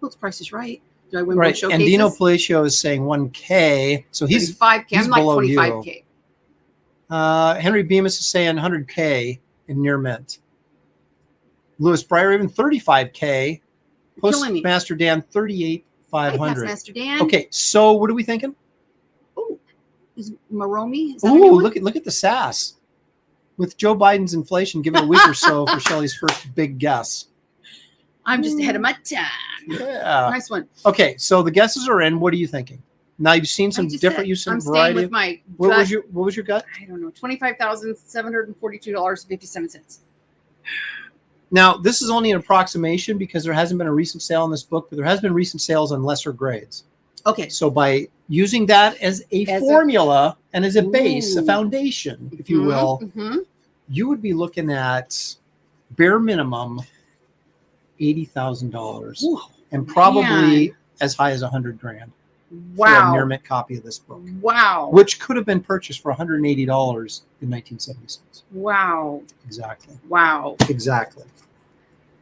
Speaker 3: Well, the price is right. Do I win
Speaker 2: Right.
Speaker 3: both showcases?
Speaker 2: And Dino Palacio is saying 1K. So he's
Speaker 3: 5K.
Speaker 2: he's
Speaker 3: I'm like
Speaker 2: below
Speaker 3: 25K.
Speaker 2: Henry Bemis is saying 100K in near mint. Louis Breyer even 35K. Postmaster Dan 38,500.
Speaker 3: Master Dan.
Speaker 2: Okay, so what are we thinking?
Speaker 3: Oh, is Maromi?
Speaker 2: Oh, look at the sass. With Joe Biden's inflation, give it a week or so for Shelley's first big guess.
Speaker 3: I'm just ahead of my time.
Speaker 2: Yeah.
Speaker 3: Nice one.
Speaker 2: Okay, so the guesses are in. What are you thinking? Now you've seen some different. You've seen
Speaker 3: I'm
Speaker 2: variety.
Speaker 3: staying with my
Speaker 2: What was your gut?
Speaker 3: I don't know. $25,742.57.
Speaker 2: Now this is only an approximation because there hasn't been a recent sale on this book, but there has been recent sales on lesser grades.
Speaker 3: Okay.
Speaker 2: So by using that as a formula and as a base, a foundation, if you will, you would be looking at bare minimum $80,000 and probably as high as 100 grand.
Speaker 3: Wow.
Speaker 2: For a near mint copy of this book.
Speaker 3: Wow.
Speaker 2: Which could have been purchased for $180 in 1976.
Speaker 3: Wow.
Speaker 2: Exactly.
Speaker 3: Wow.
Speaker 2: Exactly.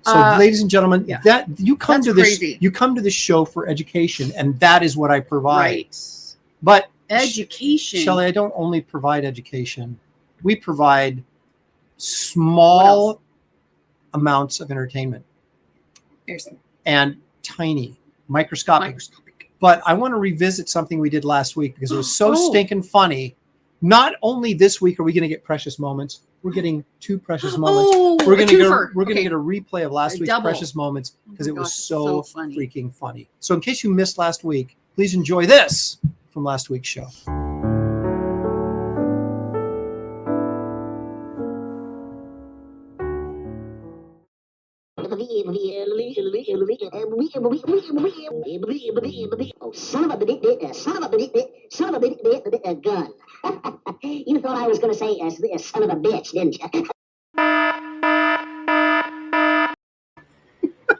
Speaker 2: So, ladies and gentlemen, that you come to this, you come to this show for education, and that is what I provide.
Speaker 3: Right.
Speaker 2: But
Speaker 3: education,
Speaker 2: Shelley, I don't only provide education. We provide small amounts of entertainment and tiny, microscopic. But I want to revisit something we did last week because it was so stinking funny. Not only this week are we going to get precious moments, we're getting 2 precious moments. We're going to get a replay of last week's precious moments because it was so freaking funny. So in case you missed last week, please enjoy this from last week's show.
Speaker 1: Oh, son of a gun. You thought I was going to say son of a bitch, didn't you?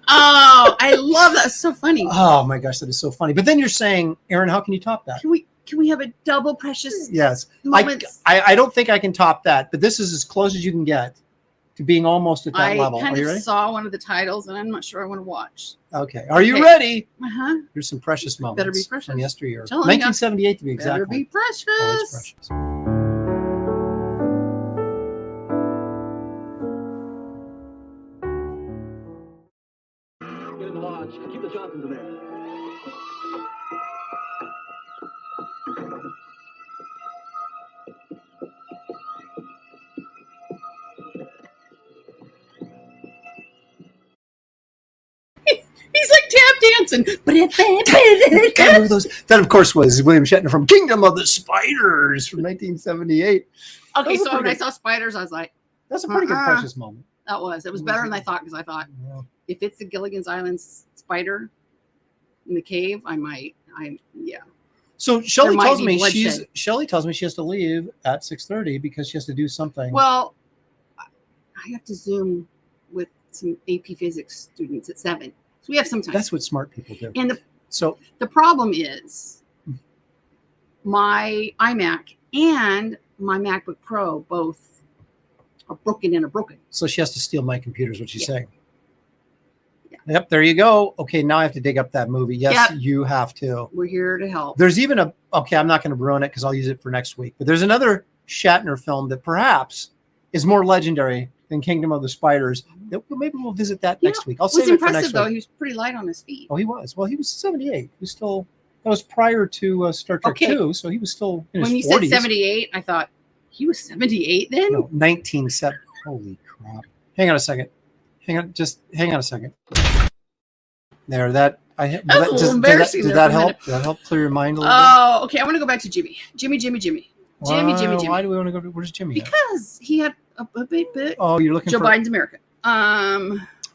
Speaker 3: Oh, I love that. It's so funny.
Speaker 2: Oh my gosh, that is so funny. But then you're saying, Aaron, how can you top that?
Speaker 3: Can we have a double precious?
Speaker 2: Yes.
Speaker 3: Moments?
Speaker 2: I don't think I can top that, but this is as close as you can get to being almost at that level.
Speaker 3: I kind of
Speaker 2: ready?
Speaker 3: saw one of the titles, and I'm not sure I want to watch.
Speaker 2: Okay. Are you ready?
Speaker 3: Uh-huh.
Speaker 2: Here's some precious moments.
Speaker 3: Better be precious.
Speaker 2: From yesteryear.
Speaker 3: Tell
Speaker 2: 1978 to be exact.
Speaker 3: Better be precious.
Speaker 2: Always precious.
Speaker 1: Keep the talking to them.
Speaker 3: He's like tap dancing.
Speaker 2: Can't remember those. That, of course, was William Shatner from Kingdom of the Spiders from 1978.
Speaker 3: Okay, so when I saw spiders, I was like,
Speaker 2: That's a pretty good precious moment.
Speaker 3: That was. It was better than I thought, because I thought, if it's the Gilligan's Island spider in the cave, yeah.
Speaker 2: So Shelley
Speaker 3: might
Speaker 2: tells
Speaker 3: be
Speaker 2: me
Speaker 3: bloodshed.
Speaker 2: Shelley tells me she has to leave at 6:30 because she has to do something.
Speaker 3: Well, I have to Zoom with some AP Physics students at 7. So we have some time.
Speaker 2: That's what smart people do.
Speaker 3: And
Speaker 2: so
Speaker 3: the problem is my iMac and my MacBook Pro both are broken and are broken.
Speaker 2: So she has to steal my computer is what she's saying.
Speaker 3: Yeah.
Speaker 2: Yep, there you go. Okay, now I have to dig up that movie. Yes, you have to.
Speaker 3: We're here to help.
Speaker 2: There's even okay, I'm not going to ruin it because I'll use it for next week. But there's another Shatner film that perhaps is more legendary than Kingdom of the Spiders. Maybe we'll visit that next week. I'll save it for next week.
Speaker 3: Though. He was pretty light on his feet.
Speaker 2: Oh, he was. Well, he was 78. He was still, that was prior to Star Trek 2, so he was still in his 40s.
Speaker 3: When you said 78, I thought, he was 78 then?
Speaker 2: No, 1970. Holy crap. Hang on a second. Hang on a second. There, that I
Speaker 3: That was a little embarrassing.
Speaker 2: Did that help? Did that help clear your mind a little bit?
Speaker 3: Oh, okay. I want to go back to Jimmy. Jimmy.
Speaker 2: Why do we want to go to, where's Jimmy?
Speaker 3: Because he had a bit.
Speaker 2: Oh, you're looking
Speaker 3: Joe
Speaker 2: for
Speaker 3: Biden's America.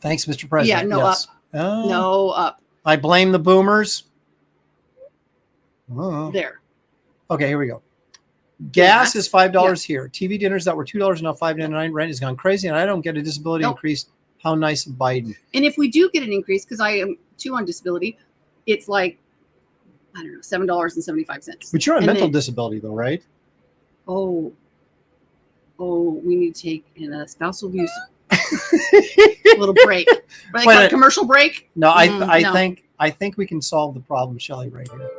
Speaker 2: Thanks, Mr. President.
Speaker 3: Yeah, no
Speaker 2: yes.
Speaker 3: up. No up.
Speaker 2: I blame the boomers. Oh.
Speaker 3: There.
Speaker 2: Okay, here we go. Gas is $5 here. TV dinners that were $2 now $5.99. Rent has gone crazy, and I don't get a disability increase. How nice of Biden.
Speaker 3: And if we do get an increase, because I am too on disability, it's like, I don't know, $7.75.
Speaker 2: But you're on mental disability, though, right?
Speaker 3: Oh, we need to take in a spousal abuse. A little break. Or like a commercial break?
Speaker 2: No, I think we can solve the problem, Shelley, right here.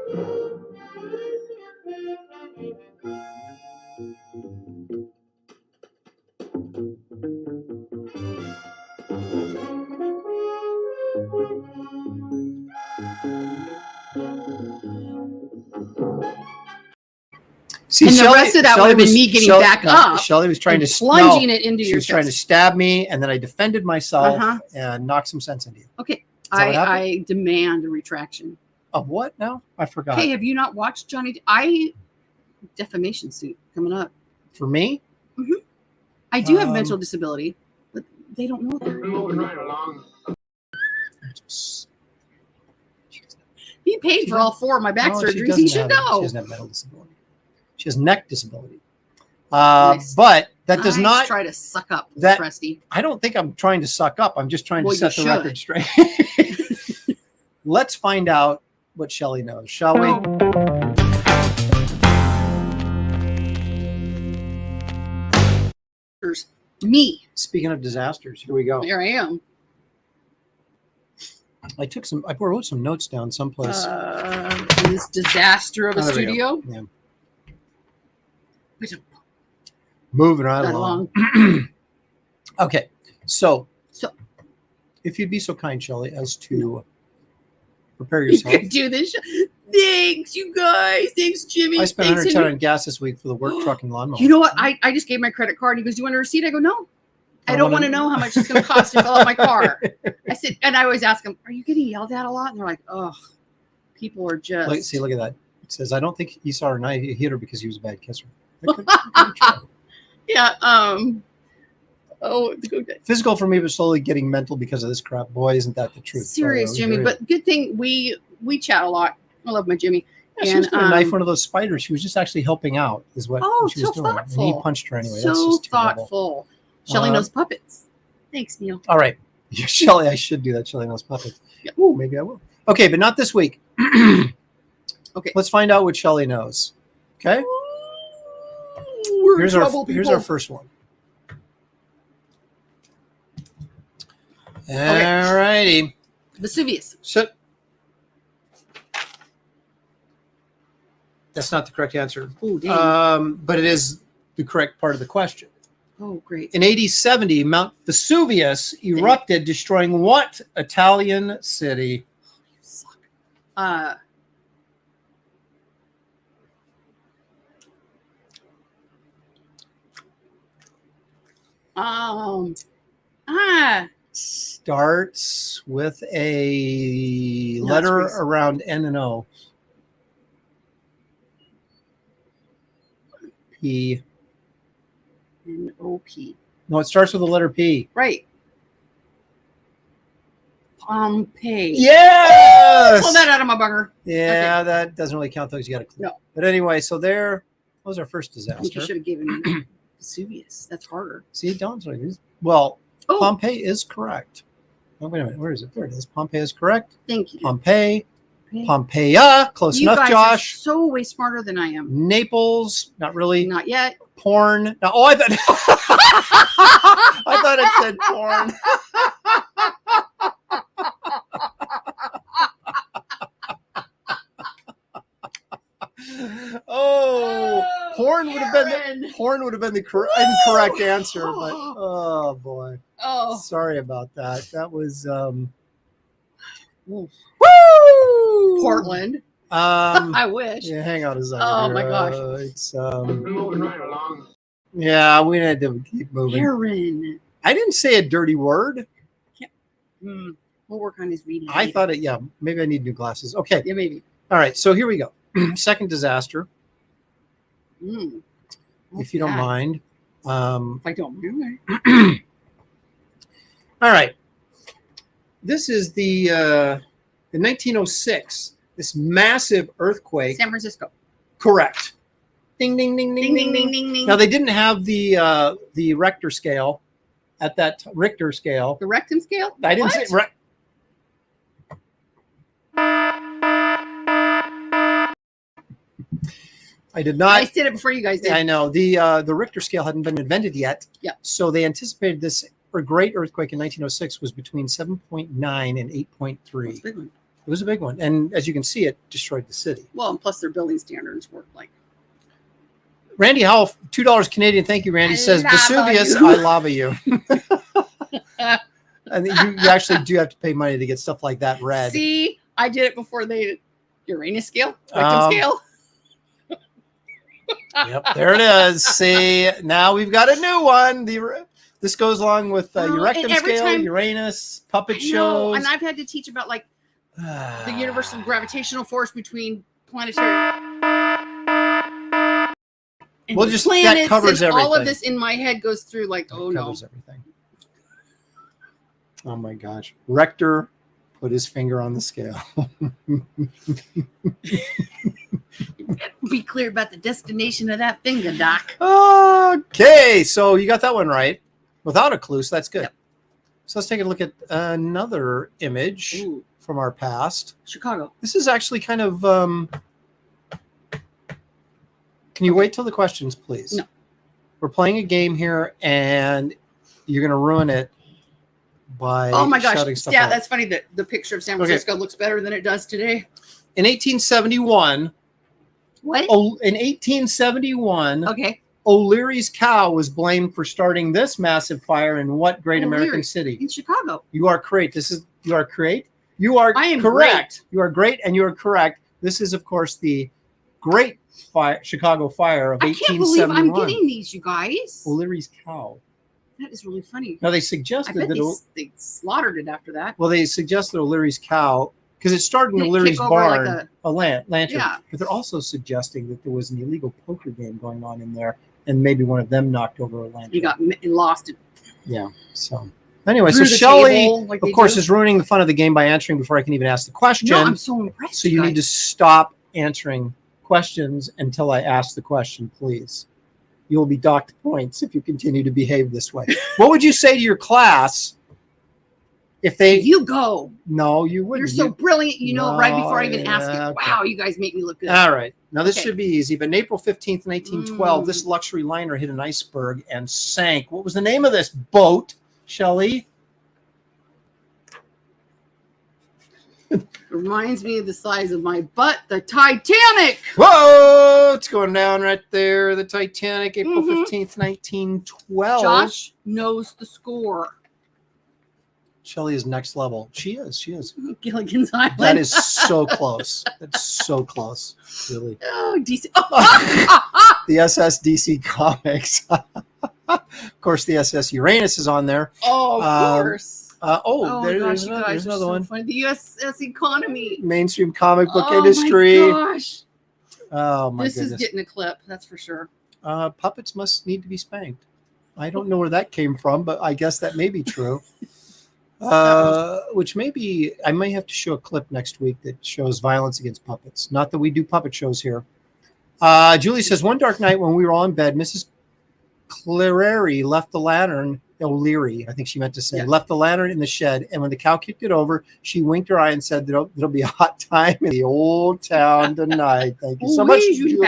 Speaker 2: See,
Speaker 3: and the rest of that would have been me getting back up.
Speaker 2: Shelley was trying to
Speaker 3: plunging it into your chest.
Speaker 2: She was trying to stab me, and then I defended myself and knocked some sense into you.
Speaker 3: Okay, I demand a retraction.
Speaker 2: Of what now? I forgot.
Speaker 3: Hey, have you not watched Johnny? Defamation suit coming up.
Speaker 2: For me?
Speaker 3: Mm-hmm. I do have mental disability, but they don't know that.
Speaker 4: Moving right along.
Speaker 3: He paid for all 4 of my back surgeries. He should know.
Speaker 2: She doesn't have mental disability. She has neck disability. Nice. But that does not
Speaker 3: try to suck up, Presty.
Speaker 2: I don't think I'm trying to suck up. I'm just trying to set the record straight. Let's find out what Shelley knows, shall we?
Speaker 3: Me.
Speaker 2: Speaking of disasters, here we go.
Speaker 3: Here I am.
Speaker 2: I wrote some notes down someplace.
Speaker 3: This disaster of a studio.
Speaker 2: Yeah. Moving right along. Okay, so if you'd be so kind, Shelley, as to prepare yourself.
Speaker 3: You could do this. Thanks, you guys. Thanks, Jimmy.
Speaker 2: I spent $110 on gas this week for the work truck and lawnmower.
Speaker 3: You know what? I just gave my credit card. He goes, "Do you want a receipt?" I go, "No. I don't want to know how much it's going to cost to fill out my car." I said, and I always ask them, "Are you getting yelled at a lot?" And they're like, "Oh, people are just."
Speaker 2: Look at that. It says, "I don't think he saw her knife. He hit her because he was a bad kisser."
Speaker 3: Yeah.
Speaker 2: Physical for me was slowly getting mental because of this crap. Boy, isn't that the truth?
Speaker 3: Serious, Jimmy. But good thing we chat a lot. I love my Jimmy.
Speaker 2: Yeah, she was going to knife one of those spiders. She was just actually helping out, is what she was doing.
Speaker 3: Thoughtful.
Speaker 2: And he punched her anyway.
Speaker 3: So
Speaker 2: That's just
Speaker 3: thoughtful. Shelley knows puppets. Thanks, Neil.
Speaker 2: All right. Yeah, Shelley, I should do that. Shelley knows puppets.
Speaker 3: Yeah.
Speaker 2: Ooh, maybe I will. Okay, but not this week.
Speaker 3: Okay.
Speaker 2: Let's find out what Shelley knows. Okay. Here's our first one. All righty.
Speaker 3: Vesuvius.
Speaker 2: That's not the correct answer.
Speaker 3: Oh, dang.
Speaker 2: But it is the correct part of the question.
Speaker 3: Oh, great.
Speaker 2: In AD 70, Mount Vesuvius erupted, destroying what Italian city? Starts with a
Speaker 3: No,
Speaker 2: letter
Speaker 3: it's
Speaker 2: around N and O. P.
Speaker 3: N-O-P.
Speaker 2: No, it starts with the letter P.
Speaker 3: Right. Pompeii.
Speaker 2: Yes!
Speaker 3: Pull that out of my bugger.
Speaker 2: Yeah,
Speaker 3: Okay.
Speaker 2: that doesn't really count those. You got to clear.
Speaker 3: No.
Speaker 2: But anyway, so there was our first
Speaker 3: I think
Speaker 2: disaster.
Speaker 3: you should have given me Vesuvius. That's harder.
Speaker 2: See, Don's right. Well,
Speaker 3: Oh.
Speaker 2: Pompeii is correct. Oh, wait a minute. Where is it? There it is. Pompeii is correct.
Speaker 3: Thank you.
Speaker 2: Pompeii.
Speaker 3: Okay.
Speaker 2: Pompeia. Close
Speaker 3: You
Speaker 2: enough,
Speaker 3: guys
Speaker 2: Josh.
Speaker 3: are so way smarter than I am.
Speaker 2: Naples. Not really.
Speaker 3: Not yet.
Speaker 2: Porn. No, oh, I thought I thought it said porn. Oh, porn would have been the incorrect answer, but oh boy.
Speaker 3: Oh.
Speaker 2: Sorry about that. That was
Speaker 3: Woo!
Speaker 2: Portland.
Speaker 3: I wish.
Speaker 2: Yeah, hang on a second.
Speaker 3: Oh
Speaker 2: here.
Speaker 3: my gosh.
Speaker 2: It's
Speaker 4: Moving right along.
Speaker 2: yeah, we had to keep moving.
Speaker 3: Aaron.
Speaker 2: I didn't say a dirty word.
Speaker 3: We'll work on his reading.
Speaker 2: I thought it. Yeah, maybe I need new glasses. Okay.
Speaker 3: Yeah, maybe.
Speaker 2: All right. So here we go. Second disaster, if you don't mind.
Speaker 3: If I don't mind.
Speaker 2: All right. This is the in 1906. This massive earthquake.
Speaker 3: San Francisco.
Speaker 2: Correct. Ding ding ding ding
Speaker 3: Ding, ding, ding, ding, ding.
Speaker 2: Now they didn't have the Richter scale at that Richter scale.
Speaker 3: The rectum scale?
Speaker 2: I didn't
Speaker 3: What?
Speaker 2: say. I did not.
Speaker 3: I did it before you guys did.
Speaker 2: I know the Richter scale hadn't been invented yet.
Speaker 3: Yeah.
Speaker 2: So they anticipated this great earthquake in 1906 was between 7.9 and 8.3.
Speaker 3: That's a big one.
Speaker 2: It was a big one, and as you can see, it destroyed the city.
Speaker 3: Well, and plus their building standards were like.
Speaker 2: Randy Howell, $2 Canadian. Thank you, Randy. Says
Speaker 3: lava
Speaker 2: Vesuvius,
Speaker 3: you.
Speaker 2: I lava you. And you actually do have to pay money to get stuff like that read.
Speaker 3: See, I did it before they Uranus scale, rectum scale.
Speaker 2: Yep, there it is. See, now we've got a new one. This goes along with your rectum scale, Uranus, puppet shows.
Speaker 3: And I've had to teach about like the universal gravitational force between planetary. And
Speaker 2: Well, just
Speaker 3: planets
Speaker 2: that covers
Speaker 3: and
Speaker 2: everything.
Speaker 3: all of this in my head goes through like, oh no.
Speaker 2: Covers everything. Oh my gosh. Rector put his finger on the scale.
Speaker 3: Be clear about the destination of that finger, Doc.
Speaker 2: Okay, so you got that one right without a clue, so that's good.
Speaker 3: Yep.
Speaker 2: So let's take a look at another image from our past.
Speaker 3: Chicago.
Speaker 2: This is actually kind of. Can you wait till the questions, please?
Speaker 3: No.
Speaker 2: We're playing a game here, and you're going to ruin it by
Speaker 3: Oh my gosh.
Speaker 2: shouting stuff
Speaker 3: Yeah,
Speaker 2: out.
Speaker 3: that's funny that the picture of San Francisco looks better than it does today.
Speaker 2: In 1871.
Speaker 3: What?
Speaker 2: Oh, in 1871.
Speaker 3: Okay.
Speaker 2: O'Leary's cow was blamed for starting this massive fire in what great
Speaker 3: O'Leary.
Speaker 2: American city?
Speaker 3: In Chicago.
Speaker 2: You are correct. You are correct. You are
Speaker 3: I am
Speaker 2: correct. You are great, and you are correct. This is, of course, the Great Chicago Fire of
Speaker 3: I can't believe
Speaker 2: 1871.
Speaker 3: I'm getting these, you guys.
Speaker 2: O'Leary's cow.
Speaker 3: That is really funny.
Speaker 2: Now they
Speaker 3: I
Speaker 2: suggested
Speaker 3: bet
Speaker 2: that.
Speaker 3: they slaughtered it after that.
Speaker 2: Well, they suggested O'Leary's cow because it started in
Speaker 3: Did it
Speaker 2: O'Leary's
Speaker 3: kick over like
Speaker 2: barn, a lantern.
Speaker 3: Yeah.
Speaker 2: But they're also suggesting that there was an illegal poker game going on in there, and maybe one of them knocked over a lantern.
Speaker 3: You got lost it.
Speaker 2: Yeah. So anyway,
Speaker 3: Through
Speaker 2: so
Speaker 3: the
Speaker 2: Shelley,
Speaker 3: table, like
Speaker 2: of
Speaker 3: they
Speaker 2: course,
Speaker 3: do.
Speaker 2: is ruining the fun of the game by answering before I can even ask the question.
Speaker 3: No, I'm so impressed.
Speaker 2: So you need to stop answering questions until I ask the question, please. You will be docked points if you continue to behave this way. What would you say to your class if they?
Speaker 3: You go.
Speaker 2: No, you wouldn't.
Speaker 3: You're so brilliant. You know, right before I even
Speaker 2: No,
Speaker 3: ask it.
Speaker 2: okay.
Speaker 3: Wow, you guys make me look good.
Speaker 2: All right. Now this
Speaker 3: Okay.
Speaker 2: should be easy. But on April 15th, 1912, this luxury liner hit an iceberg and sank. What was the name of this boat, Shelley?
Speaker 3: It reminds me of the size of my butt, the Titanic.
Speaker 2: Whoa! It's going down right there. The Titanic, April 15th, 1912.
Speaker 3: Josh knows the score.
Speaker 2: Shelley is next level. She is.
Speaker 3: Gilligan's Island.
Speaker 2: That is so close. That's so close. Really.
Speaker 3: Oh, DC.
Speaker 2: The SS DC Comics. Of course, the SS Uranus is on there.
Speaker 3: Oh, of course.
Speaker 2: There's
Speaker 3: you guys
Speaker 2: another
Speaker 3: are
Speaker 2: one.
Speaker 3: So funny. The USS Economy.
Speaker 2: Mainstream comic book industry.
Speaker 3: Oh my gosh.
Speaker 2: Oh my
Speaker 3: This
Speaker 2: goodness.
Speaker 3: is getting a clip, that's for sure.
Speaker 2: Puppets must need to be spanked. I don't know where that came from, but I guess that may be true. Which maybe I may have to show a clip next week that shows violence against puppets. Not that we do puppet shows here. Julie says, one dark night when we were all in bed, Mrs. Clary left the lantern, O'Leary, I think she meant to say, left the lantern in the shed. And when the cow kicked it over, she winked her eye and said, there'll be a hot time in the old town tonight. Thank you so much, Julie.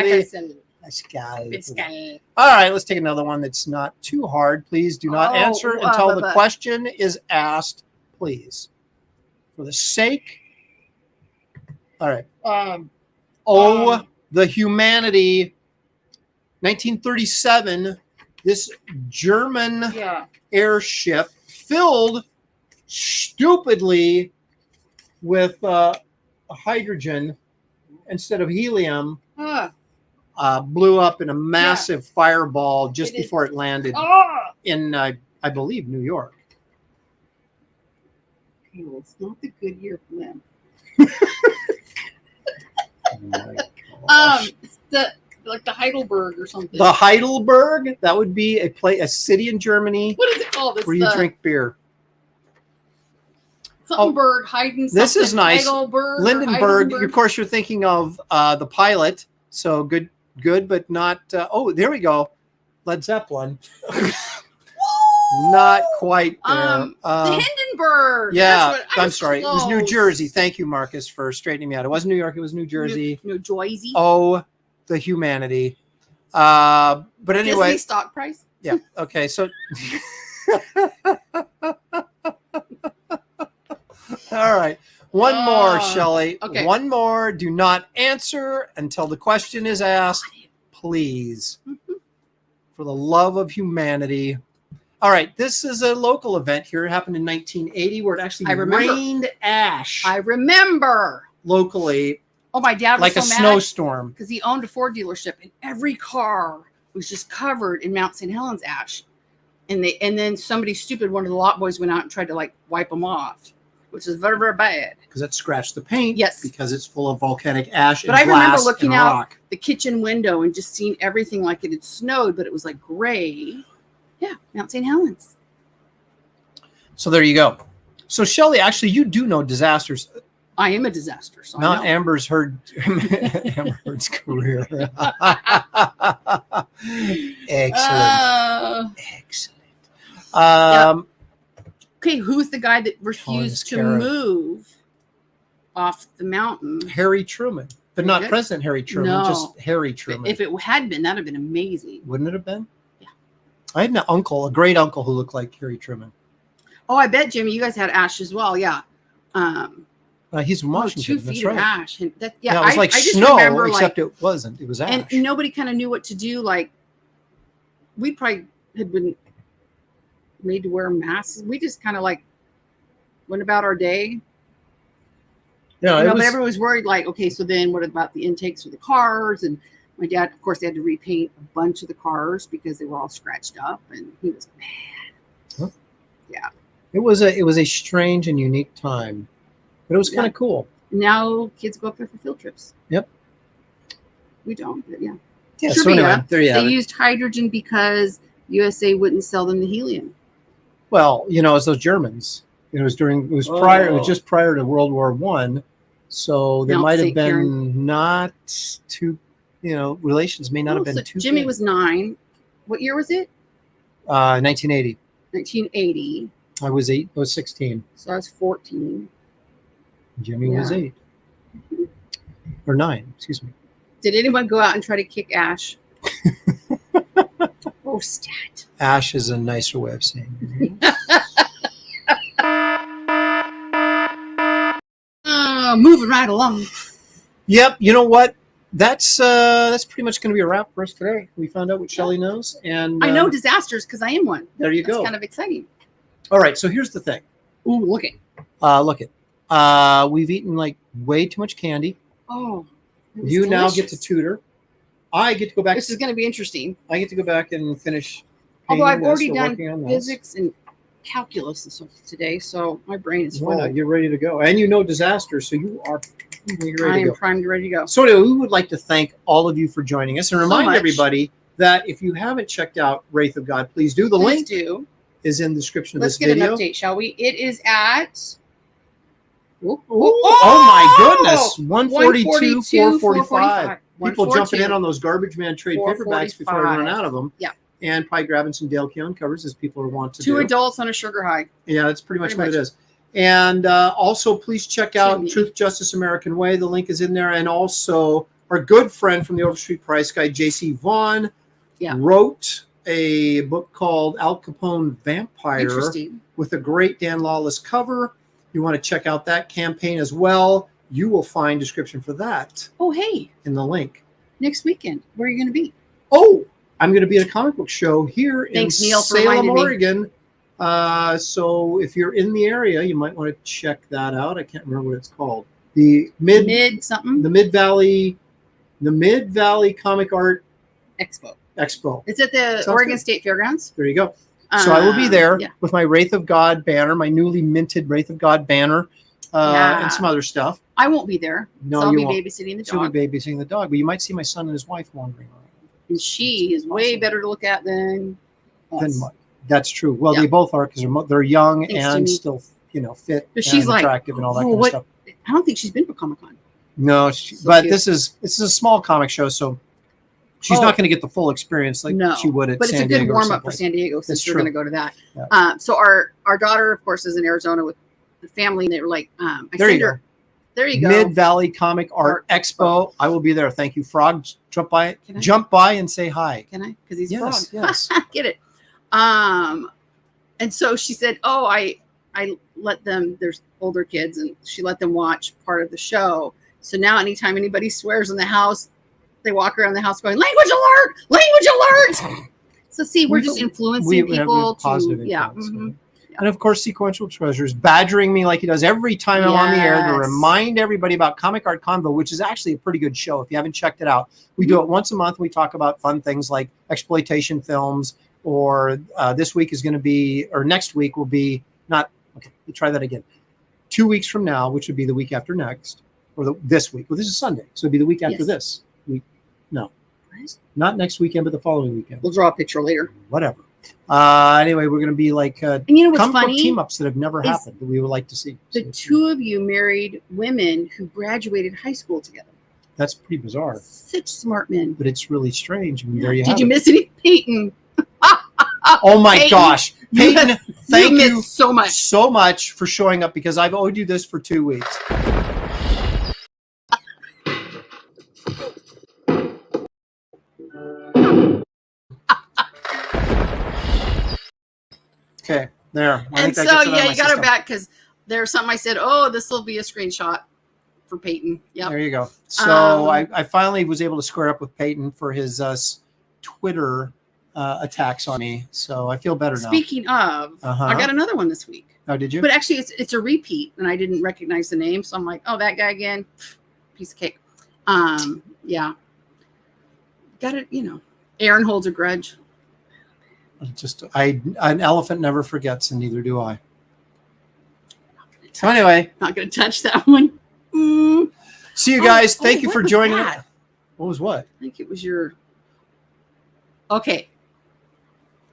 Speaker 2: All right, let's take another one that's not too hard. Please do not answer until the question is asked, please. For the sake. All right. The humanity. 1937, this German airship filled stupidly with hydrogen instead of helium. Blew up in a massive fireball just before it landed in, I believe, New York.
Speaker 3: Okay, well, it's not the Goodyear blimp. It's the Heidelberg or something.
Speaker 2: The Heidelberg, that would be a city in Germany.
Speaker 3: What is it called?
Speaker 2: Where you drink beer.
Speaker 3: Somethingberg, Heiden.
Speaker 2: This is nice.
Speaker 3: Heidelberg,
Speaker 2: Lindenberg. Of course, you're thinking of the pilot. So good, but not. There we go. Led Zeppelin. Not quite there.
Speaker 3: The Hindenburg.
Speaker 2: Yeah, I'm sorry. Close. It was New Jersey. Thank you, Marcus, for straightening me out. It wasn't New York. It was New Jersey.
Speaker 3: New Jersey.
Speaker 2: Oh, the humanity. But anyway.
Speaker 3: Disney stock price.
Speaker 2: Yeah. Okay. So. All right. One more, Shelley.
Speaker 3: Okay.
Speaker 2: One more. Do not answer until the question is asked, please. For the love of humanity. All right. This is a local event here. It happened in 1980 where it actually rained ash.
Speaker 3: I remember.
Speaker 2: Locally.
Speaker 3: Oh, my dad was
Speaker 2: like
Speaker 3: so
Speaker 2: a
Speaker 3: mad
Speaker 2: snowstorm.
Speaker 3: Because he owned a Ford dealership and every car was just covered in Mount St. Helens ash. And then somebody stupid, one of the lot boys went out and tried to wipe them off, which is very, very bad.
Speaker 2: Because it scratched the paint.
Speaker 3: Yes.
Speaker 2: Because it's full of volcanic ash
Speaker 3: but
Speaker 2: and
Speaker 3: I remember
Speaker 2: glass
Speaker 3: looking
Speaker 2: and
Speaker 3: out
Speaker 2: rock.
Speaker 3: the kitchen window and just seeing everything like it had snowed, but it was like gray. Yeah, Mount St. Helens.
Speaker 2: So there you go. So Shelley, actually, you do know disasters.
Speaker 3: I am a disaster. So
Speaker 2: Not Amber's Heard's career. Excellent. Excellent.
Speaker 3: Okay, who's the guy that refused to move off the mountain?
Speaker 2: Harry Truman. But not President Harry Truman, just Harry Truman.
Speaker 3: If it had been, that'd have been amazing.
Speaker 2: Wouldn't it have been?
Speaker 3: Yeah.
Speaker 2: I had an uncle, a great uncle who looked like Harry Truman.
Speaker 3: Oh, I bet, Jimmy, you guys had ash as well. Yeah.
Speaker 2: He's from Washington.
Speaker 3: 2 feet
Speaker 2: that's right.
Speaker 3: of ash. And it
Speaker 2: was like snow, except it wasn't. It was ash.
Speaker 3: And nobody kind of knew what to do. Like, we probably had been made to wear masks. We just kind of went about our day.
Speaker 2: Yeah,
Speaker 3: but everyone was worried. Like, okay, so then what about the intakes for the cars? And my dad, of course, they had to repaint a bunch of the cars because they were all scratched up, and he was mad.
Speaker 2: Huh?
Speaker 3: Yeah,
Speaker 2: it was a strange and unique time, but it was kind of cool.
Speaker 3: Now kids go up there for field trips.
Speaker 2: Yep.
Speaker 3: We don't, but yeah.
Speaker 2: Yeah.
Speaker 3: Trivia,
Speaker 2: so anyway, there you have
Speaker 3: they
Speaker 2: it.
Speaker 3: used hydrogen because USA wouldn't sell them the helium.
Speaker 2: Well, it's those Germans. It was just prior to World War I. So there might have been not too, relations may not have been too
Speaker 3: Jimmy
Speaker 2: good.
Speaker 3: was 9. What year was it?
Speaker 2: 1980.
Speaker 3: 1980.
Speaker 2: I was 8. I was 16.
Speaker 3: So I was 14.
Speaker 2: Jimmy was 8. Or 9, excuse me.
Speaker 3: Did anyone go out and try to kick Ash? Oh, stat.
Speaker 2: Ash is a nicer way of saying it.
Speaker 3: Moving right along.
Speaker 2: Yep. You know what? That's pretty much going to be a wrap for us today. We found out what Shelley knows, and
Speaker 3: I know disasters because I am one.
Speaker 2: There you go.
Speaker 3: It's kind of exciting.
Speaker 2: All right. So here's the thing.
Speaker 3: Ooh, look it.
Speaker 2: Look it. We've eaten like way too much candy.
Speaker 3: Oh,
Speaker 2: You now get to tutor. I get to go back.
Speaker 3: This is going to be interesting.
Speaker 2: I get to go back and finish.
Speaker 3: Although I've already done physics and calculus and stuff today, so my brain is full.
Speaker 2: You're ready to go, and you know disaster, so you are ready to go.
Speaker 3: Primed, ready to go.
Speaker 2: So anyway, we would like to thank all of you for joining us, and remind everybody that if you haven't checked out Wraith of God, please do. The link is in the description of this video.
Speaker 3: Let's get an update, shall we? It is at.
Speaker 2: Oh my goodness! 142, 445. People jumping in on those Garbage Man trade paperbacks before I run out of them.
Speaker 3: Yeah.
Speaker 2: And probably grabbing some Dale Keown covers as people are want to do.
Speaker 3: 2 adults on a sugar high.
Speaker 2: Yeah, that's pretty much what it is. And also, please check out Truth, Justice, American Way. The link is in there. And also, our good friend from the Overstreet Price Guy, J.C. Vaughn, wrote a book called Al Capone Vampire with a great Dan Lawless cover. You want to check out that campaign as well. You will find description for that.
Speaker 3: Oh, hey.
Speaker 2: In the link.
Speaker 3: Next weekend, where are you going to be?
Speaker 2: Oh, I'm going to be at a comic book show here in Salem, Oregon. So if you're in the area, you might want to check that out. I can't remember what it's called. The Mid Valley Comic Art Expo.
Speaker 3: It's at the Oregon State Fairgrounds.
Speaker 2: There you go. So I will be there with my Wraith of God banner, my newly minted Wraith of God banner, and some other stuff.
Speaker 3: I won't be there.
Speaker 2: No,
Speaker 3: so I'll be babysitting the dog.
Speaker 2: She'll be babysitting the dog, but you might see my son and his wife wandering around.
Speaker 3: And she is way better to look at than us.
Speaker 2: That's true. Well, they both are because they're young and still, fit
Speaker 3: and
Speaker 2: attractive and all that kind of stuff.
Speaker 3: I don't think she's been to Comic-Con.
Speaker 2: No, but this is a small comic show, so she's not going to get the full experience like she would at San Diego.
Speaker 3: But it's a good warm-up for San Diego since you're going to go to that. Yeah. So our daughter, of course, is in Arizona with the family, and they were like, there you go.
Speaker 2: Mid Valley Comic Art Expo. I will be there. Thank you, Frog. Jump by and say hi.
Speaker 3: Can I? Because he's Frog.
Speaker 2: Yes.
Speaker 3: Get it. And so she said, "Oh, I let them. There's older kids, and she let them watch part of the show. So now, anytime anybody swears in the house, they walk around the house going, 'Language alert! Language alert!'" So see, we're just influencing people to
Speaker 2: And of course, Sequential Treasures badgering me like he does every time I'm on the air to remind everybody about Comic Art Convo, which is actually a pretty good show. If you haven't checked it out, we do it once a month. We talk about fun things like exploitation films, or this week is going to be, or next week will be not. Okay, we'll try that again. 2 weeks from now, which would be the week after next, or this week. Well, this is Sunday, so it'd be the week after this week. No, not next weekend, but the following weekend.
Speaker 3: We'll draw a picture later.
Speaker 2: Whatever. Anyway, we're going to be like
Speaker 3: and you know what's funny?
Speaker 2: Team ups that have never happened that we would like to see.
Speaker 3: The two of you married women who graduated high school together.
Speaker 2: That's pretty bizarre.
Speaker 3: Such smart men.
Speaker 2: But it's really strange. I mean, there you have it.
Speaker 3: Did you miss any Peyton?
Speaker 2: Oh my gosh, Peyton! Thank you
Speaker 3: so
Speaker 2: much for showing up, because I've owed you this for 2 weeks. Okay, there.
Speaker 3: And so, you got her back because there's something I said, oh, this will be a screenshot for Peyton. Yeah.
Speaker 2: There you go. So I finally was able to square up with Peyton for his Twitter attacks on me. So I feel better now.
Speaker 3: Speaking of, I got another one this week.
Speaker 2: Oh, did you?
Speaker 3: But actually, it's a repeat, and I didn't recognize the name. So I'm like, oh, that guy again. Piece of cake. Yeah. Got it, Aaron holds a grudge.
Speaker 2: An elephant never forgets, and neither do I. So anyway,
Speaker 3: not going to touch that one.
Speaker 2: See you guys. Thank you for joining. What was what?
Speaker 3: I think it was your. Okay.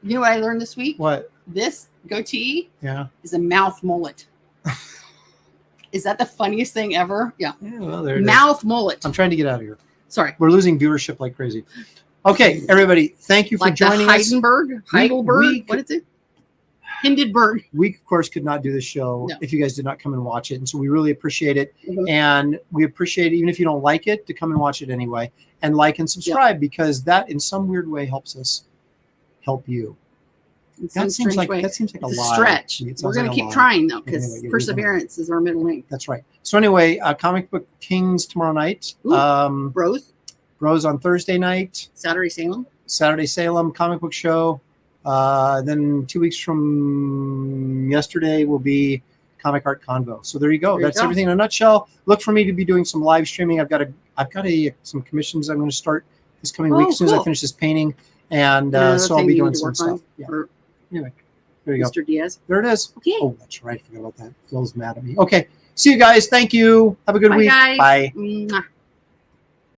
Speaker 3: You know what I learned this week?
Speaker 2: What?
Speaker 3: This goatee is a mouth mullet. Is that the funniest thing ever? Yeah.
Speaker 2: Well, there it
Speaker 3: mouth mullet.
Speaker 2: I'm trying to get out of here.
Speaker 3: Sorry.
Speaker 2: We're losing viewership like crazy. Okay, everybody, thank you for joining us.
Speaker 3: Heidelberg? What is it? Hindenburg.
Speaker 2: We, of course, could not do this show if you guys did not come and watch it. And so we really appreciate it. And we appreciate it, even if you don't like it, to come and watch it anyway. And like and subscribe, because that, in some weird way, helps us help you. That seems like a lot.
Speaker 3: Stretch. We're going to keep trying, though, because perseverance is our middle name.
Speaker 2: That's right. So anyway, Comic Book Kings tomorrow night. Bros on Thursday night.
Speaker 3: Saturday
Speaker 2: Salem comic book show. Then 2 weeks from yesterday will be Comic Art Convo. So there you go.
Speaker 3: There you
Speaker 2: That's
Speaker 3: go.
Speaker 2: everything in a nutshell. Look for me to be doing some live streaming. I've got some commissions I'm going to start this coming week as soon as I finish this painting, and so I'll be doing some stuff. Yeah. Anyway, there you go.
Speaker 3: Mr. Diaz.
Speaker 2: There it is.
Speaker 3: Okay.
Speaker 2: Oh, that's right. I forgot about that. Phil's mad at me. Okay. See you guys. Thank you. Have a good
Speaker 3: Bye,
Speaker 2: week.
Speaker 3: guys.
Speaker 2: Bye.
Speaker 3: Mwah.